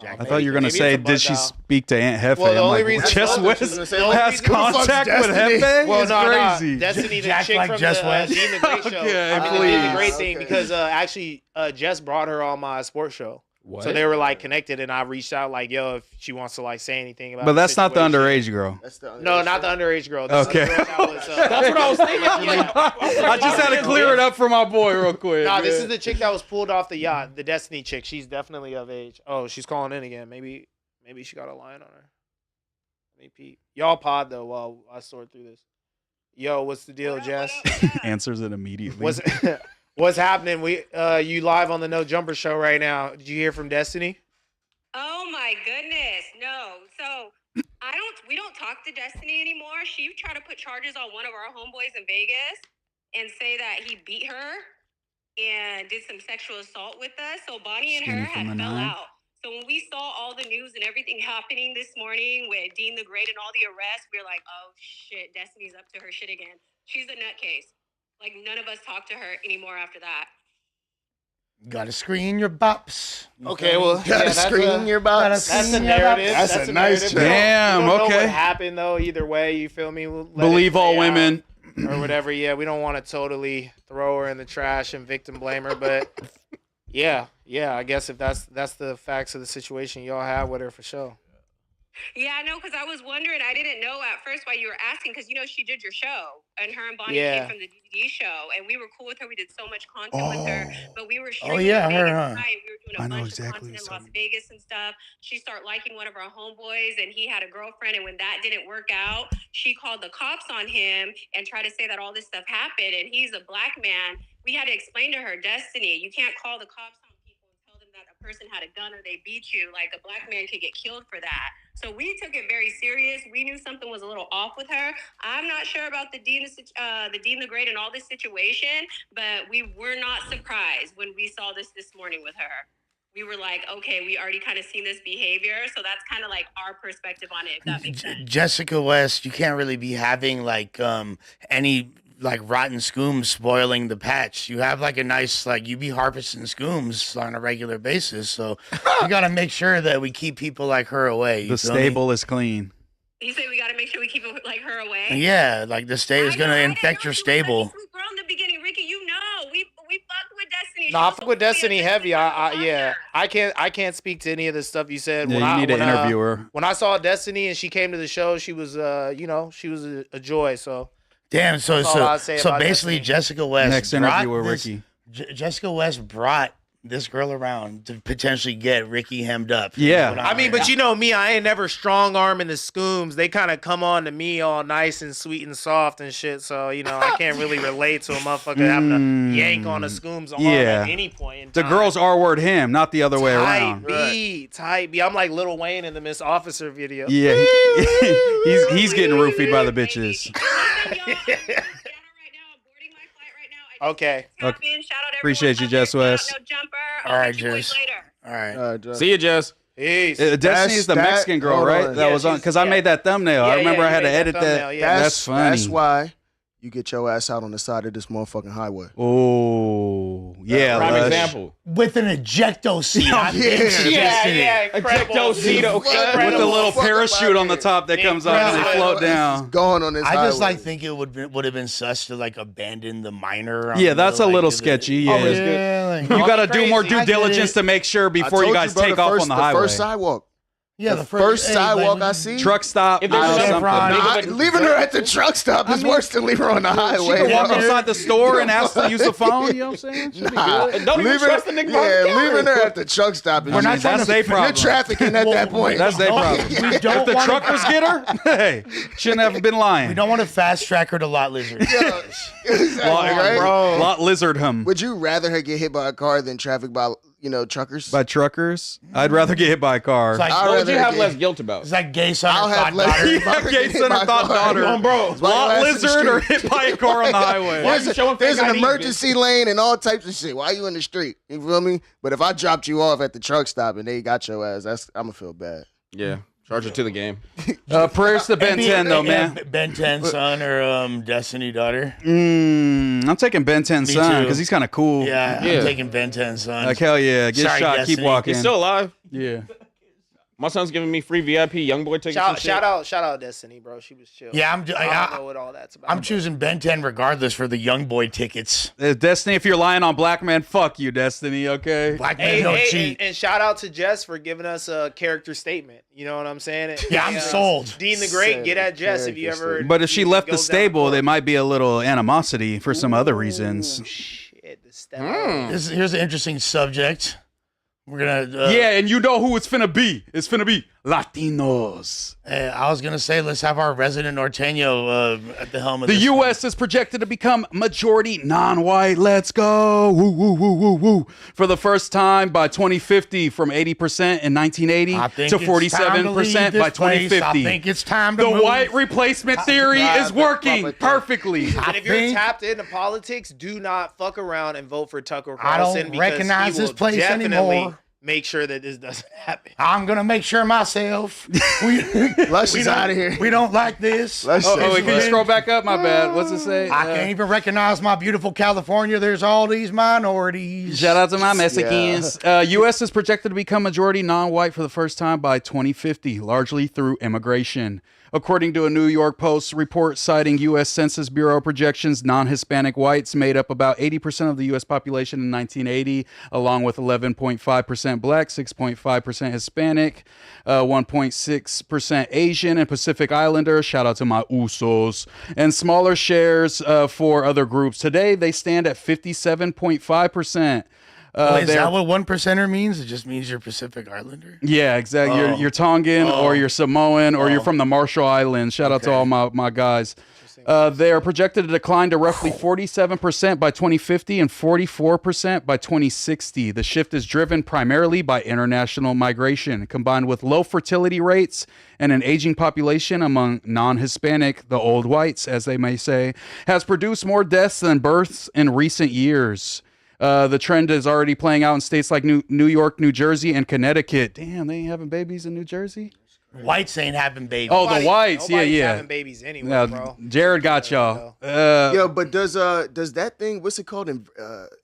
C: I thought you were gonna say, did she speak to Aunt Hefe?
B: Well, the
C: I'm
B: only
C: like,
B: reason-
C: Jess
B: the only
C: West
B: reason-
C: has contact with Hefe?
B: Well,
C: It's
B: no,
C: crazy.
B: Destiny, the
L: Jack
B: chick
L: like
B: from
L: Jess
B: the
L: West.
B: Dean the Great show.
C: Okay,
B: I mean, they did the
C: please.
B: great thing
E: Okay.
B: because actually Jess brought her on my sports show.
C: What?
B: So they were like connected, and I reached out like, yo, if she wants to like say anything about.
C: But
B: the
C: that's not the
B: situation.
C: underage girl.
E: That's the
B: No, not the underage girl. This is the
C: Okay.
B: girl that was,
J: That's what I was thinking. I'm like,
C: I just had to clear it up for my boy real quick.
B: Nah, this
C: man.
B: is the chick that was pulled off the yacht, the Destiny chick. She's definitely of age. Oh, she's calling in again. Maybe she got a line on her. Let me peep. Y'all pod though while I sort through this. Yo, what's the deal, Jess?
C: Answers it immediately.
B: What's happening? You live on the No Jumper show right now. Did you hear from Destiny?
N: Oh my goodness, no. So we don't talk to Destiny anymore. She tried to put charges on one of our homeboys in Vegas and say that he beat her and did some sexual assault with us. So Bonnie and her
C: Skinny from
N: had
C: the
N: fell
C: nine.
N: out. So when we saw all the news and everything happening this morning with Dean the Great and all the arrests, we were like, oh shit, Destiny's up to her shit again. She's a nutcase. Like none of us talk to her anymore after that.
L: Gotta screen your bops.
B: Okay, well,
E: Gotta
B: yeah, that's
E: screen your box.
B: That's a narrative.
E: That's a nice
B: narrative.
E: joke.
C: Damn,
B: We don't know
C: okay.
B: what happened though? Either way, you feel me? We'll let
C: Believe
B: it
C: all
B: play out
C: women.
B: or whatever. Yeah, we don't want to totally throw her in the trash and victim blame her, but yeah. I guess if that's the facts of the situation y'all have with her for sure.
N: Yeah, I know, because I was wondering. I didn't know at first why you were asking, because, she did your show, and her and Bonnie
B: Yeah.
N: came from the DVD show, and we were cool with her. We did so much content with her, but we were
L: Oh,
N: streaming
L: yeah,
N: in
L: her,
N: Vegas
L: huh?
N: tonight. We were doing
C: I
N: a
C: know
N: bunch
C: exactly
N: of content in
C: what
N: Las
C: you're
N: Vegas and stuff. She started liking one of our homeboys, and he had a girlfriend, and when that didn't work out, she called the cops on him and tried to say that all this stuff happened, and he's a black man. We had to explain to her, Destiny, you can't call the cops on people and tell them that a person had a gun or they beat you, like a black man could get killed for that. So we took it very serious. We knew something was a little off with her. I'm not sure about the Dean the Great and all this situation, but we were not surprised when we saw this morning with her. We were like, okay, we already kind of seen this behavior, so that's kind of like our perspective on it, if that makes sense.
L: Jessica West, you can't really be having like any like rotten scooms spoiling the patch. You have like a nice you be harvesting scooms on a regular basis, so you got to make sure that we keep people like her away.
C: The stable is clean.
N: You say we got to make sure we keep it like her away?
L: Yeah, like the stable is gonna infect your stable.
N: Girl, in the beginning, Ricky, you know, we fucked with Destiny.
B: No, I fuck with Destiny heavy. I can't speak to any of the stuff you said.
C: Yeah, you need to interview her.
B: When I saw Destiny and she came to the show, she was she was a joy. So
L: damn. So basically,
B: Destiny.
L: Jessica West.
C: Next interview with Ricky.
L: Jessica West brought this girl around to potentially get Ricky hemmed up.
C: Yeah.
B: I mean, but you know me, I ain't never strong arming the scooms. They kind of come on to me all nice and sweet and soft and shit. So, I can't really relate to a motherfucker having to yank on a scooms arm at any point in time.
C: The girls R-word him, not the other way around.
B: Tight B. I'm like Lil Wayne in the Miss Officer video.
C: Yeah, he's getting roofied by the bitches.
B: Okay.
C: Appreciate you, Jess West.
L: All right, Jess. All right.
A: See you, Jess.
B: Peace.
C: Destiny's the Mexican girl, right? That was on because I made that thumbnail. I remember I had to edit that. That's funny.
E: That's why you get your ass out on the side of this motherfucking highway.
C: Oh, yeah.
A: Prime example.
L: With an ejecto seat.
B: Ejecto seat.
C: With a little parachute on the top that comes up and they float down.
E: Going on this
L: I
E: highway.
L: just think it would have been sus to abandon the minor.
C: Yeah, that's a little sketchy. Yeah, you got to do more due diligence to make sure before you guys take off on the highway.
E: The first sidewalk.
L: Yeah,
E: the first sidewalk I see.
C: Truck stop.
E: Leaving her at the truck stop is worse than leaving her on the highway.
C: She can walk outside the store and ask to use the phone. You know what I'm saying? Should be good.
A: Don't even trust the nigga behind the counter.
E: Leaving her at the truck stop is
C: that's their problem.
E: You're trafficking at that point.
C: That's their problem. If the truckers get her, hey, shouldn't have been lying.
L: We don't want to fast track her to Lot Lizard.
E: Yeah, exactly,
C: Bro. Lot Lizard him.
E: Would you rather her get hit by a car than traffic by truckers?
C: By truckers? I'd rather get hit by a car.
L: Like,
A: what would you have less guilt about?
L: It's like gay son
E: I'll
L: or
E: have
L: thought
E: less
L: daughter.
C: Gay son or thought daughter.
A: Bro,
C: Lot Lizard or hit by a car on the highway.
E: There's an emergency lane and all types of shit. Why are you in the street? You feel me? But if I dropped you off at the truck stop and they got your ass, I'm going to feel bad.
A: Yeah. Charge it to the game.
C: Prayers to Ben 10, though, man.
L: Ben 10 son or Destiny daughter.
C: I'm taking Ben 10 son because he's kind of cool.
L: Yeah, I'm taking Ben 10 son.
C: Like, hell yeah. Get
L: Sorry,
C: shot.
L: Destiny.
C: Keep walking.
A: He's still alive.
C: Yeah.
A: My son's giving me free VIP YoungBoy tickets.
B: Shout out Destiny, bro. She was chill.
L: Yeah,
B: I don't know what all that's about.
L: I'm choosing Ben 10 regardless for the young boy tickets.
C: Destiny, if you're lying on Black Man, fuck you, Destiny, okay?
L: Black man don't cheat.
B: And shout out to Jess for giving us a character statement. You know what I'm saying?
L: Yeah, I'm sold.
B: Dean the Great, get at Jess if you ever.
C: But if she left the stable, there might be a little animosity for some other reasons.
B: Shit, the stable.
L: Here's an interesting subject. We're gonna
C: yeah, and you know who it's finna be. It's finna be Latinos.
L: I was gonna say let's have our resident norteño at the helm of
C: the
L: this
C: U.S. is projected to become majority non-white. Let's go, woo woo woo woo woo! For the first time by 2050, from 80% in 1980 to 47% by 2050.
L: I think it's time to
C: the
L: move.
C: white replacement theory is working perfectly.
B: And if you're tapped into politics, do not fuck around and vote for Tucker Carlson.
L: I don't recognize this place anymore.
B: Make sure that this doesn't happen.
L: I'm gonna make sure myself.
E: Lush is out of here.
L: We don't like this.
C: Can you scroll back up? My bad. What's it say?
L: I can't even recognize my beautiful California. There's all these minorities.
C: Shout out to my Mexicans. U.S. is projected to become majority non-white for the first time by 2050, largely through immigration. According to a New York Post report citing U.S. Census Bureau projections, non-Hispanic whites made up about 80% of the U.S. population in 1980, along with 11.5% black, 6.5% Hispanic, 1.6% Asian and Pacific Islander. Shout out to my Usos. And smaller shares for other groups. Today, they stand at 57.5%.
L: Is
C: they're-
L: that what 1%er means? It just means you're Pacific Islander?
C: Yeah, exactly.
L: Oh.
C: You're Tongan or you're Samoan or you're from the Marshall Islands. Shout out to all my guys. They are projected to decline to roughly 47% by 2050 and 44% by 2060. The shift is driven primarily by international migration, combined with low fertility rates and an aging population among non-Hispanic, the old whites, as they may say, has produced more deaths than births in recent years. The trend is already playing out in states like New York, New Jersey, and Connecticut. Damn, they ain't having babies in New Jersey?
L: Whites ain't having babies.
C: Oh, the whites,
B: Nobody's
C: yeah.
B: having babies anyway, bro.
C: Jared got y'all.
E: Yo, but does that thing? What's it called?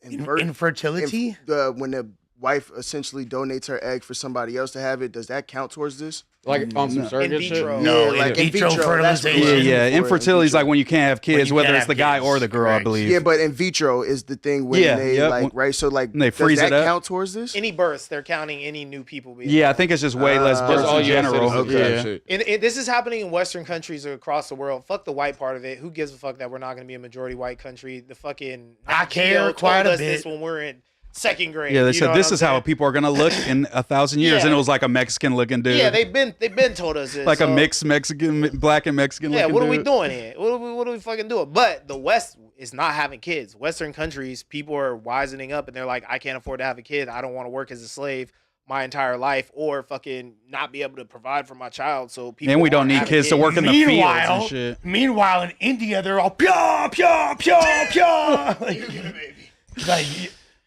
L: Infertility.
E: When the wife essentially donates her egg for somebody else to have it, does that count towards this?
A: Like on some surrogate shit?
L: No,
E: Yeah, like
L: in vitro
E: that's what
L: fertilization.
C: Yeah, infertility is like when you can't have kids,
L: you
C: whether
L: can't
C: it's the
L: have
C: guy
L: kids,
C: or the girl, I
L: correct.
C: believe.
E: Yeah, but in vitro is the thing when
C: Yeah,
E: they
C: yep.
E: like right. So like,
C: They
E: does
C: freeze
E: that
C: it up.
E: count towards this?
B: Any births, they're counting any new people being
C: Yeah, I think it's just way less births
A: all
C: in
A: US
C: general.
A: citizens
C: Yeah.
A: type shit.
B: And this is happening in Western countries across the world. Fuck the white part of it. Who gives a fuck that we're not going to be a majority white country? The fucking
L: I care
B: told
L: quite a
B: us this
L: bit.
B: when we're in second grade.
C: Yeah, they
B: You
C: said
B: know
C: this
B: what
C: is
B: I'm
C: how
B: saying?
C: people are gonna look in 1,000 years,
B: Yeah.
C: and it was like a Mexican looking dude.
B: Yeah, they've been told us this.
C: like a
B: so-
C: mixed Mexican, black and Mexican.
B: Yeah,
C: looking
B: what are we
C: dude.
B: doing here? What are we fucking doing? But the West is not having kids. Western countries, people are wisening up and they're like, I can't afford to have a kid. I don't want to work as a slave my entire life or fucking not be able to provide for my child. So people
C: And we don't
B: aren't
C: need
B: having
C: kids to work in the fields and shit.
L: Meanwhile, in India, they're all pure, pure, pure, pure. like,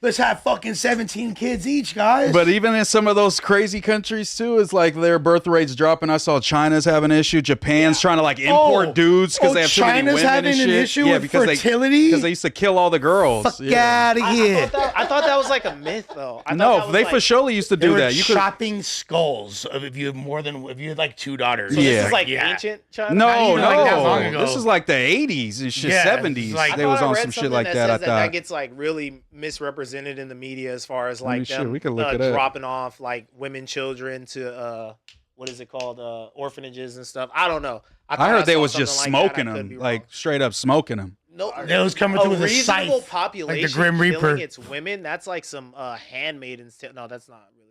L: let's have fucking 17 kids each, guys.
C: But even in some of those crazy countries too, it's like their birth rates dropping. I saw China's having an issue. Japan's trying to like import dudes because they have too many
L: China's
C: women
L: having
C: and
L: an
C: shit.
L: issue
C: yeah,
L: with
C: because
L: fertility?
C: because they used to kill all the girls.
L: Fuck out of here.
B: I thought that was like a myth, though. I thought that
C: No,
B: was
C: they
B: like,
C: for surely used to
L: They
C: do
L: were
C: that. You could.
L: chopping skulls of if you had like 2 daughters.
B: So
C: Yeah.
B: this is like
L: Yeah.
B: ancient China?
C: No,
L: Not even like that long
C: no.
L: ago.
C: This is like the 80s and shit,
L: Yeah,
C: 70s.
L: like-
C: they
B: I
C: was
B: thought I
C: on
B: read
C: some shit
B: something
C: like that. I
B: says
C: thought.
B: that gets like really misrepresented in the media as far as
C: Let me
B: like
C: see,
B: them
C: we could look it up.
B: dropping off like women, children to what is it called, orphanages and stuff. I don't know.
C: I heard they
B: saw
C: was just
B: something like that.
C: smoking
B: I could
C: them,
B: be
C: like
B: wrong.
C: straight up smoking them.
B: No,
L: They was coming through with a
B: reasonable
L: scythe,
B: population
L: like the Grim Reaper.
B: killing its women. That's like some handmaidens. No, that's not really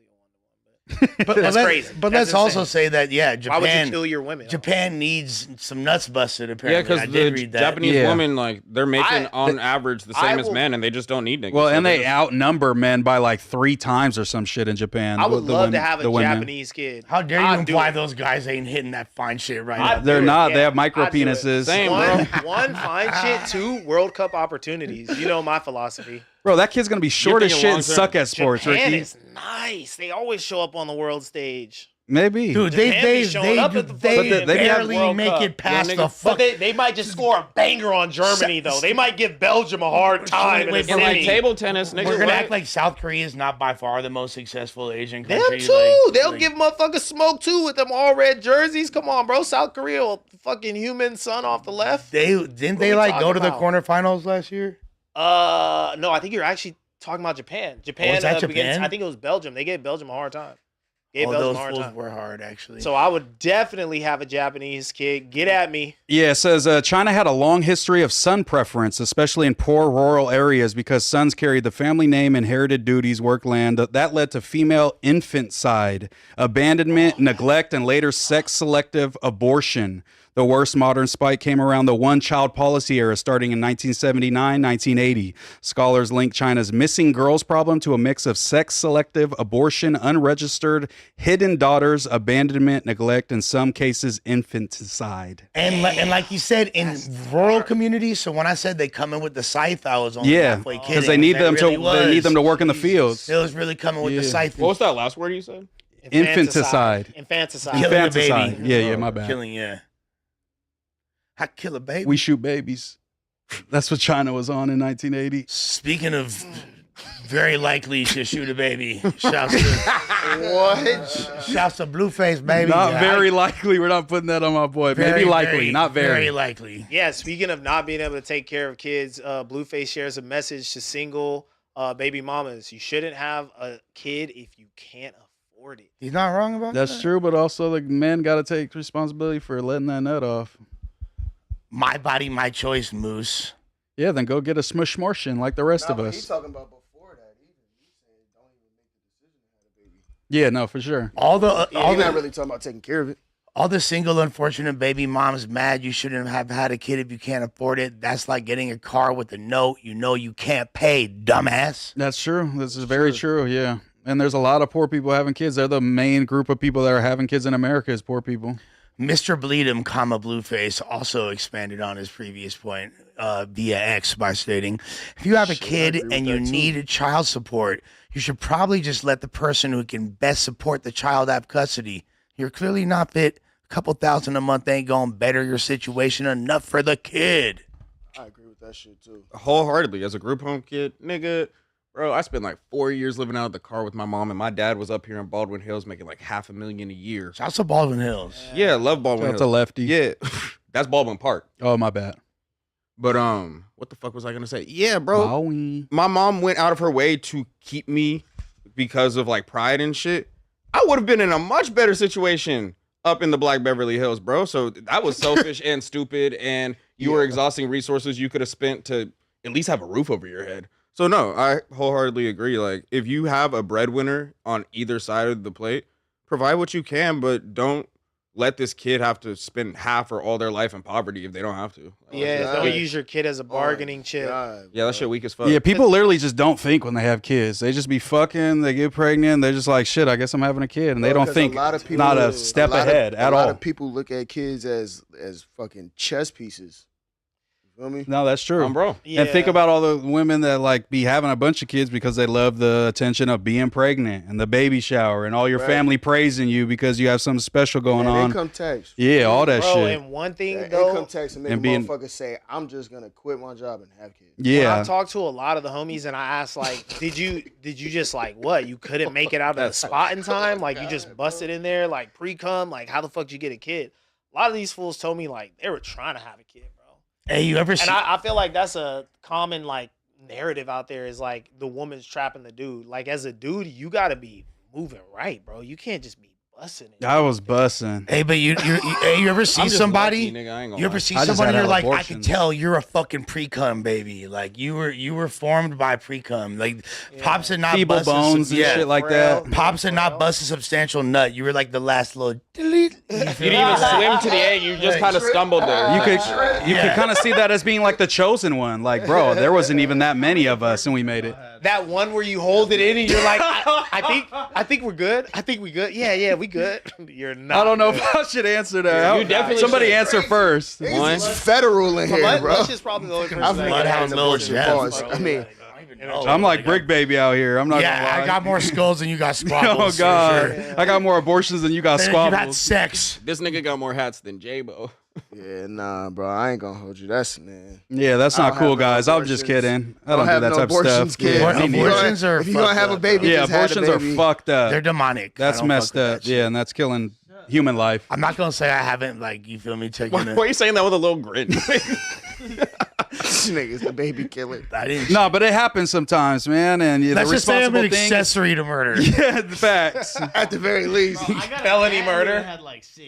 B: a
L: But
B: That's
L: let-
B: crazy.
L: But
B: That's
L: let's also
B: insane.
L: say that, yeah,
B: Why would you
L: Japan.
B: kill your women?
L: Japan needs some nuts busted.
A: Yeah,
L: Apparently,
A: because
L: I
A: the
L: did read that.
A: Japanese
C: Yeah.
A: women, like, they're making on average the
B: I
A: same as
B: will-
A: men, and they just don't need niggas.
C: Well,
A: So
C: and
A: they're
C: they
A: just-
C: outnumber men by like 3 times or some shit in Japan.
B: I would
C: the
B: love
C: women-
B: to have a
C: the women.
B: Japanese kid.
L: How dare you
B: I'd do
L: imply
B: it.
L: those guys ain't hitting that fine shit right
B: I'd
L: now?
C: They're
B: do it,
C: not. They
B: yeah.
C: have micro
B: I'd do it.
C: penises.
A: Same,
B: One,
A: bro.
B: one fine shit, 2 World Cup opportunities. You know my philosophy.
C: Bro, that kid's gonna be short as
A: thinking
C: shit and
A: long-term.
C: suck at sports,
B: Japan
C: Ricky.
B: is nice. They always show up on the world stage.
C: Maybe.
L: Dude,
B: Japan
L: they
B: be showing up at the fucking
C: they
L: barely
B: World
L: make
B: Cup.
L: it past
A: Yeah,
L: the
A: nigga.
L: fuck.
B: But they might just score a banger on Germany, though. They might give Belgium a hard time.
L: Wait,
B: in
A: And
B: a
A: like
B: city.
A: table tennis, nigga.
L: We're gonna
A: what?
L: act like South Korea is not by far the most successful Asian
B: Them
L: country.
B: too.
L: like-
B: They'll
L: like-
B: give motherfuckers smoke too with them all red jerseys. Come on, bro. South Korea will fucking human son off the left.
L: They didn't
B: What
L: they
B: we
L: like go
B: talking
L: to the
B: about?
L: quarterfinals last year?
B: No, I think you're actually talking about Japan. Japan.
L: is that
B: against-
L: Japan?
B: I think it was Belgium. They gave Belgium a hard time. Gave
L: Oh,
B: Belgium
L: those
B: a hard
L: fools
B: time.
L: were hard actually.
B: So I would definitely have a Japanese kid. Get at me.
C: Yeah, it says China had a long history of son preference, especially in poor rural areas, because sons carried the family name, inherited duties, work land. That led to female infanticide, abandonment, neglect, and later sex-selective abortion. The worst modern spike came around the one-child policy era, starting in 1979, 1980. Scholars link China's missing girls problem to a mix of sex-selective abortion, unregistered, hidden daughters, abandonment, neglect, in some cases, infanticide.
L: and like you said, in rural communities. So when I said they come in with the scythe, I was only
C: Yeah,
L: halfway kidding.
C: because they need
L: That
C: them
L: really
C: to
L: was.
C: they need them to work in the fields.
L: It was really coming with the
C: Yeah.
L: scythe.
A: What was that last word you said?
C: Infanticide.
B: Infanticide.
L: Killing a
C: Infanticide.
L: baby.
C: Yeah, my bad.
L: Killing, yeah. I kill a baby.
C: We shoot babies. That's what China was on in 1980.
L: Speaking of very likely to shoot a baby, shouts to
E: What?
L: shouts to Blueface, baby.
C: Not
L: Yeah,
C: very likely. We're not putting that on my boy. Maybe likely, not very.
L: Very likely.
B: Yeah, speaking of not being able to take care of kids, Blueface shares a message to single baby mamas. You shouldn't have a kid if you can't afford it.
L: He's not wrong about
C: That's
L: that.
C: true, but also the men got to take responsibility for letting that nut off.
L: My body, my choice, Moose.
C: Yeah, then go get a smush mortion like the rest of
E: He's
C: us.
E: talking about before that.
C: Yeah, no, for sure.
L: All the
E: You're not really talking about taking care of it.
L: all the single unfortunate baby moms mad you shouldn't have had a kid if you can't afford it. That's like getting a car with a note you know you can't pay, dumbass.
C: That's true. This is very true. Yeah. And there's a lot of poor people having kids. They're the main group of people that are having kids in America is poor people.
L: Mr. Bleedum, Blueface, also expanded on his previous point via X by stating, if you have a kid and you need child support, you should probably just let the person who can best support the child have custody. You're clearly not fit. A couple $1,000 a month ain't gonna better your situation enough for the kid.
E: I agree with that shit too.
A: Wholeheartedly. As a group home kid, nigga, bro, I spent like 4 years living out of the car with my mom, and my dad was up here in Baldwin Hills making like $500,000 a year.
L: Shouts to Baldwin Hills.
A: Yeah, love Baldwin
C: Shout out
A: Hills.
C: to Lefty.
A: Yeah, that's Baldwin Park.
C: Oh, my bad.
A: But what the fuck was I gonna say? Yeah, bro.
C: Maui.
A: My mom went out of her way to keep me because of like pride and shit. I would have been in a much better situation up in the Black Beverly Hills, bro. So that was selfish and stupid, and you were exhausting resources you could have spent to at least have a roof over your head. So no, I wholeheartedly agree. Like, if you have a breadwinner on either side of the plate, provide what you can, but don't let this kid have to spend half or all their life in poverty if they don't have to.
B: Yeah, don't use your kid as a bargaining chip.
A: Yeah, that shit weak as fuck.
C: Yeah, people literally just don't think when they have kids. They just be fucking, they get pregnant, they're just like, shit, I guess I'm having a kid. And they don't think not a step ahead at all.
E: A lot of people look at kids as fucking chess pieces. You feel me?
C: No, that's true.
A: Bro.
C: And think about all the women that like be having a bunch of kids because they love the attention of being pregnant and the baby shower and all your family praising you because you have something special going on.
E: Income tax.
C: Yeah, all that
B: Bro,
C: shit.
B: and one thing though,
E: income tax and make
C: and
E: a
C: being-
E: motherfucker say, I'm just gonna quit my job and have kids.
C: Yeah.
B: when I talked to a lot of the homies and I asked like, did you just like what? You couldn't make it out of the spot in time? Like you just busted in there like pre-cum? Like how the fuck did you get a kid? A lot of these fools told me like they were trying to have a kid, bro.
L: Hey, you ever
B: And I feel like that's a common like narrative out there is like the woman's trapping the dude. Like as a dude, you gotta be moving right, bro. You can't just be busting it.
C: I was bussing.
L: Hey, but you ever see
A: I'm just
L: somebody?
A: lucky, nigga, I ain't gonna
L: You ever
A: lie.
L: see
C: I just
L: somebody?
C: had
L: You're like, I
C: abortions.
L: can tell you're a fucking pre-cum baby. Like you were formed by pre-cum. Like pops and not
C: Feeble
L: busting
C: bones
L: some,
C: and shit like that.
L: Pops and not bust a substantial nut. You were like the last little. Delete.
A: You didn't even swim to the egg. You just kind of stumbled there.
C: You could kind of see that as being like the chosen one. Like, bro, there wasn't even that many of us and we made it.
B: That one where you hold it in and you're like, I think we're good. I think we good. Yeah, we good. You're not.
C: I don't know
B: good.
C: if I should answer that.
A: You definitely
C: Somebody
A: should.
C: answer first.
E: It's federal in here, bro.
B: Lush is probably the only person
E: I've
B: that
E: never
B: can
E: had
B: answer
E: an abortion.
B: that.
E: Pause. I mean,
C: I'm like Brick Baby out here. I'm not gonna
L: Yeah,
C: lie.
L: I got more skulls than you got squabbles.
C: Oh God,
L: For sure.
C: I got more abortions than you got
L: You've had
C: squabbles.
L: sex.
A: This nigga got more hats than J-Bo.
E: yeah, nah, bro. I ain't gonna hold you. That's man.
C: Yeah, that's
E: I
C: not
E: don't
C: cool,
E: have no
C: guys. I'm just
E: abortions.
C: kidding. I
E: Don't
C: don't do
E: have
C: that
E: no
C: type of
E: abortions,
C: stuff.
E: kid.
C: Yeah,
L: Abortions
C: me neither.
L: Abortions are
E: if you gonna
L: fucked
E: have a
L: up,
E: baby,
C: Yeah,
E: just have
C: abortions
E: a
C: are
E: baby.
C: fucked up.
L: They're demonic.
C: That's
L: I don't
C: messed
L: fuck with
C: up.
L: that shit.
C: Yeah, and that's killing human life.
L: I'm not gonna say I haven't, like, you feel me, taking
A: Why
L: it.
A: are you saying that with a little grin?
E: This nigga's the baby killer.
L: I didn't.
C: No, but it happens sometimes, man. And yeah,
L: Let's
C: the
L: just say I'm an
C: responsible thing.
L: accessory to murder.
C: Yeah, the facts.
E: At the very least.
M: Bro, I got a
B: Felony
M: dad
B: murder?
M: that had like 6.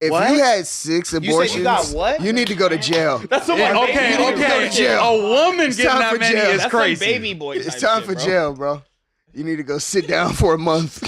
E: If
B: What?
E: you had 6
B: said you
E: abortions,
B: got what?
E: you need to go to jail.
A: That's some
C: Yeah,
A: like
C: okay,
A: baby boy
C: okay.
A: type shit.
C: A woman
E: It's
C: getting
E: time
C: that
E: for
C: many
E: jail.
C: is
A: That's
C: crazy.
A: some baby boy type
E: It's time
A: shit,
E: for
A: bro.
E: jail, bro. You need to go sit down for a month.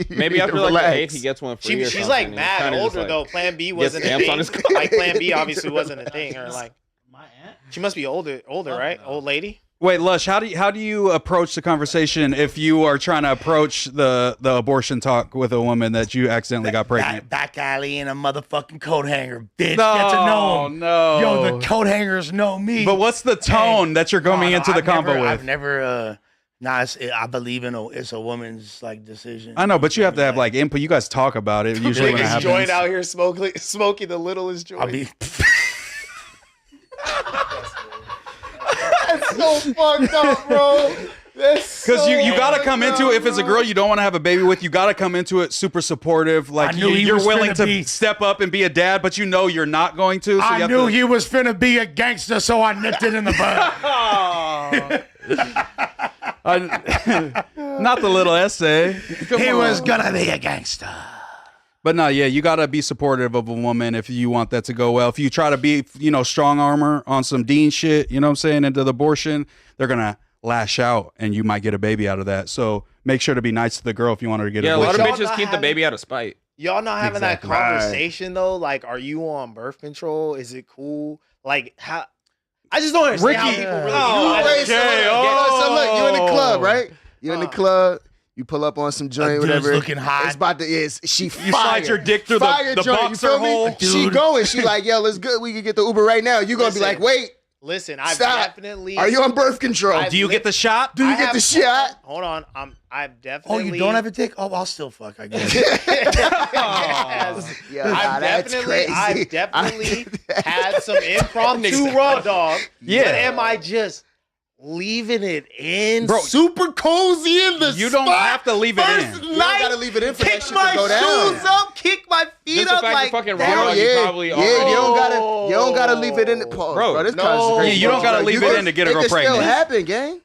A: Maybe after like the 8th, he gets one free. or
B: She's
A: something,
B: like
A: and
B: mad
A: kinda just,
B: older
A: like,
B: though. Plan B
A: gets
B: wasn't a
A: stamps
B: thing.
A: on his
B: Like Plan B obviously wasn't a thing. Or like
M: My aunt?
B: she must be older, right? Old lady.
C: Wait, Lush, how do you approach the conversation if you are trying to approach the abortion talk with a woman that you accidentally got pregnant?
L: Back alley and a motherfucking coat hanger, bitch. Get to know him.
C: No.
L: Yo, the coat hangers know me.
C: But what's the tone that you're going into the combo with?
L: I've never. I believe in it's a woman's like decision.
C: I know, but you have to have like input. You guys talk about it usually when it
B: Biggest
C: happens.
B: joint out here smoking the littlest joint.
L: I'll be.
E: That's so fucked up, bro.
C: Because you got to come into it. If it's a girl you don't want to have a baby with, you got to come into it super supportive. Like
L: I knew he
C: you're
L: was
C: willing
L: finna
C: to
L: be-
C: step up and be a dad, but you know you're not going to. So you
L: I
C: have
L: knew
C: to,
L: he was finna be a gangster, so I nipped it in the bud.
C: not the little essay.
L: He was gonna be a gangster.
C: But no, yeah, you got to be supportive of a woman if you want that to go well. If you try to be, strong armor on some Deen shit, you know what I'm saying, into the abortion, they're going to lash out, and you might get a baby out of that. So make sure to be nice to the girl if you want her to get
A: Yeah,
C: a
A: a lot of
C: baby.
A: bitches keep the baby out of spite.
B: Y'all not having
C: Exactly.
B: that conversation though? Like, are you on birth control? Is it cool? Like, how? I just don't understand how
C: Ricky-
B: people really
E: Oh,
B: do
E: wait,
B: that.
E: so look, you in the club, right? You in the club. You pull up on some joint,
L: dude's
E: whatever.
L: looking hot.
E: It's about to. She fire.
C: You slide your dick through
E: Fire
C: the
E: joint, you
C: boxer
E: feel me?
C: hole.
E: She
L: Dude.
E: going. She like, yo, let's go. We can get the Uber right now. You gonna be like, wait,
B: Listen, I've
E: stop.
B: definitely.
E: Are you on birth control?
B: I've
C: Do you get the shot?
E: Do you
B: I
E: get
B: have-
E: the shot?
B: Hold on, I've
L: Oh,
B: definitely.
L: you don't have a dick? Oh, I'll still fuck, I guess.
E: Yo,
B: I've
E: that's
B: definitely,
E: crazy.
B: I've definitely had some impromptu raw dog.
C: Yeah.
B: But am I just leaving it in?
C: Bro,
B: super cozy in the
C: You don't have to leave it in.
B: First
E: You don't
B: night,
E: gotta leave it in for that
B: kick
E: shit
B: my
E: to go down.
B: shoes up, kick my feet
A: Just the
B: up
A: fact
B: like
A: you're fucking
B: that.
A: raw, you
E: yeah,
A: probably
E: yeah,
A: are.
E: you don't gotta leave it in the pause, bro. This
B: no.
E: conversation crazy.
C: Yeah, you don't gotta
E: Bro,
C: leave
E: you
C: it
E: can-
C: in to get a girl
E: It can
C: pregnant.
E: still happen, gang.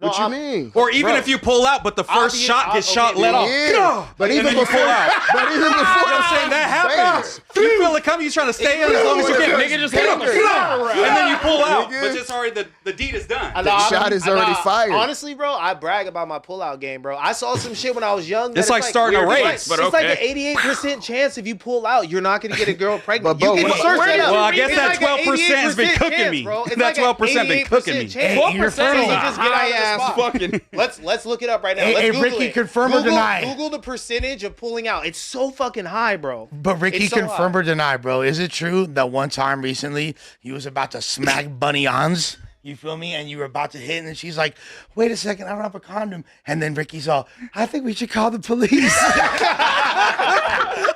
B: No,
E: What you
B: I'm-
E: mean?
C: Or even
B: Bro.
C: if you pull out, but the first shot gets shot let off.
E: Yeah. But
C: And
E: even
C: then you
E: before
C: pull out.
E: but even before
C: You know what I'm saying? That happens. You feel it coming, you trying to stay in as long as you can. Nigga, just hit him. And then you pull out.
E: Nigga.
C: But it's already, the deed is done.
E: The shot is already fired.
B: Honestly, bro, I brag about my pullout game, bro. I saw some shit when I was young. that
C: It's like starting a
B: weird.
C: race,
B: It's like an 88% chance if you pull out, you're not gonna get a girl pregnant.
E: But, bro,
B: you can
E: what-
B: search
E: where
B: that
E: did
B: up.
E: you
C: Well, I guess
B: It's
C: that
B: like a
C: 12% has been
B: 88%
C: cooking
B: chance,
C: me.
B: bro. It's
C: That
B: like a
C: 12% been cooking me.
B: 88% chance.
L: Hey, you're fertile.
B: You just get out of the
A: High-ass
B: spot.
A: fucking.
B: Let's look it up right now.
L: Hey,
B: Let's
L: hey,
B: Google
L: Ricky,
B: it.
L: confirm or
B: Google,
L: deny?
B: Google the percentage of pulling out. It's so fucking high, bro.
L: But Ricky,
B: It's so
L: confirm
B: high.
L: or deny, bro. Is it true that one time recently he was about to smack Bunny Ons? You feel me? And you were about to hit, and then she's like, wait a second, I don't have a condom. And then Ricky's all, I think we should call the police.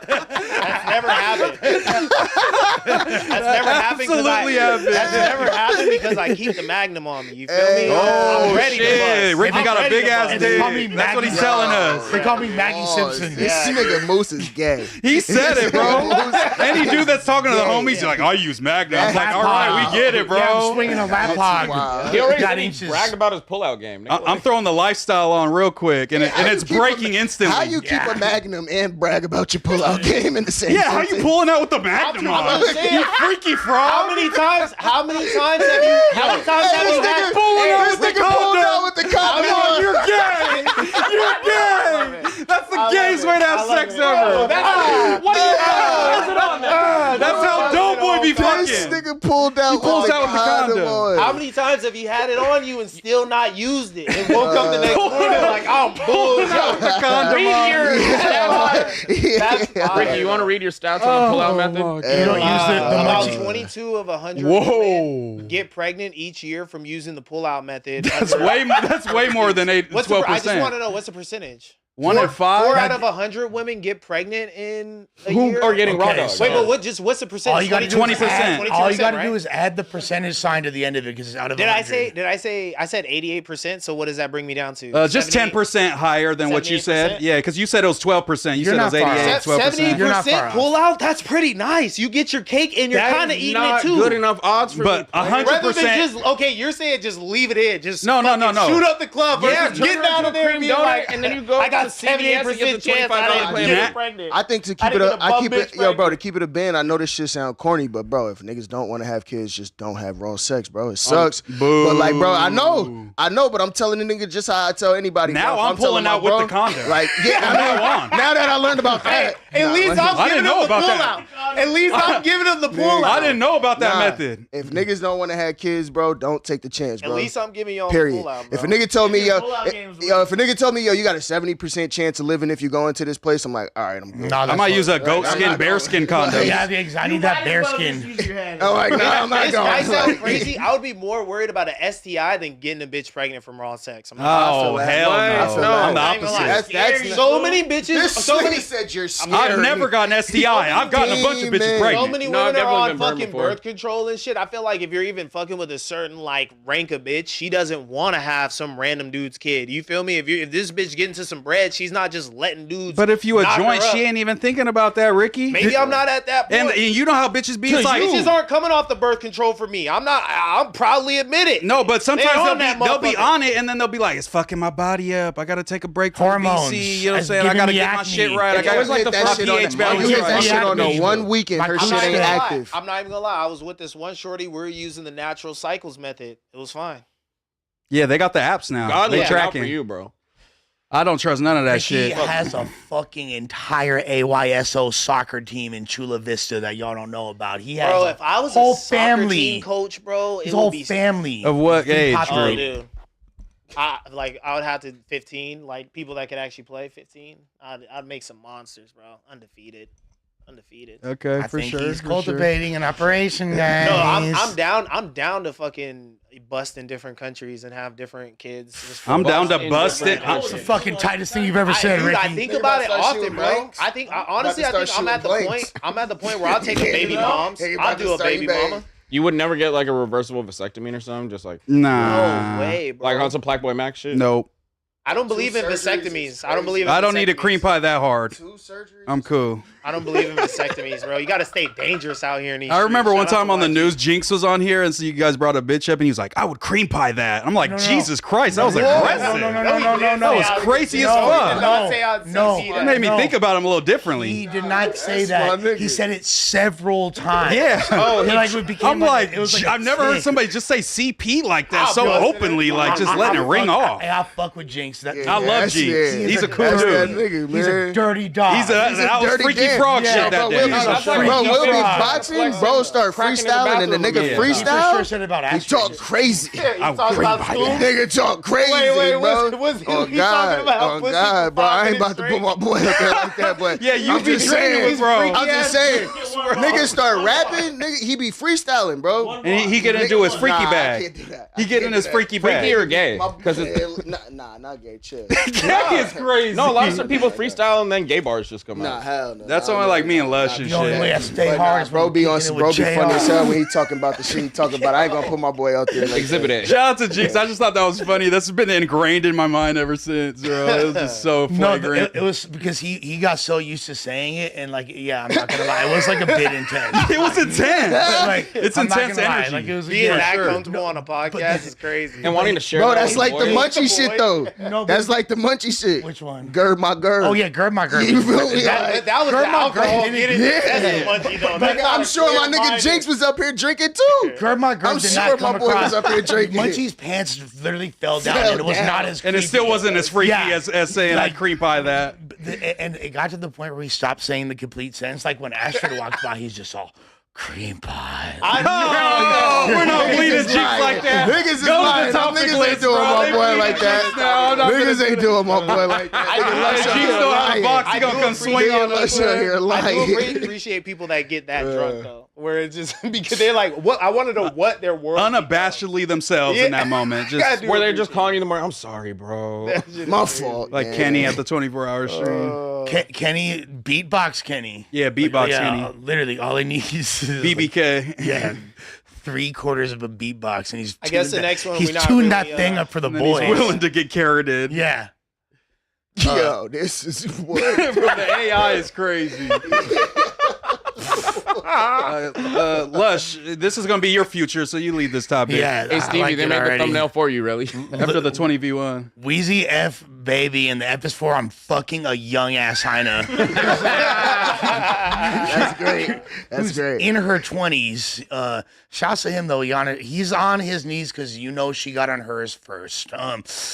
B: That's never happened. That's never happened. 'Cause
C: Absolutely happened.
B: That's never happened because I keep the Magnum on me. You feel me?
C: Oh,
B: I'm ready to
C: shit.
B: bust.
C: Ricky
B: I'm
C: got a
B: ready
C: big
B: to
C: ass
B: bust.
L: They call me
C: dick. That's what he's
L: Maggie.
C: telling us.
L: They call me Maggie Simpson.
E: This nigga Moose is gay.
C: He said it, bro. Any dude that's talking to the homies, he's like, I use Magnum. I'm like, all right, we get it, bro.
L: Yeah, I'm swinging a lap hog.
E: wild.
A: He already
L: Got
A: said he
L: inches.
A: bragged about his pullout game. nigga.
C: I'm throwing the lifestyle on real quick, and,
E: How
C: and
E: you
C: it's
E: keep a-
C: breaking instantly.
E: How you keep a Magnum and brag about your pullout game in the same
C: Yeah, how you
E: sentence?
C: pulling out with the Magnum
B: I'm
C: on?
B: just saying,
C: You freaky frog.
B: How many times have you had?
E: This nigga pulled out with the condom
C: Come on,
E: on.
C: you're gay. You're gay. That's the gayest way to have sex ever. That's how Doughboy be
E: This
C: fucking.
E: nigga pulled out
C: pulls
E: with
C: out with the condom.
E: on.
B: How many times have you had it on you and still not used it? And woke up the next morning like, I'm bullshit.
C: The condom
B: That's fire.
A: Ricky, you want to read your stats on the pullout method?
L: You don't use the
B: About
L: much.
B: 22 of 100
C: Whoa.
B: women get pregnant each year from using the pull-out method.
C: That's way more than 12%.
B: I just want to know, what's the percentage?
C: 1 in 5.
B: 4 out of 100 women get pregnant in a
A: Who
B: year?
A: are getting raw dogs?
B: Wait, but what's the percentage?
L: All you got to do is
C: 20%.
L: add, all you got to
B: right?
L: do is add the percentage sign to the end of it because it's out of.
B: Did I
L: 100.
B: say I said 88%, so what does that bring me down to?
C: Just
B: 78?
C: 10% higher than what you said.
B: 78%?
C: Yeah, because you said it was 12%. You
L: You're
C: said it was
L: not far
C: 88,
L: off.
C: 12%.
L: You're not far
B: 78%
L: off.
B: pull out? That's pretty nice. You get your cake and you're
A: That
B: kind of
A: is
B: eating
A: not
B: it too.
A: good enough odds for
C: But
A: me.
C: 100%.
B: Rather than just, okay, you're saying just leave it in. Just
C: No, no,
B: fucking
C: no.
B: shoot up the club
A: Yeah,
B: versus
A: turn
B: get
A: it
B: down
A: into
B: in there
A: a
B: and
A: cream
B: be
A: donut,
B: like,
A: and then you go
B: I got
A: to CVS and get
B: 78%
A: the
B: chance
A: $25
B: I didn't
A: plan.
B: get pregnant.
E: I think to keep
B: I
E: it
B: didn't
E: a,
B: get a
E: I
B: bum
E: keep
B: bitch
E: it, yo, bro,
B: pregnant.
E: to keep it a band. I know this shit sound corny, but bro, if niggas don't want to have kids, just don't have raw sex, bro. It sucks. But like, bro, I know, but I'm telling the nigga just how I tell anybody.
C: Now
E: bro. If
C: I'm
E: telling
C: pulling
E: my
C: out with
E: bro,
C: the condom.
E: Like, yeah,
C: From now on.
E: now that I learned about that,
B: At least I'm
C: I
B: giving
C: didn't know
B: him the
C: about
B: pull
C: that.
B: out. At least I'm giving him the pull
C: I
B: out.
C: didn't know about that
E: Nah,
C: method.
E: If niggas don't want to have kids, bro, don't take the chance, bro.
B: At least I'm giving y'all
E: Period.
B: the pull out, bro.
E: If a nigga told me, yo,
B: pull-out game's
E: if a nigga told me, yo, you got a 70% chance of living if you go into this place, I'm like, all right, I'm good.
L: No,
C: I might use a goat skin, bear skin condom.
L: Yeah, I need that bear skin.
E: I'm like, nah, I'm not
B: This guy
E: going.
B: sounds crazy. I would be more worried about an STI than getting a bitch pregnant from raw sex. I'm
C: Oh, hell
A: What?
C: no. I'm the
B: I ain't gonna lie.
C: opposite.
E: That's
B: so many bitches.
E: This
B: So many.
E: nigga said you're scary.
C: I've never gotten an STI. I've gotten a bunch of bitches
E: Demon.
B: So
C: pregnant.
B: many
A: No, I've
B: women are
A: definitely
B: on
A: been burned
B: fucking
A: before.
B: birth control and shit. I feel like if you're even fucking with a certain like rank of bitch, she doesn't want to have some random dude's kid. You feel me? If this bitch getting to some bread, she's not just letting dudes.
C: But if you a
B: knock her
C: joint,
B: up.
C: she ain't even thinking about that, Ricky.
B: Maybe I'm not at that point.
C: And you know how bitches be. It's like,
B: bitches aren't coming off the birth control for me. I'm not. I'll proudly admit it.
C: no, but sometimes
B: They
C: they'll
B: on that
C: be
B: motherfucker.
C: on it, and then they'll be like, "It's fucking my body up. I gotta take a break from
L: Hormones.
C: VC. You know what I'm
L: It's
C: saying? I
L: giving
C: gotta
L: me
C: get my
L: acne.
C: shit right. I
E: It's
C: gotta
E: always like
C: my
E: that shit on
C: pH
E: the
C: balance
E: you hit that
C: right."
E: shit on the
L: Acne.
E: 1 weekend. Her
L: I'm
E: shit
L: not
E: ain't
L: gonna lie.
E: active.
B: I'm not even gonna lie. I was with this one shorty. We were using the natural cycles method. It was fine.
C: Yeah, they got the apps now.
A: God
C: They
A: looking out for
C: tracking
A: you, bro.
C: I don't trust none of that
L: Ricky
C: shit.
L: has a fucking entire AYSO soccer team in Chula Vista that y'all don't know about. He has
B: Bro,
L: a
B: if I was
L: whole
B: a soccer
L: family
B: team coach, bro,
L: his
B: it
L: whole
B: would be
L: family
C: Of what
L: is
C: age
B: Oh,
C: group?
B: dude. I would have to 15, like people that could actually play 15. I'd make some monsters, bro. Undefeated.
C: Okay,
L: I
C: for
L: think
C: sure.
L: he's
C: for
L: cultivating an operation, guys.
B: No, I'm down. I'm down to fucking bust in different countries and have different kids. Just
C: I'm down to
B: in
C: bust
B: different
C: it.
L: That's the
B: countries.
L: fucking tightest thing you've ever said,
B: Dude,
L: Ricky.
B: I think about it
E: Start
B: often,
E: shooting
B: bro.
E: blanks.
B: I think honestly, I think
E: start
B: I'm at the
E: shooting
B: point.
E: blanks.
B: I'm at the point where I'll take a baby moms.
E: Hey, you
B: I'll
E: about
B: do
E: to
B: a
E: start
B: baby
E: eBay.
B: mama.
A: You would never get like a reversible vasectomy or something, just like
C: Nah.
B: No way, bro.
A: like on some Black Boy Max shit.
C: Nope.
B: I don't believe in
E: surgeries is
B: vasectomies. I don't believe in
C: I don't need a
B: vasectomies.
C: cream pie that hard.
E: 2 surgeries.
C: I'm cool.
B: I don't believe in vasectomies, bro. You got to stay dangerous out here in these
C: I remember
B: streets.
C: one
B: Shout out
C: time
B: to
C: on the
B: YG.
C: news, Jinx was on here, and so you guys brought a bitch up, and he was like, "I would cream pie that." I'm like,
L: No.
C: Jesus Christ, that was
L: No,
C: aggressive.
L: no.
C: That was crazy as fuck.
L: No.
C: It made me think about him a little differently.
L: He did not say
E: That's my
L: that.
E: nigga.
L: He said it several times.
C: Yeah.
L: Oh, it became
C: I'm like,
L: it was like a
C: I've never heard
L: tick.
C: somebody just say CP like that
B: I'll
C: so
B: bust it.
C: openly, like just letting it ring off.
L: I fuck with Jinx.
C: I love Jinx. He's a cool
E: That's that
C: dude.
E: nigga,
L: He's a
E: man.
L: dirty dog.
C: That was
E: dirty
C: freaky
E: game.
C: frog
L: Yeah,
C: shit that
E: Bro,
C: day.
E: we'll be,
L: He's a freaky
E: bro, we'll be
L: frog.
E: boxing, bro, start
A: Cracking in the
E: freestyling, and the
A: bathroom
E: nigga
A: again.
L: He for
E: freestyle.
L: sure said about
E: He
L: ass
E: talk
L: cheeks.
E: crazy.
C: I'll
B: talks
C: cream
B: about
C: pie
B: school?
C: that.
E: Nigga talk crazy,
B: Wait,
E: bro.
B: what's he
E: Oh
B: talking
E: God,
B: about?
E: oh
B: Pussy
E: God,
B: for
E: bro. I
B: 5
E: ain't about to
B: minutes
E: put my boy up there like that, but
C: Yeah, you
E: I'm
C: be
E: just
C: training
E: saying,
C: with bro.
E: I'm just saying, niggas start rapping, nigga, he be freestyling, bro.
C: And he get into his freaky
E: Nah, I
C: bag.
E: can't do that.
C: He get in his freaky bag.
A: Freaky or gay?
E: My
A: Because
E: not gay. Chill.
C: Gay is crazy.
A: no, a lot of people freestyle and then gay bars just come
E: Nah,
A: out.
E: hell no.
C: That's
E: Nah,
C: only
E: no,
C: like me
E: nah,
C: and Lush
E: nah,
C: and
L: The only way I
C: shit.
L: stay
E: But
L: hard
E: nah,
L: is
E: bro
L: when
E: be
L: I'm
E: on
L: kicking it
E: bro
L: with
E: be funny as
L: JR.
E: hell when he talking about the shit he talking about. I ain't gonna put my boy out there like
A: Exhibit
E: that.
A: A.
C: Shout out to Jinx. I just thought that was funny. That's been ingrained in my mind ever since, bro. It was just so
L: No,
C: flagrant.
L: it was because he got so used to saying it, and like, yeah, I'm not gonna lie, it was like a bit intense.
C: It was intense.
L: Like,
C: It's
L: I'm not
C: intense
L: gonna lie,
C: energy.
L: Like, it was
B: Being
L: yeah,
B: that
L: sure.
B: comfortable on a podcast is crazy.
A: And wanting to share.
E: Bro,
A: that
E: that's
A: with
E: like the
A: boys.
E: munchie shit though.
L: No, but-
E: That's like the munchie shit.
L: Which one?
E: Gird my gird.
L: Oh yeah, gird my gird.
E: You feel me?
B: That was
L: Girl,
B: the
L: my
B: alcohol.
L: girl
B: Get it?
E: didn't-
B: That's
E: Yeah.
B: the munchie though.
E: Nigga,
B: That's
E: I'm
B: not
E: sure my
B: clear-minded.
E: nigga Jinx was up here drinking too.
L: Gird my gird
E: I'm
L: did
E: sure
L: not
E: my
L: come
E: boy
L: across.
E: was up here drinking.
L: Munchie's pants literally fell down,
E: Fell
L: and it was
E: down.
L: not as.
C: And it still
L: creepy.
C: wasn't as freaky
L: Yeah.
C: as saying
L: Like-
C: I'd cream pie that.
L: And it got to the point where he stopped saying the complete sentence. Like when Astrid walked by, he's just all cream pie.
C: No, we're not bleeding Jinx like that.
E: Niggas is
C: Go to
E: lying.
C: the
E: Them
C: topic
E: niggas ain't
C: list,
E: doing
C: bro.
E: my
C: They
E: boy
C: bleeding
E: like that.
C: Jinx now. I'm not
E: Niggas
C: gonna
E: ain't
C: do
E: doing my boy like that. Nigga, Lush out
C: Jinx
E: here
C: don't have a
E: lying.
C: box. He
B: I
C: gonna
B: do
C: come swing on
E: Lush
C: us.
E: out here
B: I do
E: lying.
B: appreciate people that get that drunk though, where it's just because they're like, "What?" I want to know what their world.
C: Unabashedly themselves in that moment. Just
A: Where they're just calling you in the morning. I'm sorry, bro.
E: My fault.
C: like
E: man.
C: Kenny at the 24-hour stream.
L: Kenny beatbox Kenny.
C: Yeah, beatbox
L: Yeah,
C: Kenny.
L: literally all he needs is
C: BBK.
L: yeah, 3/4 of a beatbox, and he's.
B: I guess
L: tuned
B: the
L: that-
B: next one
L: He's
B: we're not
L: tuned
B: really,
L: that thing up for the
C: And then he's
L: boys.
C: willing to get carroted.
L: Yeah.
E: Yo, this is what.
C: Bro, the AI is crazy. Lush, this is going to be your future, so you lead this topic.
L: Yeah.
A: Hey
L: I
A: Stevie,
L: like
A: they
L: it
A: made the
L: already.
A: thumbnail for you, really.
C: After the 20v1.
L: Wheezy F baby, and the F is for I'm fucking a young ass Hyena.
E: That's great. That's
L: Who's
E: great.
L: in her 20s. Shouts to him though. He's on his knees because she got on hers first.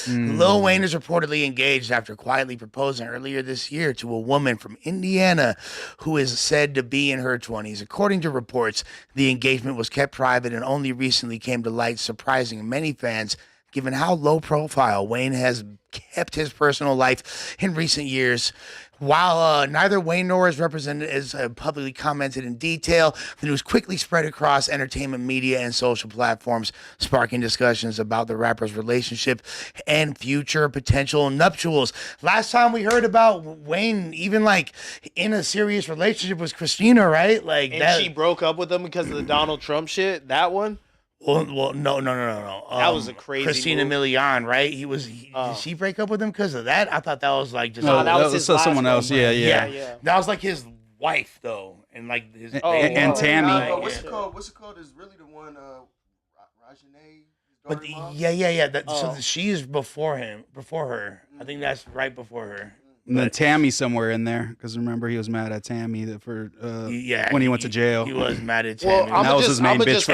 L: Lil Wayne is reportedly engaged after quietly proposing earlier this year to a woman from Indiana who is said to be in her 20s. According to reports, the engagement was kept private and only recently came to light, surprising many fans given how low profile Wayne has kept his personal life in recent years. While neither Wayne nor his representatives have publicly commented in detail, the news quickly spread across entertainment media and social platforms, sparking discussions about the rapper's relationship and future potential nuptials. Last time we heard about Wayne, even like in a serious relationship, was Christina, right? Like
B: And
L: that.
B: she broke up with him because of the Donald Trump shit. That one.
L: Well, no.
B: That was a crazy
L: Christina
B: move.
L: Milian, right? Did she break up with him because of that? I thought that was like just.
B: No, that was his last
C: someone else.
B: one,
C: Yeah.
B: Yeah.
L: That was like his wife, though, and like his.
C: And Tammy.
E: What's it called? What's it called? Is really the one. Rajane.
L: But yeah. So she is before him, before her. I think that's right before her.
C: And then Tammy somewhere in there, because remember he was mad at Tammy when he went to jail.
L: He was mad at
B: Well,
L: Tammy.
C: that was his main bitch.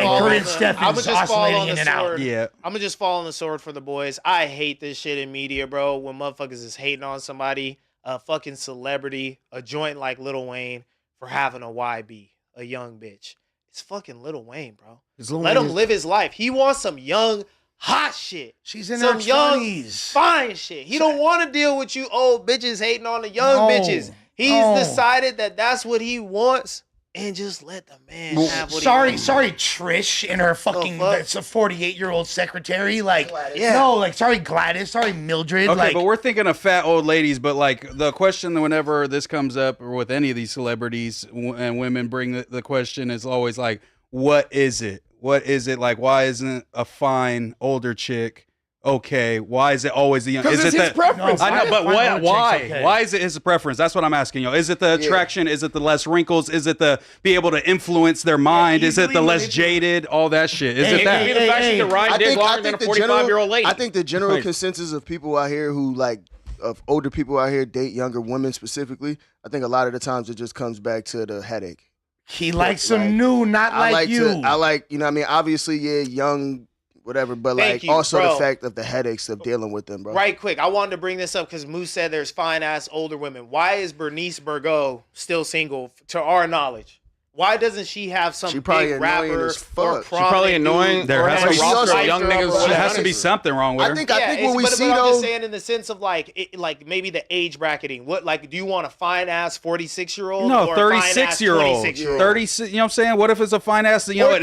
L: I'm
B: just fall on the sword.
C: Yeah.
B: I'm gonna just fall on the sword for the boys. I hate this shit in media, bro. When motherfuckers is hating on somebody, a fucking celebrity, a joint like Lil Wayne for having a YB, a young bitch. It's fucking Lil Wayne, bro. Let him live his life. He wants some young, hot shit.
L: She's in
B: some
L: her
B: young,
L: 20s.
B: fine shit. He don't want to deal with you old bitches hating on the young bitches. He's decided that that's what he wants, and just let the man have what he wants.
L: Sorry, Trish and her fucking that's a 48-year-old secretary. Like,
B: Yeah.
L: no, like, sorry, Gladys, sorry, Mildred.
C: Okay,
L: like,
C: but we're thinking of fat old ladies. But like the question, whenever this comes up, or with any of these celebrities and women bring the question, is always like, what is it? What is it like? Why isn't a fine older chick okay? Why is it always the young?
G: Because it's his preference.
C: I know, but why?
L: Okay.
C: Why is it his preference? That's what I'm asking you. Is it the attraction? Is it the less wrinkles? Is it the be able to influence their mind? Is it the less jaded? All that shit. Is it that?
A: Maybe the fact she can ride dick longer than a 45-year-old lady.
E: I think the general consensus of people out here who like of older people out here date younger women specifically. I think a lot of the times it just comes back to the headache.
L: he likes some new, not like you.
E: I like, you know what I mean? Obviously, young, whatever, but
B: Thank
E: like
B: you,
E: also
B: bro.
E: the fact of the headaches of dealing with them, bro.
B: Right quick, I wanted to bring this up because Moose said there's fine-ass older women. Why is Bernice Burgo still single, to our knowledge? Why doesn't she have some
E: She probably
B: big
E: annoying
B: rapper
E: as fuck.
B: or
E: She
A: probably annoying.
C: There has to be
A: roster of young niggas.
C: There has to be something wrong with her.
E: I think when we see
B: I'm
E: those,
B: just saying in the sense of like maybe the age bracketing. What like do you want a fine ass 46-year-old?
C: No,
B: or
C: 36-year-old.
B: 36-year-old?
C: 36. You know what I'm saying? What if it's a fine ass? You know,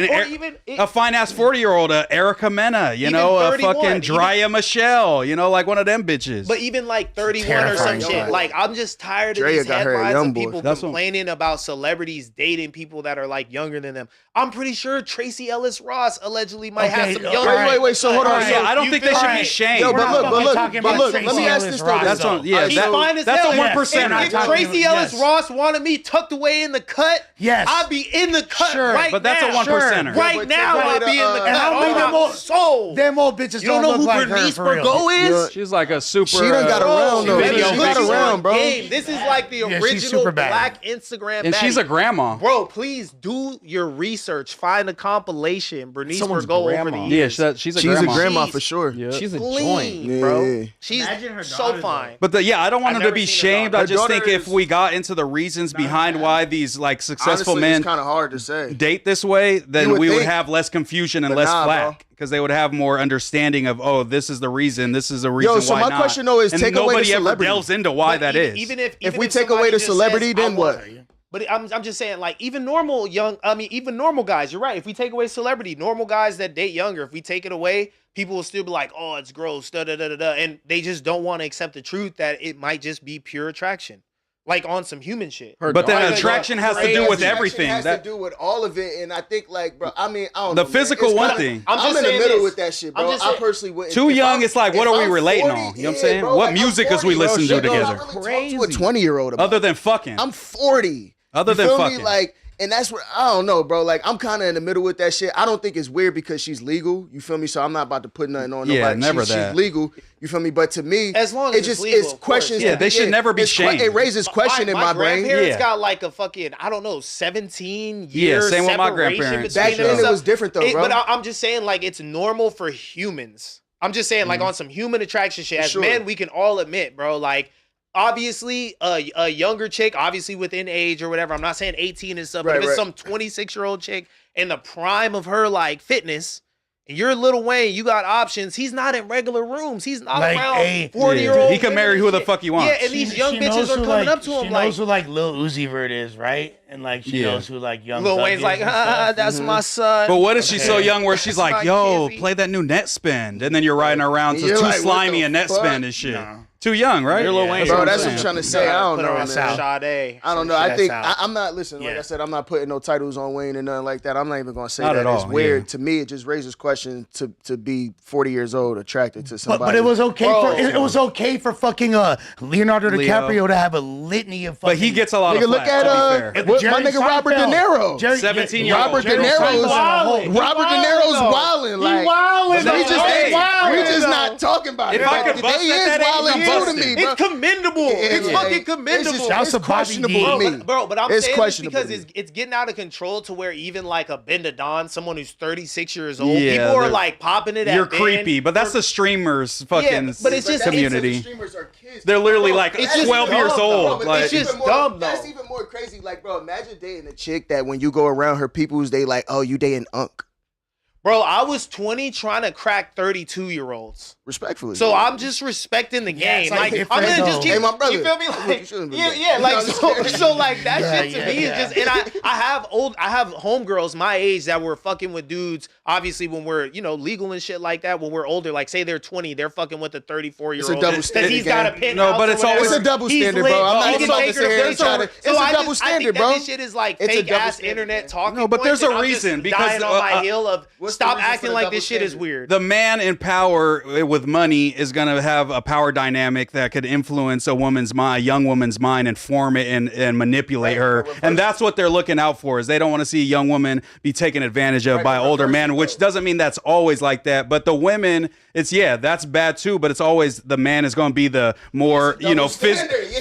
C: a fine ass 40-year-old, Erica Mena. You know, a
B: 31,
C: fucking Drya Michelle. You know, like one of them bitches.
B: But even like 31 or some
E: Terrifying
B: shit.
E: guy.
B: Like I'm just tired of
E: Drea
B: these
E: got her a
B: headlines
E: young
B: of
E: boy.
B: people
C: That's what-
B: complaining about celebrities dating people that are like younger than them. I'm pretty sure Tracy Ellis Ross allegedly might have some younger.
E: Wait. So hold on.
C: yeah, I don't
B: you
C: think they
B: feel
C: should
B: me?
C: be shamed.
E: Yo,
L: We're
E: but
L: not
E: look,
L: fucking
E: but
L: talking
E: look.
L: about
E: Let me
L: Tracy
E: ask
L: Ellis
E: this
L: Ross,
E: though.
C: That's
L: though.
C: on. Yeah,
B: He's fine as
C: that's
B: hell.
C: the 1%.
B: If Tracy Ellis Ross wanted me tucked away in the cut,
L: Yes.
B: I'd be in the cut
L: Sure,
B: right
C: but that's
B: now.
C: a 1%er.
B: Right
E: but
B: now,
E: take away
B: I'd be in the
E: the,
B: cut.
L: and how many
B: Oh,
L: them
B: my
L: old-
B: soul.
L: Them old bitches
B: You don't know
L: look
B: who
L: like
B: Bernice
L: her for real.
B: Burgo is?
C: She's like a super.
E: She done got around though.
B: Baby,
E: She
B: she's
E: got around, bro.
B: game. This is like the
L: Yeah, she's
B: original
L: super bad.
B: black Instagram
C: and she's a
B: baddie.
C: grandma.
B: Bro, please do your research. Find a compilation. Bernice
G: Someone's
B: Burgo over
G: grandma.
B: the
C: Yeah,
B: years.
C: she's a
E: She's
C: grandma.
E: a grandma for sure.
C: Yeah.
G: She's a
B: Clean,
G: joint.
B: bro.
E: Yeah.
B: She's
M: Imagine her
B: so
M: daughter,
B: fine.
C: But I don't want
B: I've
C: them to
B: never
C: be
B: seen her
C: shamed.
B: daughter.
C: I just
E: Her
C: think
E: daughter
C: if
E: is-
C: we got into the reasons behind why these like successful
E: Honestly,
C: men
E: it's kind of hard to say.
C: date this way, then
E: You would
C: we would
E: think.
C: have less confusion and
E: But
C: less
E: nah,
C: flack
E: bro.
C: because they would have more understanding of, oh, this is the reason. This is the reason
E: Yo, so
C: why
E: my
C: not.
E: question, though, is
C: and
E: take away the
C: nobody ever
E: celebrity.
C: delves into why
B: But
C: that
B: even,
C: is.
B: Even if
E: we take
B: somebody
E: away the
B: just
E: celebrity,
B: says,
E: then
B: I
E: what?
B: want- But I'm just saying, like, even normal even normal guys, you're right. If we take away celebrity, normal guys that date younger, if we take it away, people will still be like, oh, it's gross, da-da-da-da-da. And they just don't want to accept the truth that it might just be pure attraction. Like, on some human shit.
C: But then
B: Like,
C: attraction has to do with
E: Attraction
C: everything.
E: has
C: That
E: to do with all of it, and I think, like, bro, I mean, I don't
C: The
E: know, man.
C: physical
E: It's
C: one
E: kinda-
C: thing.
B: I'm
E: I'm
B: just
E: in the
B: saying
E: middle
B: this.
E: with that shit,
B: I'm
E: bro.
B: just
E: I
B: saying-
E: personally wouldn't.
C: Too
E: if
C: young,
E: I'm-
C: it's like, what
E: if
C: are we
E: I'm
C: relating
E: 40,
C: on? You know what I'm
E: yeah,
C: saying?
E: bro,
C: What
E: like, I'm
C: music is
E: 40,
C: we
E: bro.
C: listen to
E: Shit, bro,
C: together?
E: I really talk to a 20-year-old about
C: Other than fucking.
E: I'm 40.
C: Other
E: You
C: than
E: feel
C: fucking.
E: me? Like, and that's where I don't know, bro. Like, I'm kind of in the middle with that shit. I don't think it's weird because she's legal. You feel me? So I'm not about to put nothing on
C: Yeah,
E: nobody.
C: never
E: she's
C: that.
E: legal. You feel me? But to me,
B: As long as
E: it
B: it's
E: just
B: legal,
E: it's
B: of
E: questions.
B: course.
C: Yeah, they should never be
E: it's
C: shamed.
E: It raises question in my brain.
B: grandparents
C: Yeah.
B: got like a fucking, I don't know, 17
C: Yeah,
B: years
C: same with my
B: separation
C: grandparents.
B: between
E: Back then,
B: them.
E: it was different though, bro.
B: But I'm just saying, like, it's normal for humans. I'm just saying, like, on some human attraction shit. As
E: Sure.
B: men, we can all admit, bro, like, obviously, a younger chick, obviously within age or whatever. I'm not saying 18 and stuff, but
E: Right,
B: if it's
E: right.
B: some 26-year-old chick in the prime of her, like, fitness, and you're Lil Wayne, you got options. He's not in regular rooms. He's not
L: Like,
B: around
L: hey,
B: 40-year-old.
C: He can marry who the fuck he wants.
B: Yeah, and these young bitches
L: knows
B: are
L: who,
B: coming
L: like,
B: up to him
L: She
B: like,
L: knows who like Lil Uzi Vert is, right? And like she
C: Yeah.
L: knows who like Young
B: Lil
L: Thug
B: Wayne's
L: is
B: like,
L: and stuff.
B: that's my son.
C: But what if she's so
L: Okay.
C: young where she's like,
B: my
C: yo,
B: kizzy.
C: play that new net spin? And then you're riding around to
E: You're
C: too
E: like, what
C: slimy
E: the
C: and net
E: fuck?
C: spin and shit.
L: No.
C: Too young, right?
A: You're Lil Wayne.
E: Bro,
C: what
E: that's
C: I'm
E: what I'm
C: saying.
E: trying to say. I don't
B: Put
E: know,
B: her on
E: man.
B: some Sade.
E: I don't know.
B: Some
E: I
B: shit.
E: think
L: That's out.
E: I'm not listen. Like
L: Yeah.
E: I said, I'm not putting no titles on Wayne and nothing like that. I'm not even gonna say
C: Not
E: that
C: at
E: it's
C: all,
E: weird.
C: yeah.
E: To me, it just raises questions to be 40 years old attracted to somebody.
L: But it was okay
B: Bro.
L: for it was okay for fucking Leonardo
C: Leo.
L: DiCaprio to have a litany of fucking.
C: But he gets a lot
E: Nigga,
C: of
E: look
C: flack,
E: at
C: to be fair.
E: what, my
L: Jerry
E: nigga Robert De
L: Seinfeld.
E: Niro.
L: Jerry-
C: 17-year-old.
E: Robert De
L: Jerry
E: Niro's
L: Seinfeld.
E: Robert De Niro's wilding. Like
G: wildin',
E: we just
C: though.
E: we just
G: Wildin',
E: not talking about
C: If
E: it.
C: I
E: But
C: could bust
E: they
C: at
E: is
C: that age,
E: wilding
C: I'm
E: to me, bro.
B: It's commendable. It's fucking commendable.
E: It's questionable to me.
B: Bro, but I'm
E: It's
B: saying this
E: questionable
B: because
E: to me.
B: it's getting out of control to where even like a Ben Don, someone who's 36 years old,
C: Yeah,
B: people are
C: they're-
B: like popping it at
C: You're
B: Ben
C: creepy, but that's the streamers fucking
B: but it's just
C: community.
E: Streamers are kids.
C: They're literally
E: Bro,
C: like
B: it's just
C: 12 years
B: dumb,
C: old.
E: But
C: Like,
B: it's just
E: even more-
B: dumb, though.
E: That's even more crazy. Like, bro, imagine dating a chick that when you go around her peoples, they like, oh, you dating Unk.
B: Bro, I was 20 trying to crack 32-year-olds.
E: Respectfully.
B: So I'm just respecting the game.
L: it's like
B: Like I'm gonna just keep.
E: Hey, my brother.
B: You feel me?
E: That's what
B: Like
E: you shouldn't be
B: yeah,
E: doing.
B: yeah. Like
E: No,
B: so like that
L: Yeah,
B: shit to
L: yeah,
B: me
L: yeah.
B: is just. And I have homegirls my age that were fucking with dudes. Obviously, when we're legal and shit like that. When we're older, like say they're 20, they're fucking with a 34-year-old.
E: It's a double
B: Because
E: standard,
B: he's got a
E: gang.
B: penthouse.
C: No, but
B: or
C: it's
B: whatever.
C: always
E: It's a double
B: He's
E: standard,
B: lit,
E: bro. I'm
B: but
E: not
B: he
E: even
B: can
E: about
B: take
E: to
B: her-
E: sit here and
B: there's
E: try to.
B: a-
E: It's
B: so
E: a
B: I
E: double
B: just- I
E: standard,
B: think
E: bro.
B: that this shit is like
E: It's a
B: fake
E: double
B: ass
E: standard,
B: internet
E: man.
B: talking.
C: No, but there's a
B: points, and I'm
C: reason,
B: just
C: because,
B: dying on my hill of
E: what's the
B: stop
E: reason for
B: acting
E: the
B: like
E: double
B: this shit is
E: standard?
B: weird.
C: the man in power with money is going to have a power dynamic that could influence a woman's mind, a young woman's mind, and form it and manipulate her. And that's what they're looking out for. Is they don't want to see a young woman be taken advantage of by older men, which doesn't mean that's always like that. But the women, that's bad too. But it's always the man is going to be the more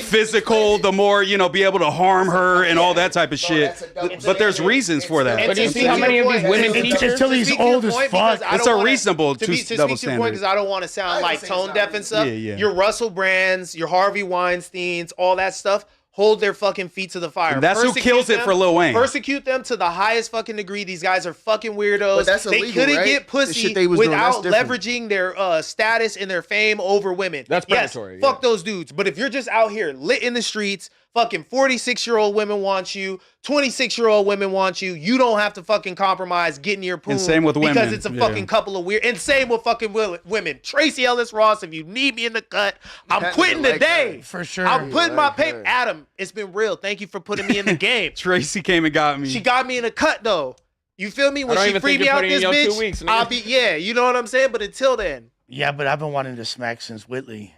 C: physical, the more be able to harm her and all that type of shit. But there's reasons for that.
J: But do you see how many of these women teachers?
L: Until he's old as fuck.
C: It's a reasonable
B: to
C: double
B: speak to your point
C: standard.
B: because I don't want to sound like tone deaf and stuff.
C: Yeah.
B: Your Russell Brands, your Harvey Weinsteins, all that stuff. Hold their fucking feet to the fire.
C: And that's who
B: Persecute
C: kills it
B: them,
C: for Lil Wayne.
B: Persecute them to the highest fucking degree. These guys are fucking weirdos.
E: But that's
B: they
E: illegal,
B: couldn't
E: right?
B: get
E: The
B: pussy
E: shit they was doing,
B: without
E: that's different.
B: leveraging their status and their fame over women.
A: That's
B: Yes,
A: predatory,
B: fuck
A: yeah.
B: those dudes. But if you're just out here lit in the streets, fucking 46-year-old women want you, 26-year-old women want you. You don't have to fucking compromise getting your poon.
C: And same with women.
B: Because it's a
C: Yeah.
B: fucking couple of weird. And same with fucking women. Tracy Ellis Ross, if you need me in the cut, I'm
E: That
B: quitting
E: nigga like
B: today.
E: her.
L: For sure.
B: I'm putting my
E: like
B: paper.
E: her.
B: Adam, it's been real. Thank you for putting me in the game.
C: Tracy came and got me.
B: She got me in a cut though. You feel me? When
A: don't
B: she
A: even
B: freed
A: think
B: me
A: you're
B: out
A: putting
B: this
A: in your 2
B: bitch,
A: weeks, nigga.
B: I'll be you know what I'm saying? But until then,
L: Yeah, but I've been wanting to smack since Whitley.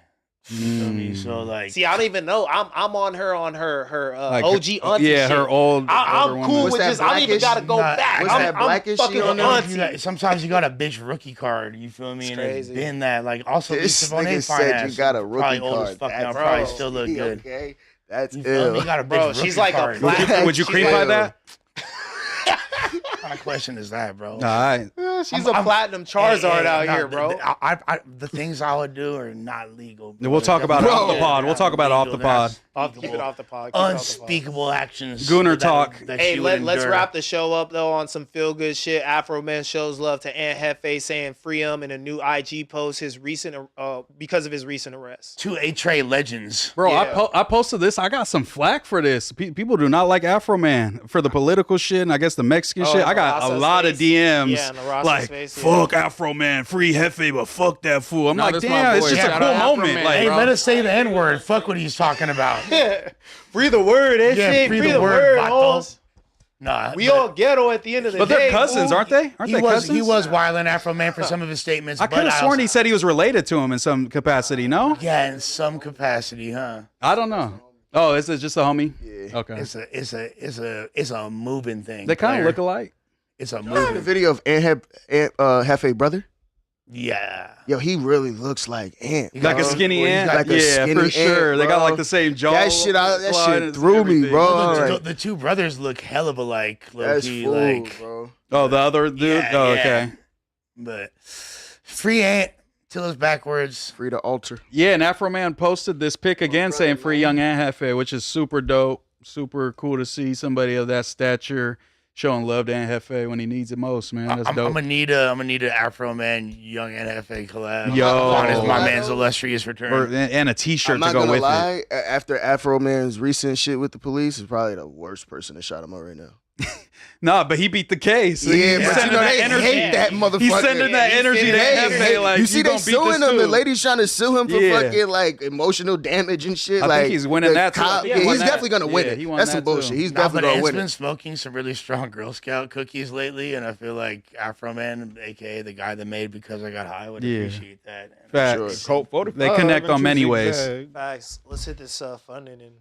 L: You feel me? So like,
B: see, I don't even know. I'm on her
C: Like,
B: OG auntie
C: yeah,
B: shit.
C: her old.
B: I'm
C: older
B: cool
C: woman.
B: with
E: What's
B: just.
E: that
B: I don't even
E: blackish?
B: gotta go
L: Nah,
B: back.
E: what's
B: I'm,
E: that
B: I'm
E: blackish
B: fucking
E: shit on there?
B: auntie.
L: sometimes you got a bitch rookie card. You feel me?
B: It's
L: And
B: crazy.
L: it's been that. Like also,
E: This
L: Lisa Bonet
E: nigga
L: fine
E: said
L: ass,
E: you got a
L: probably
E: rookie
L: old as
E: card.
L: fuck now.
E: That's
L: Probably
B: bro.
L: still look good.
E: Okay, that's
L: You feel me?
E: ill.
L: Got a bitch
B: Bro,
L: rookie
B: she's like a
L: card.
B: black.
C: Would you
B: she's
C: cream
B: like-
C: by that?
L: What kind of question is that, bro?
C: Nah,
B: She's a platinum Charizard out
L: nah,
B: here, bro.
L: The things I would do are not legal. bro.
C: We'll talk about it
L: They're
C: off the
L: not
C: pod. We'll talk about it off the
L: legal.
C: pod.
L: They're
B: Keep it off the pod. Keep it off the pod.
L: unspeakable actions.
C: Gooner
L: that-
C: talk.
L: that
B: Hey,
L: she would
B: let's
L: endure.
B: wrap the show up though on some feel good shit. Afro Man shows love to Aunt Hefe, saying free him in a new IG post. Because of his recent arrest.
L: Two A-Tray legends.
C: Bro,
B: Yeah.
C: I posted this. I got some flack for this. People do not like Afro Man for the political shit and I guess the Mexican shit. I got a
B: Rasa's
C: lot of
B: face.
C: DMs
B: Yeah, in the Rasa's
C: like,
B: face, yeah.
C: fuck Afro Man, free Hefe, but fuck that fool. I'm
A: Nah,
C: like,
A: this my
C: damn, it's
A: boy.
C: just a
A: Shout
C: cool
A: out Afro
C: moment.
A: Man,
C: Like,
L: Hey,
A: bro.
L: let us say the N-word. Fuck what he's talking about.
B: Free the word, that
L: Yeah,
B: shit.
L: free
B: Free
L: the
B: the
L: word,
B: word,
L: vato.
B: hoes.
L: Nah,
B: We
L: but
B: all ghetto at the end of the
C: but
B: day.
C: they're cousins,
B: fool.
C: aren't they? Aren't they cousins?
L: he was wilding Afro Man for some of his statements.
C: I
L: but
C: could have sworn
L: also-
C: he said he was related to him in some capacity. No,
L: Yeah, in some capacity, huh?
C: I don't know. Oh, is it just a homie?
E: Yeah.
C: Okay.
L: It's a moving thing.
C: They kind of
L: player.
C: look alike.
L: It's a
E: The
L: moving.
E: video of Aunt Hefe brother.
L: Yeah.
E: Yo, he really looks like Ant.
L: He
C: Like
E: bro.
C: a skinny
E: He's
C: ant?
E: like a
C: Yeah,
E: skinny
C: for
E: ant,
C: sure. They got
E: bro.
C: like the same jaw.
E: That shit
C: line and
E: threw me,
C: everything.
E: bro.
L: The,
E: Like,
L: the two brothers look hell of alike.
E: that's
L: Low-key,
E: fool,
L: like,
E: bro.
C: Oh, the other dude?
L: Yeah,
C: Oh,
L: yeah.
C: okay.
L: But free Ant till it's backwards.
E: Free to alter.
C: Yeah, and Afro Man posted this pic again saying free young Aunt Hefe, which is super dope. Super cool to see somebody of that stature showing love to Aunt Hefe when he needs it most, man. That's
L: I'm
C: dope.
L: gonna need an Afro Man young NFA collab.
C: Yo.
L: on his my man's illustrious return.
C: And a T-shirt
E: I'm
C: to
E: not
C: go
E: gonna
C: with it.
E: lie. After Afro Man's recent shit with the police, is probably the worst person that shot him out right now.
C: Nah, but he beat the case.
E: Yeah,
C: He's
E: but you
C: sending
E: know
C: that
E: they
C: energy.
E: hate that motherfucker.
C: He's sending that energy to Aunt Hefe. Like,
E: you see, they
C: gonna beat
E: suing
C: this
E: him. The
C: too.
E: lady's trying to sue him for
C: Yeah.
E: fucking like emotional damage and shit.
C: I
E: like
C: think he's winning
E: the
C: that too.
E: cop-
C: Yeah,
E: yeah,
C: he won
E: he's
C: that.
E: definitely gonna win
C: Yeah,
E: it.
C: he won
E: That's
C: that
E: some bullshit.
C: too.
E: He's
L: Nah,
E: definitely
L: but
E: gonna
L: Ant's
E: win
L: been
E: it.
L: smoking some really strong Girl Scout cookies lately, and I feel like Afro Man, aka the guy that made Because I Got High, would
C: Yeah.
L: appreciate that.
C: Facts.
E: Sure.
C: They connect on many ways.
B: Facts. Let's hit this funding and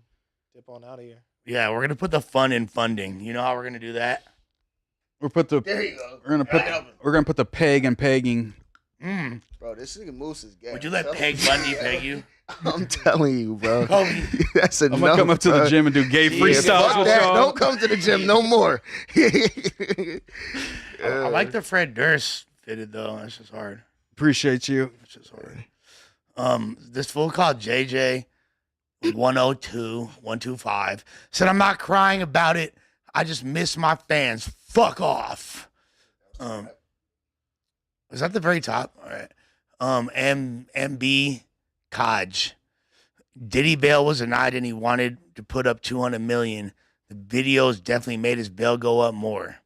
B: dip on out of here.
L: Yeah, we're gonna put the fun in funding. You know how we're gonna do that?
C: We're gonna put the peg in pegging.
E: Bro, this nigga Moose is gay.
L: Would you let Peg Bundy peg you?
E: I'm telling you, bro.
L: Kobe.
E: That's enough.
C: I'm gonna come up to the gym and do gay freestyles
E: fuck
C: with
E: that.
C: y'all.
E: Don't come to the gym no more.
L: I like the Fred Durst fitted though. That's just hard.
C: Appreciate you.
L: That's just hard. This fool called JJ 102-125 said, "I'm not crying about it. I just miss my fans. Fuck off." Was that the very top? All right. MB Kaj. Diddy bail was denied and he wanted to put up 200 million. The videos definitely made his bail go up more.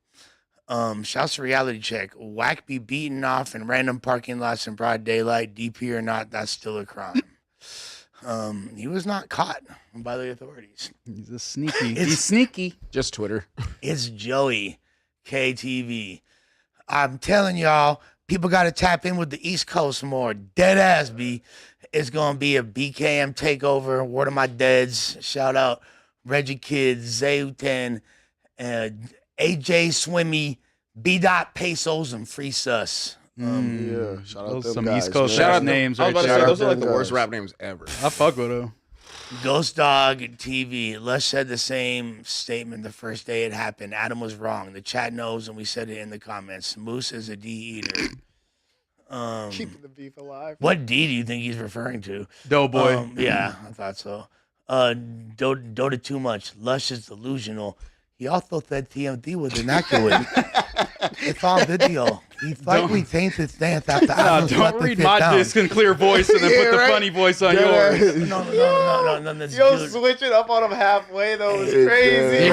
L: Shouts to Reality Check. Whack be beaten off in random parking lots in broad daylight. DP or not, that's still a crime. He was not caught by the authorities.
C: He's a sneaky. He's sneaky.
A: Just Twitter.
L: It's Joey KTV. I'm telling y'all, people got to tap in with the East Coast more. Dead ass B. It's going to be a BKM takeover. Word of my deads. Shout out Reggie Kids, Zayuten, AJ Swimmy, B. Pesos, and Free Sus.
E: Yeah, shout out
C: Those
E: them
C: some
E: guys,
C: East Coast
E: man.
C: rap names
A: I was
C: right
A: about to
C: there.
A: say, those are like the
E: Them
A: worst
E: guys.
A: rap names ever.
C: I fuck with him.
L: Ghost Dog TV. Lush said the same statement the first day it happened. Adam was wrong. The chat knows, and we said it in the comments. Moose is a D eater.
B: Keeping the beef alive.
L: What D do you think he's referring to?
C: Doughboy.
L: Yeah, I thought so. Dota too much. Lush is delusional. He also said TMD was inaccurate. It's on video. He slightly changed his stance after
C: Nah, don't read my disc in clear voice and then put the funny voice on yours.
L: No. This
B: Yo,
L: dude-
B: switching up on him halfway though was crazy.
C: He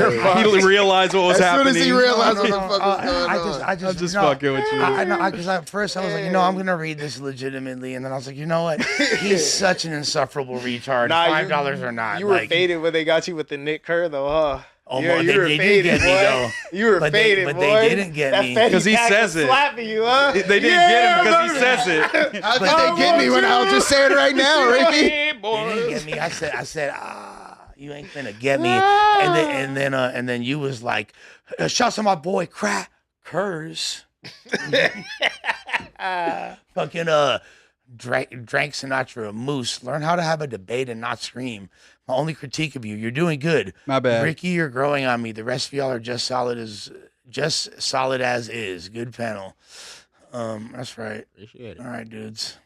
C: realized what was
E: As
C: happening.
E: soon as he realized what the fuck was going
L: I
E: on.
L: just
C: I'm just
L: no,
C: fucking with you.
L: I know, because at first I was like, I'm gonna read this legitimately, and then I was like, you know what? He's such an insufferable retard.
B: Nah,
L: $5 or not.
B: You were
L: like,
B: faded when they got you with the Nick Kerr though, huh?
L: Oh,
B: Yeah,
L: boy,
B: you were
L: they did
B: faded,
L: get me
B: boy.
L: though.
B: You were
L: But
B: faded,
L: they
B: boy.
L: didn't get
B: That
L: me.
B: Fetty
C: 'Cause he
B: Pack
C: says
B: was
C: it.
B: slapping you, huh?
C: They didn't get him because he says it.
E: How did they get me when I was just saying it right now, Ricky?
L: They didn't get me. I said, you ain't gonna get me. And then you was like, shouts to my boy Crackers. Fucking drank Sinatra, Moose. Learn how to have a debate and not scream. My only critique of you, you're doing good.
C: My bad.
L: Ricky, you're growing on me. The rest of y'all are just solid as is. Good panel. That's right.
A: Appreciate it.
L: All right, dudes.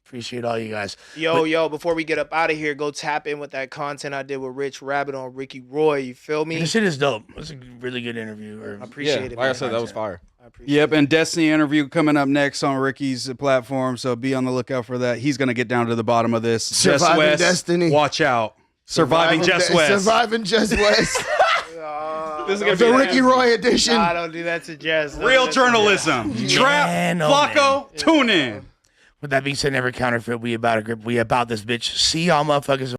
L: Appreciate all you guys.
B: Yo, before we get up out of here, go tap in with that content I did with Rich Rabbit on Ricky Roy. You feel me?
L: This shit is dope. It's a really good interview.
B: I appreciate it.
A: Like I
B: man.
A: said, that was fire.
B: I appreciate
C: Yep,
B: it.
C: and Destiny interview coming up next on Ricky's platform, so be on the lookout for that. He's going to get down to the bottom of this. Jess
E: Surviving
C: West,
E: Destiny.
C: watch out. Surviving Jess West.
E: Surviving Jess West.
A: This is gonna
E: The
A: be
E: Ricky Roy edition.
B: Nah, don't do that to Jess. Don't
C: Real
B: do that to
C: journalism. Trap,
L: Man, oh,
C: Flacco, tune in.
L: With that being said, never counterfeit. We about this bitch. See y'all motherfuckers.